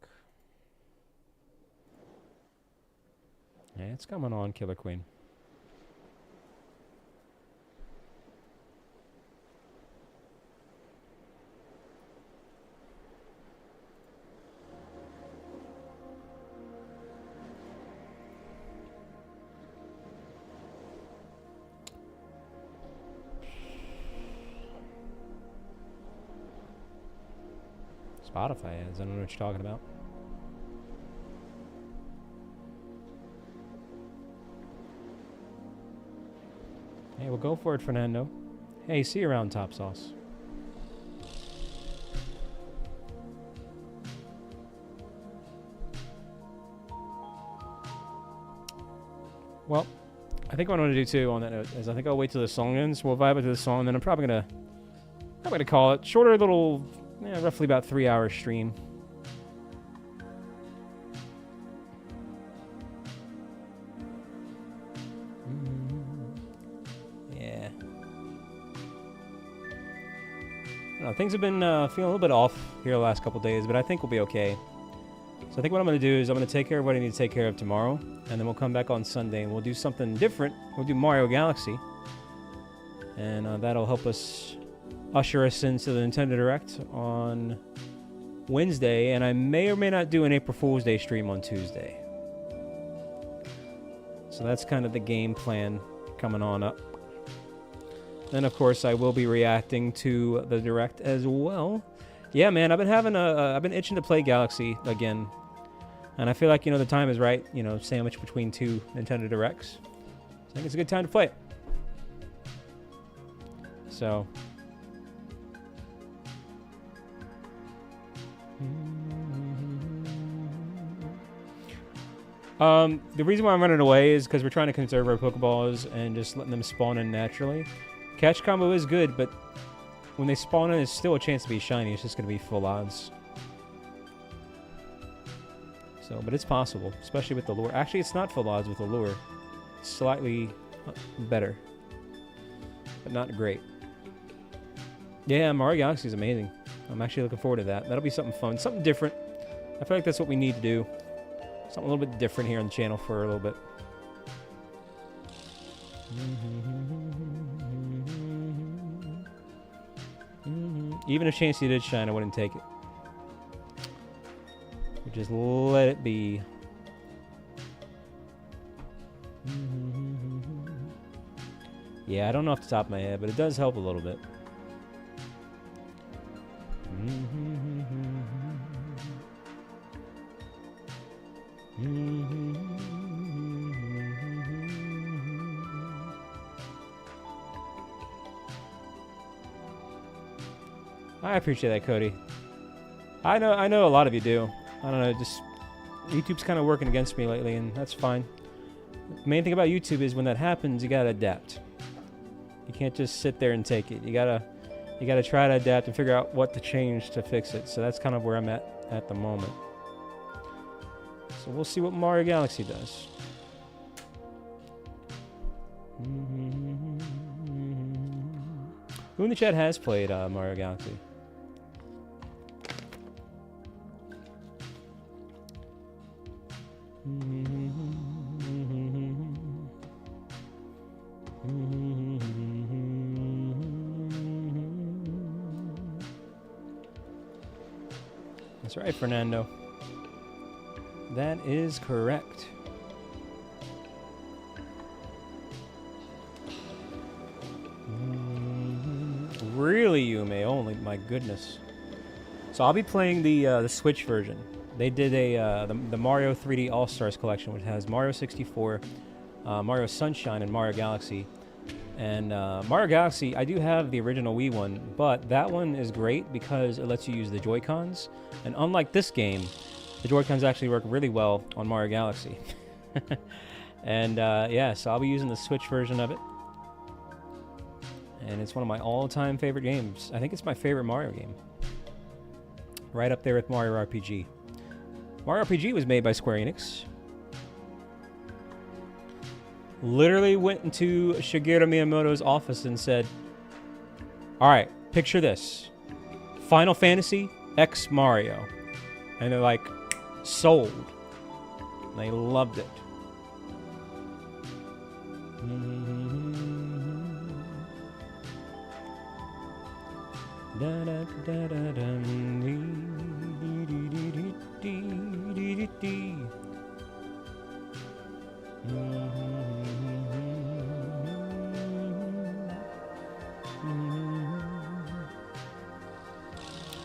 Yeah, it's coming on, Killer Queen. Spotify ads. I don't know what you're talking about. Hey, well, go for it, Fernando. Hey, see you around, Top Sauce. Well, I think what I'm going to do, too, on that note, is I think I'll wait till the song ends. We'll vibe it to the song, and then I'm probably going to call it. Shorter little... Yeah, roughly about 3-hour stream. Yeah. I don't know, things have been feeling a little bit off here the last couple days, but I think we'll be okay. So I think what I'm going to do is I'm going to take care of what I need to take care of tomorrow, and then we'll come back on Sunday and we'll do something different. We'll do Mario Galaxy, and that'll help us usher us into the Nintendo Direct on Wednesday, and I may or may not do an April Fool's Day stream on Tuesday. So that's kind of the game plan coming on up. Then, of course, I will be reacting to the Direct as well. Yeah, man, I've been itching to play Galaxy again, and I feel like, the time is right, sandwiched between 2 Nintendo Directs. So I think it's a good time to play it. So... the reason why I'm running away is because we're trying to conserve our Pokeballs and just letting them spawn in naturally. Catch combo is good, but when they spawn in, it's still a chance to be shiny. It's just going to be full odds. So, but it's possible, especially with the lure. Actually, it's not full odds with the lure. It's slightly better, but not great. Yeah, Mario Galaxy is amazing. I'm actually looking forward to that. That'll be something fun, something different. I feel like that's what we need to do. Something a little bit different here on the channel for a little bit. Even if Chansey did shine, I wouldn't take it. We'd just let it be. Yeah, I don't know off the top of my head, but it does help a little bit. I appreciate that, Cody. I know a lot of you do. I don't know, just YouTube's kind of working against me lately, and that's fine. The main thing about YouTube is when that happens, you gotta adapt. You can't just sit there and take it. You gotta try to adapt and figure out what to change to fix it. So that's kind of where I'm at the moment. So we'll see what Mario Galaxy does. Who in the chat has played Mario Galaxy? That's right, Fernando. That is correct. Really, Yume? Only, my goodness. So I'll be playing the Switch version. They did the Mario 3D All Stars collection, which has Mario 64, Mario Sunshine, and Mario Galaxy. And Mario Galaxy, I do have the original Wii one, but that one is great because it lets you use the Joy-Cons. And unlike this game, the Joy-Cons actually work really well on Mario Galaxy. And yeah, so I'll be using the Switch version of it. And it's one of my all-time favorite games. I think it's my favorite Mario game. Right up there with Mario RPG. Mario RPG was made by Square Enix. Literally went into Shigeru Miyamoto's office and said, alright, picture this. Final Fantasy X Mario. And they're like, sold. And they loved it.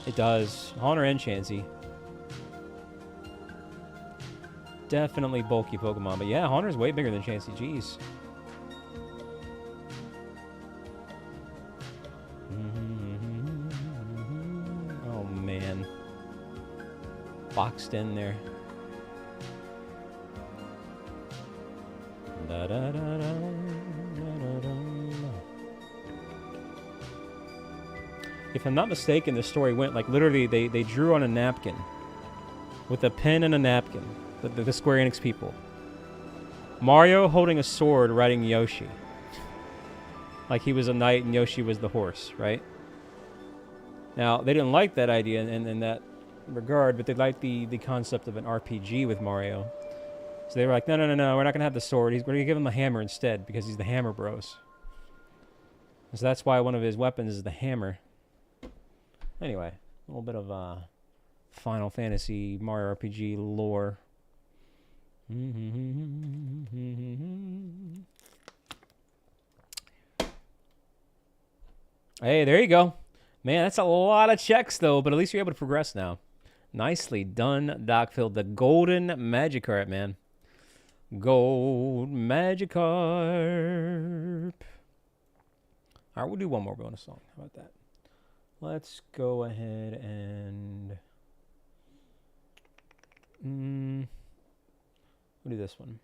It does. Honor and Chansey. Definitely bulky Pokemon. But yeah, Honor's way bigger than Chansey. Jeez. Oh, man. Boxed in there. If I'm not mistaken, the story went like literally they drew on a napkin with a pen and a napkin, the Square Enix people. Mario holding a sword riding Yoshi. Like he was a knight and Yoshi was the horse, right? Now, they didn't like that idea in that regard, but they liked the concept of an RPG with Mario. So they were like, no, we're not going to have the sword. We're going to give him a hammer instead because he's the Hammer Bros. So that's why one of his weapons is the hammer. Anyway, a little bit of Final Fantasy Mario RPG lore. Hey, there you go. Man, that's a lot of checks, though, but at least you're able to progress now. Nicely done, Docfield. The golden Magikarp, man. Gold Magikarp. All right, we'll do one more bonus song. How about that? Let's go ahead and... we'll do this one.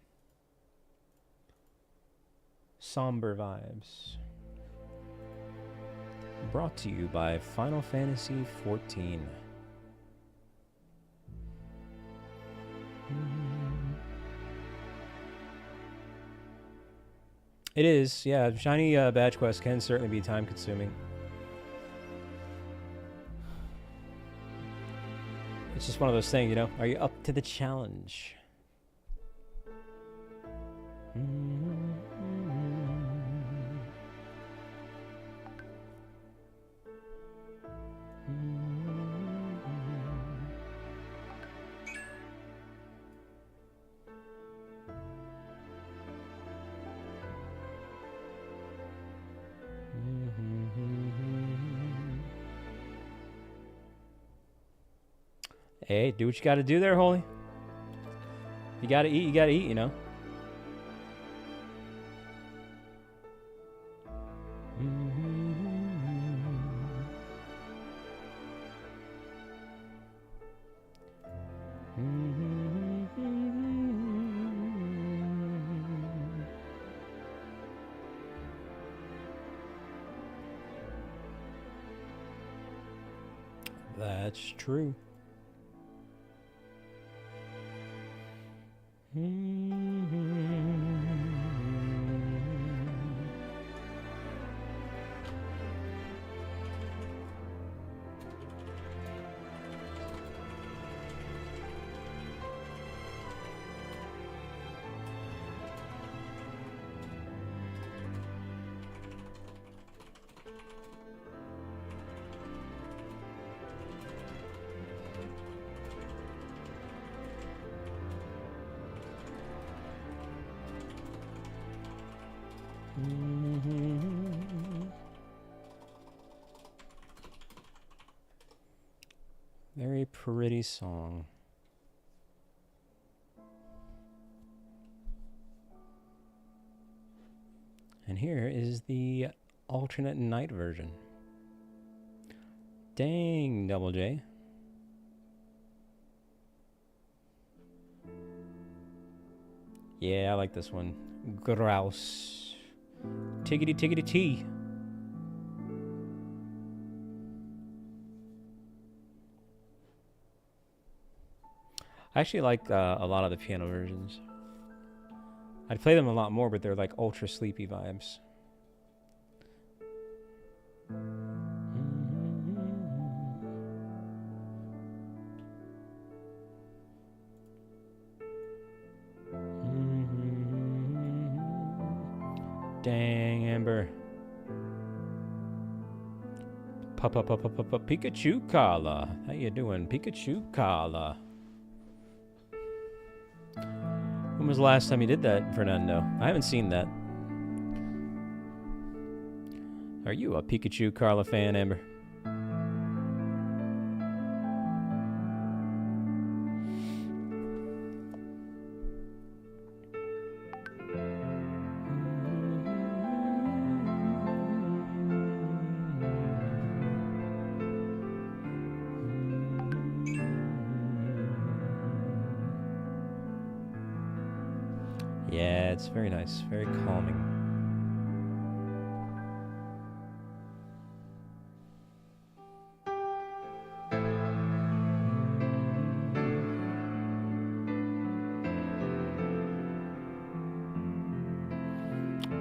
Somber Vibes. Brought to you by Final Fantasy XIV. It is, yeah. Shiny badge quests can certainly be time-consuming. It's just one of those things, you know? Are you up to the challenge? Hey, do what you gotta do there, Holy. You gotta eat, you know? That's true. Very pretty song. And here is the alternate night version. Dang, Double J. Yeah, I like this one. Grouse. Tiggity tiggity tea. I actually like a lot of the piano versions. I'd play them a lot more, but they're like ultra sleepy vibes. Dang, Amber. Pikachu Kala. How you doing, Pikachu Kala? When was the last time you did that, Fernando? I haven't seen that. Are you a Pikachu Carla fan, Amber? Yeah, it's very nice, very calming.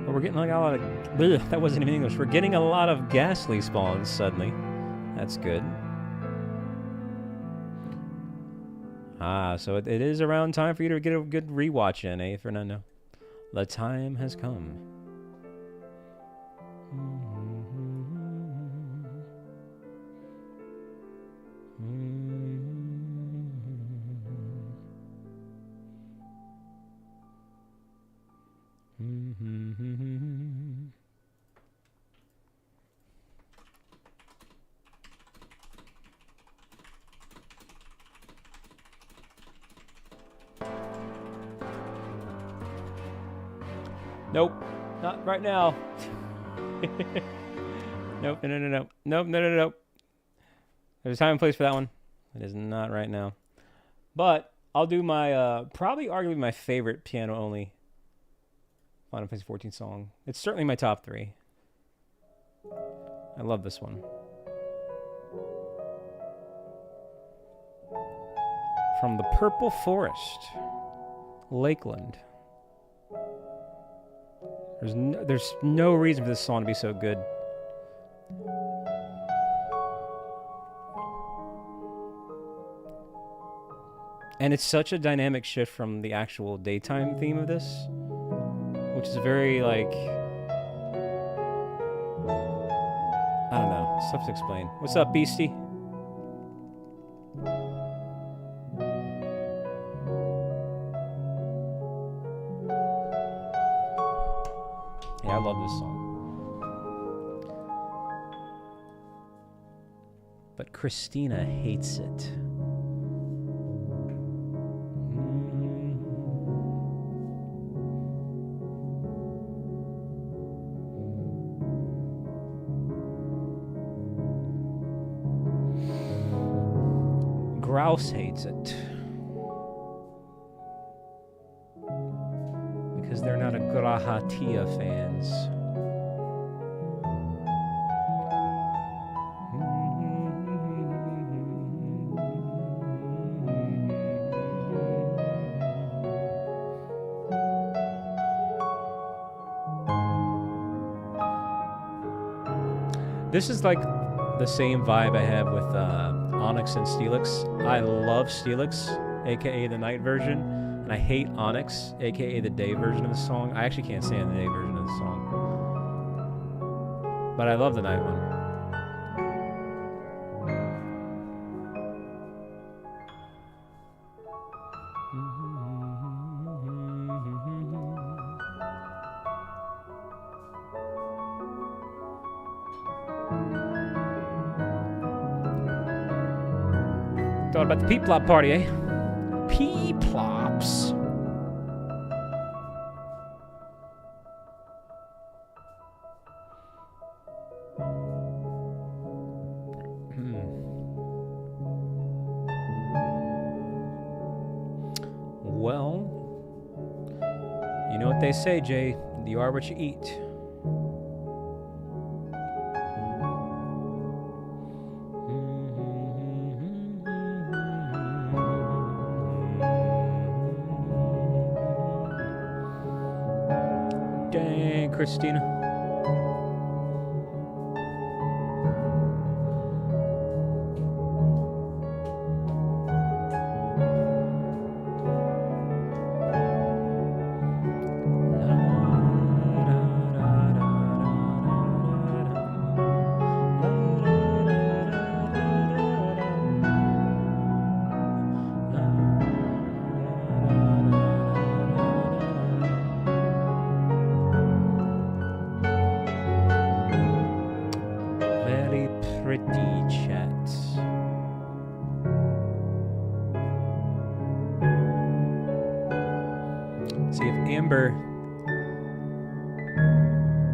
Well, we're getting like a lot of... Ugh, that wasn't even English. We're getting a lot of ghastly spawns suddenly. That's good. Ah, so it is around time for you to get a good rewatch in, eh, Fernando? The time has come. Nope, not right now. Nope, no. There's a time and place for that one. It is not right now. But I'll do my, probably arguably my favorite piano-only Final Fantasy 14 song. It's certainly my top 3. I love this one. From the Purple Forest, Lakeland. There's no reason for this song to be so good. And it's such a dynamic shift from the actual daytime theme of this, which is very, like, I don't know. It's tough to explain. What's up, Beastie? Yeah, I love this song. But Christina hates it. Grouse hates it because they're not a Grahatia fans. This is like the same vibe I have with Onyx and Steelix. I love Steelix, aka the night version, and I hate Onyx, aka the day version of the song. I actually can't stand the day version of the song, but I love the night one. Thought about the Peeplop party, eh? Peeplops. Well, you know what they say, Jay. You are what you eat. Dang, Christina.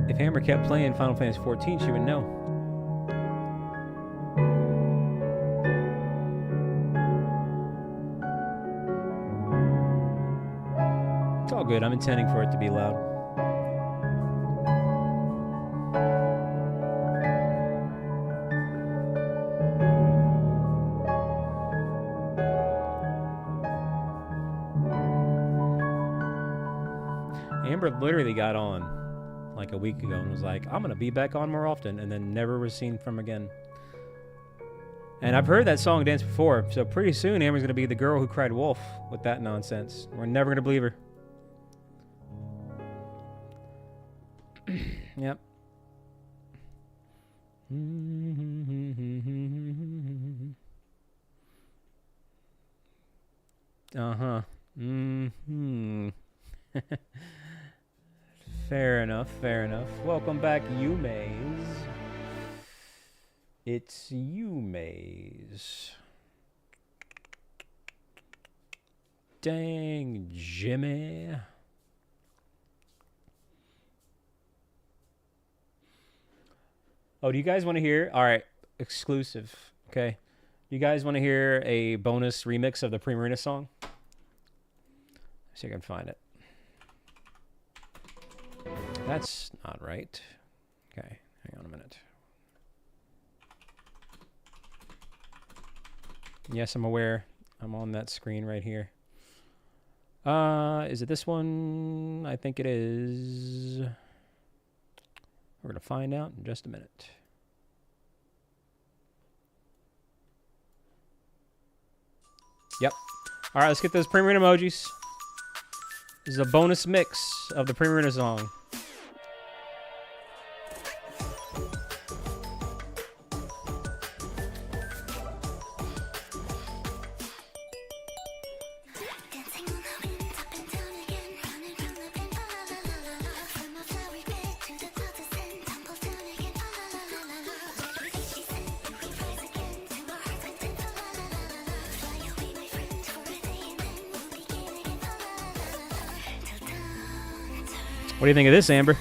If Amber kept playing Final Fantasy XIV, she would know. It's all good. I'm intending for it to be loud. Amber literally got on like a week ago and was like, I'm going to be back on more often, and then never was seen from again. And I've heard that song dance before, so pretty soon Amber's going to be the girl who cried wolf with that nonsense. We're never going to believe her. Yep. Uh-huh. Mm-hmm. Fair enough, fair enough. Welcome back, Yumays. It's Yumays. Dang, Jimmy. Oh, do you guys want to hear? All right, exclusive, okay. You guys want to hear a bonus remix of the Primarina song? See if I can find it. That's not right. Okay, hang on a minute. Yes, I'm aware. I'm on that screen right here. Is it this one? I think it is. We're going to find out in just a minute. Yep. All right, let's get those Primarina emojis. This is a bonus mix of the Primarina song. What do you think of this, Amber?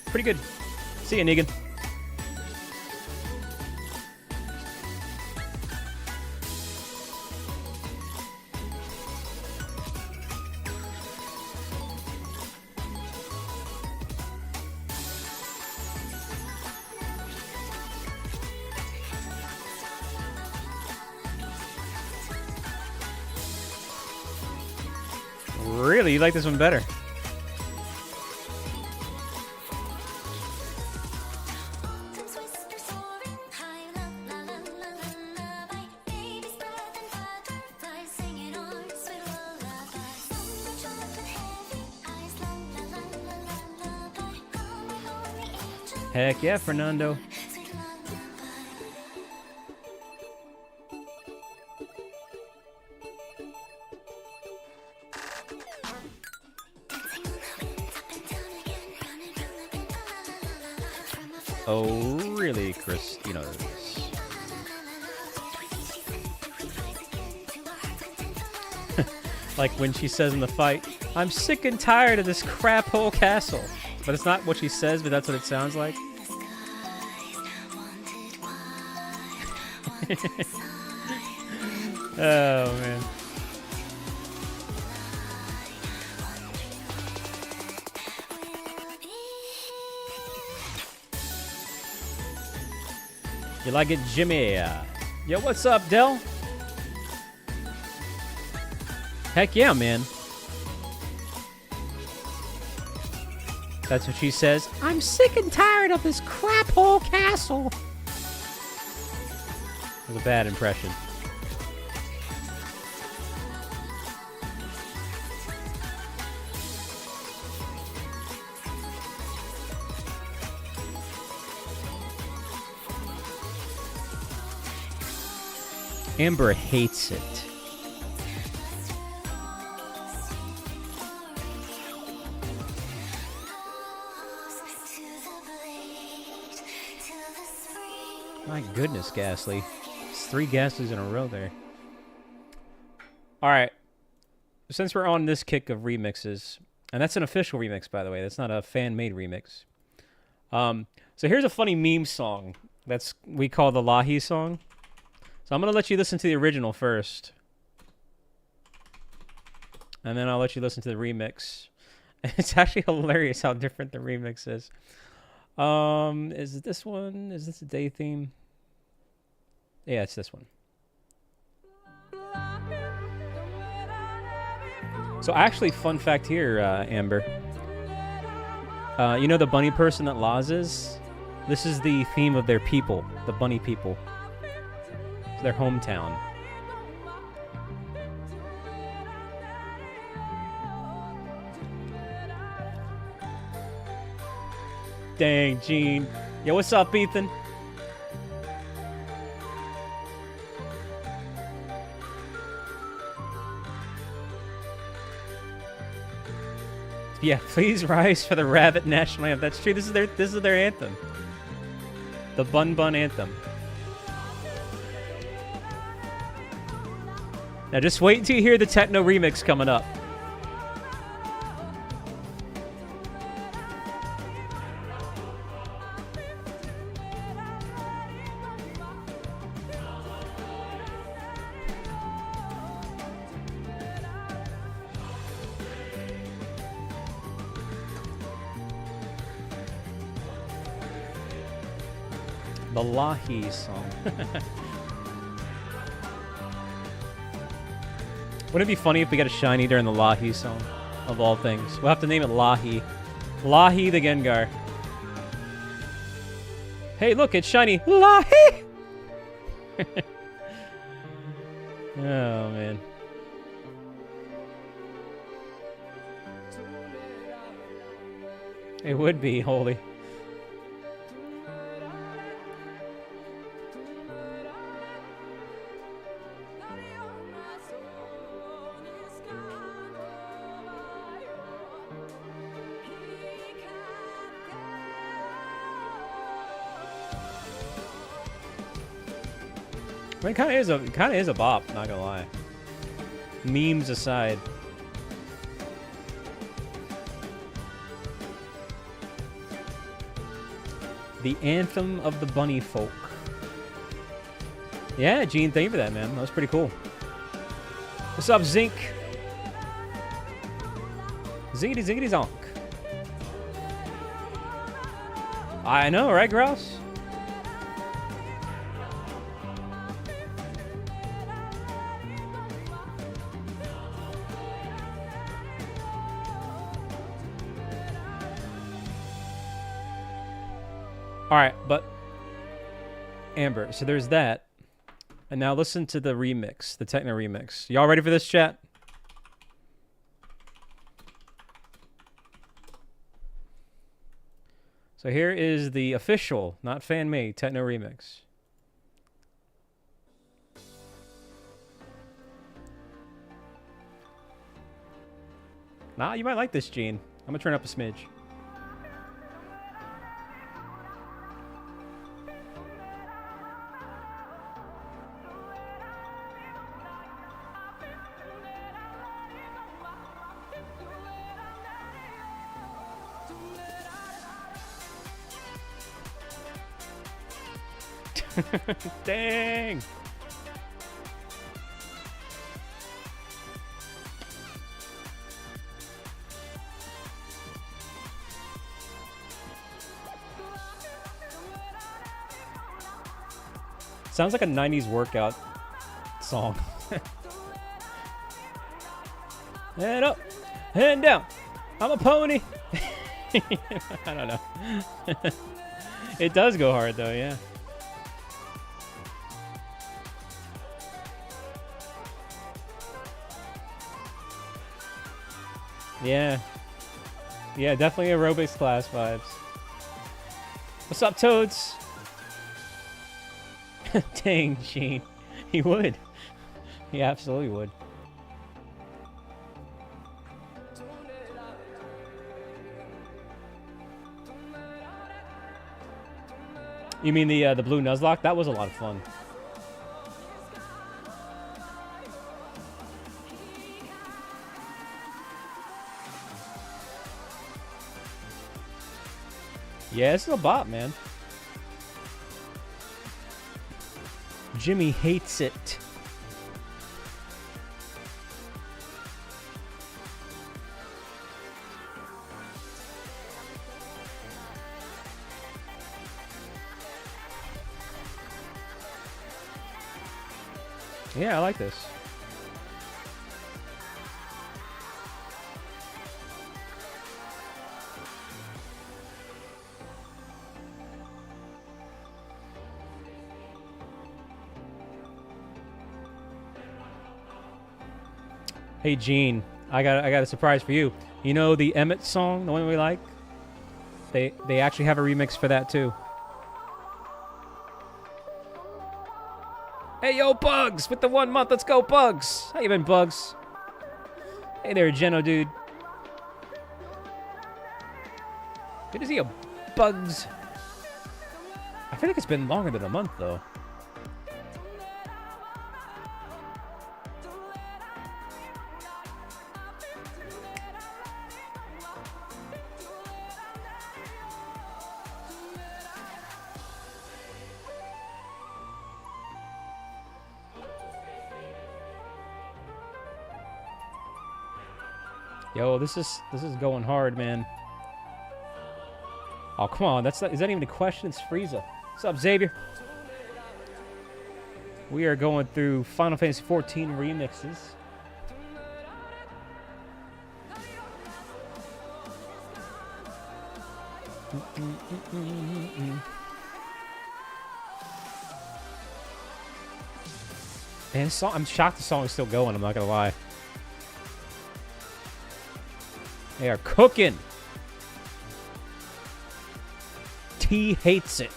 Pretty good. See ya, Negan. Really? You like this one better? Heck yeah, Fernando. Oh, really, Christina? Like when she says in the fight, I'm sick and tired of this crap hole castle. But it's not what she says, but that's what it sounds like. Oh, man. You like it, Jimmy? Yo, what's up, Del? Heck yeah, man. That's what she says. I'm sick and tired of this crap hole castle. That was a bad impression. Amber hates it. My goodness, Ghastly. It's 3 Ghastlies in a row there. Alright. Since we're on this kick of remixes, and that's an official remix, by the way. That's not a fan-made remix. So here's a funny meme song we call the Lahi song. So I'm going to let you listen to the original first. And then I'll let you listen to the remix. It's actually hilarious how different the remix is. Is it this one? Is this a day theme? Yeah, it's this one. So actually, fun fact here, Amber. You know the bunny person that Laz is? This is the theme of their people, the bunny people. It's their hometown. Dang, Gene. Yo, what's up, Ethan? Yeah, please rise for the rabbit national anthem. That's true. This is their anthem. The Bun Bun anthem. Now just wait until you hear the Techno remix coming up. The Lahi song. Wouldn't it be funny if we got a shiny during the Lahi song? Of all things. We'll have to name it Lahi. Lahi the Gengar. Hey, look, it's shiny. Lahi! Oh, man. It would be, holy. I mean, it kind of is a bop, not gonna lie. Memes aside. The anthem of the bunny folk. Yeah, Gene, thank you for that, man. That was pretty cool. What's up, Zink? Zingity zingity zonk. I know, right, Grouse? Alright, but Amber, so there's that. And now listen to the remix, the Techno remix. Y'all ready for this, chat? So here is the official, not fan-made, Techno remix. Nah, you might like this, Gene. I'm gonna turn up a smidge. Dang! Sounds like a 90s workout song. Head up, head down. I'm a pony. I don't know. It does go hard though, yeah. Yeah. Yeah, definitely aerobics class vibes. What's up, Toads? Dang, Sheen. He would. He absolutely would. You mean the blue Nuzlocke? That was a lot of fun. Yeah, it's a bop, man. Jimmy hates it. Yeah, I like this. Hey Gene, I got a surprise for you. You know the Emmett song, the one we like? They actually have a remix for that too. Hey yo, Bugs, with the 1 month, let's go, Bugs. How you been, Bugs? Hey there, Geno, dude. Good to see you, Bugs. I feel like it's been longer than a month though. Yo, this is going hard, man. Oh, come on. Is that even a question? It's Frieza. What's up, Xavier? We are going through Final Fantasy XIV remixes. Man, this song, I'm shocked the song is still going, I'm not gonna lie. They are cooking. T hates it.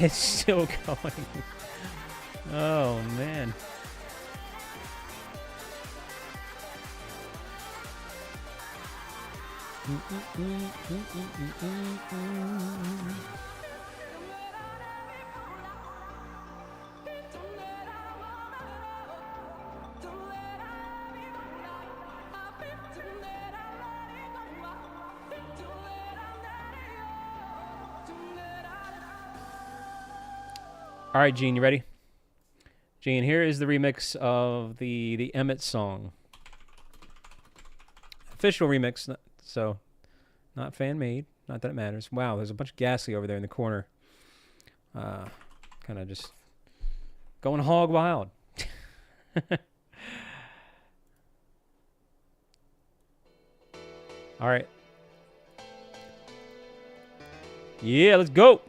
It's still going. Oh, man. All right, Gene, you ready? Gene, here is the remix of the Emmett song. Official remix, so not fan-made. Not that it matters. Wow, there's a bunch of ghastly over there in the corner. Kind of just going hog wild. All right. Yeah, let's go.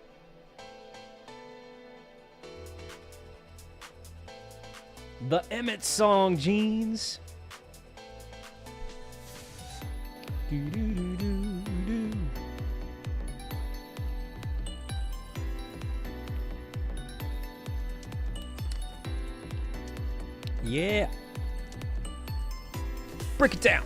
The Emmett song, Jeans. Yeah. Break it down.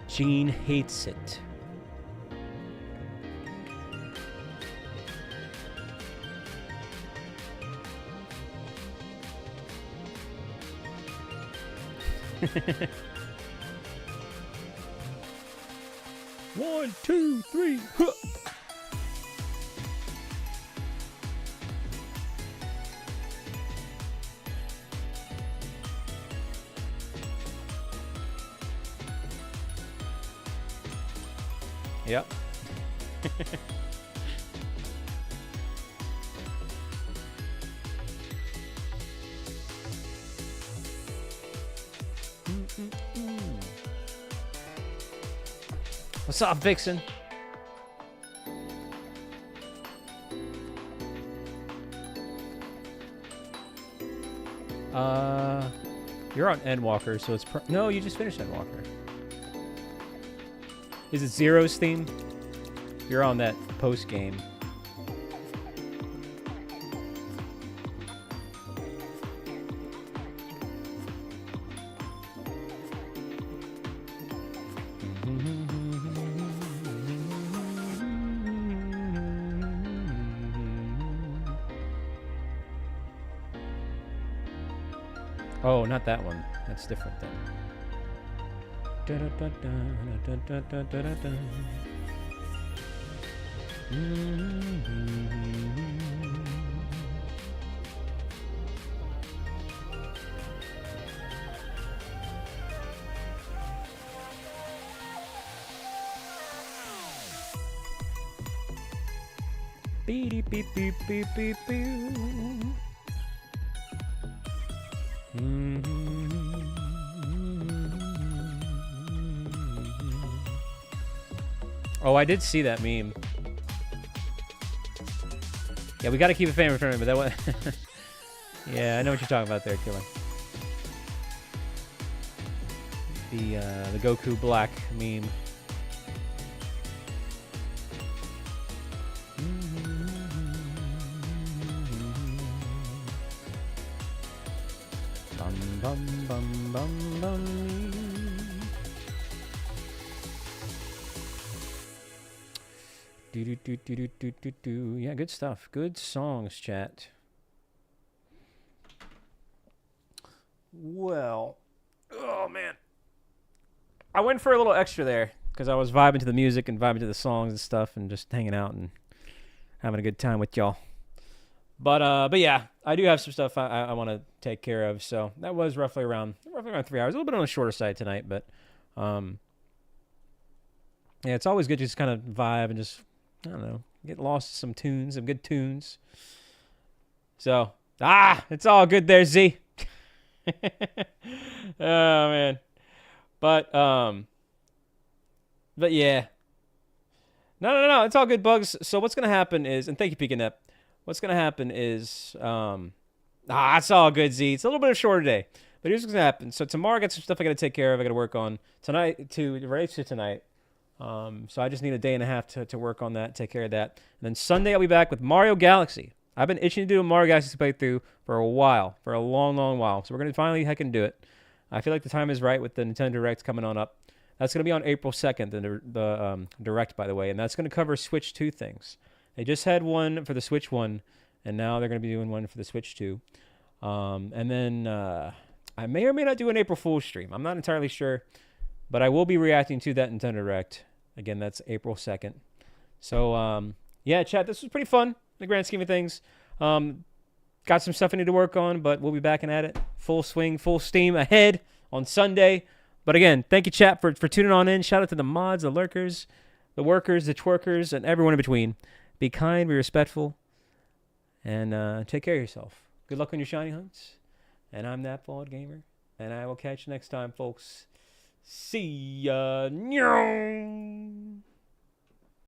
Gene hates it. One, two, three. Huh. Yep. What's up, Vixen? You're on Endwalker, so it's no, you just finished Endwalker. Is it Zero's theme? You're on that post game. Oh, not that one. That's different then. Beep beep beep beep beep beep. Oh, I did see that meme. Yeah, we gotta keep a fan returning, but that was... Yeah, I know what you're talking about there, Killer. The Goku Black meme. Bum bum bum bum bum. Yeah, good stuff. Good songs, chat. Well, oh man, I went for a little extra there because I was vibing to the music and vibing to the songs and stuff, and just hanging out and having a good time with y'all. But yeah, I do have some stuff I want to take care of. So that was roughly around 3 hours. A little bit on the shorter side tonight, but yeah, it's always good to just kind of vibe and just, I don't know, get lost in some tunes, some good tunes. So it's all good there, Z. Oh man, but yeah, no, it's all good, Bugs. So what's gonna happen is, and thank you, Peeking Up. What's gonna happen is, it's all good, Z. It's a little bit of a shorter day, but here's what's gonna happen. So tomorrow I got some stuff I gotta take care of. I gotta work on tonight to race to tonight. So I just need a day and a half to work on that, take care of that, and then Sunday I'll be back with Mario Galaxy. I've been itching to do a Mario Galaxy playthrough for a while, for a long, long while. So we're gonna finally heck and do it. I feel like the time is right with the Nintendo Direct coming on up. That's gonna be on April 2nd, the Direct, by the way, and that's gonna cover Switch 2 things. They just had one for the Switch 1, and now they're gonna be doing one for the Switch 2. And then I may or may not do an April Fool's stream. I'm not entirely sure, but I will be reacting to that Nintendo Direct. Again, that's April 2nd. So yeah, chat, this was pretty fun in the grand scheme of things. Got some stuff I need to work on, but we'll be back and at it. Full swing, full steam ahead on Sunday. But again, thank you, chat, for tuning on in. Shout out to the mods, the lurkers, the workers, the twerkers, and everyone in between. Be kind, be respectful, and take care of yourself. Good luck on your shiny hunts. And I'm that Bald Gamer, and I will catch you next time, folks. See ya.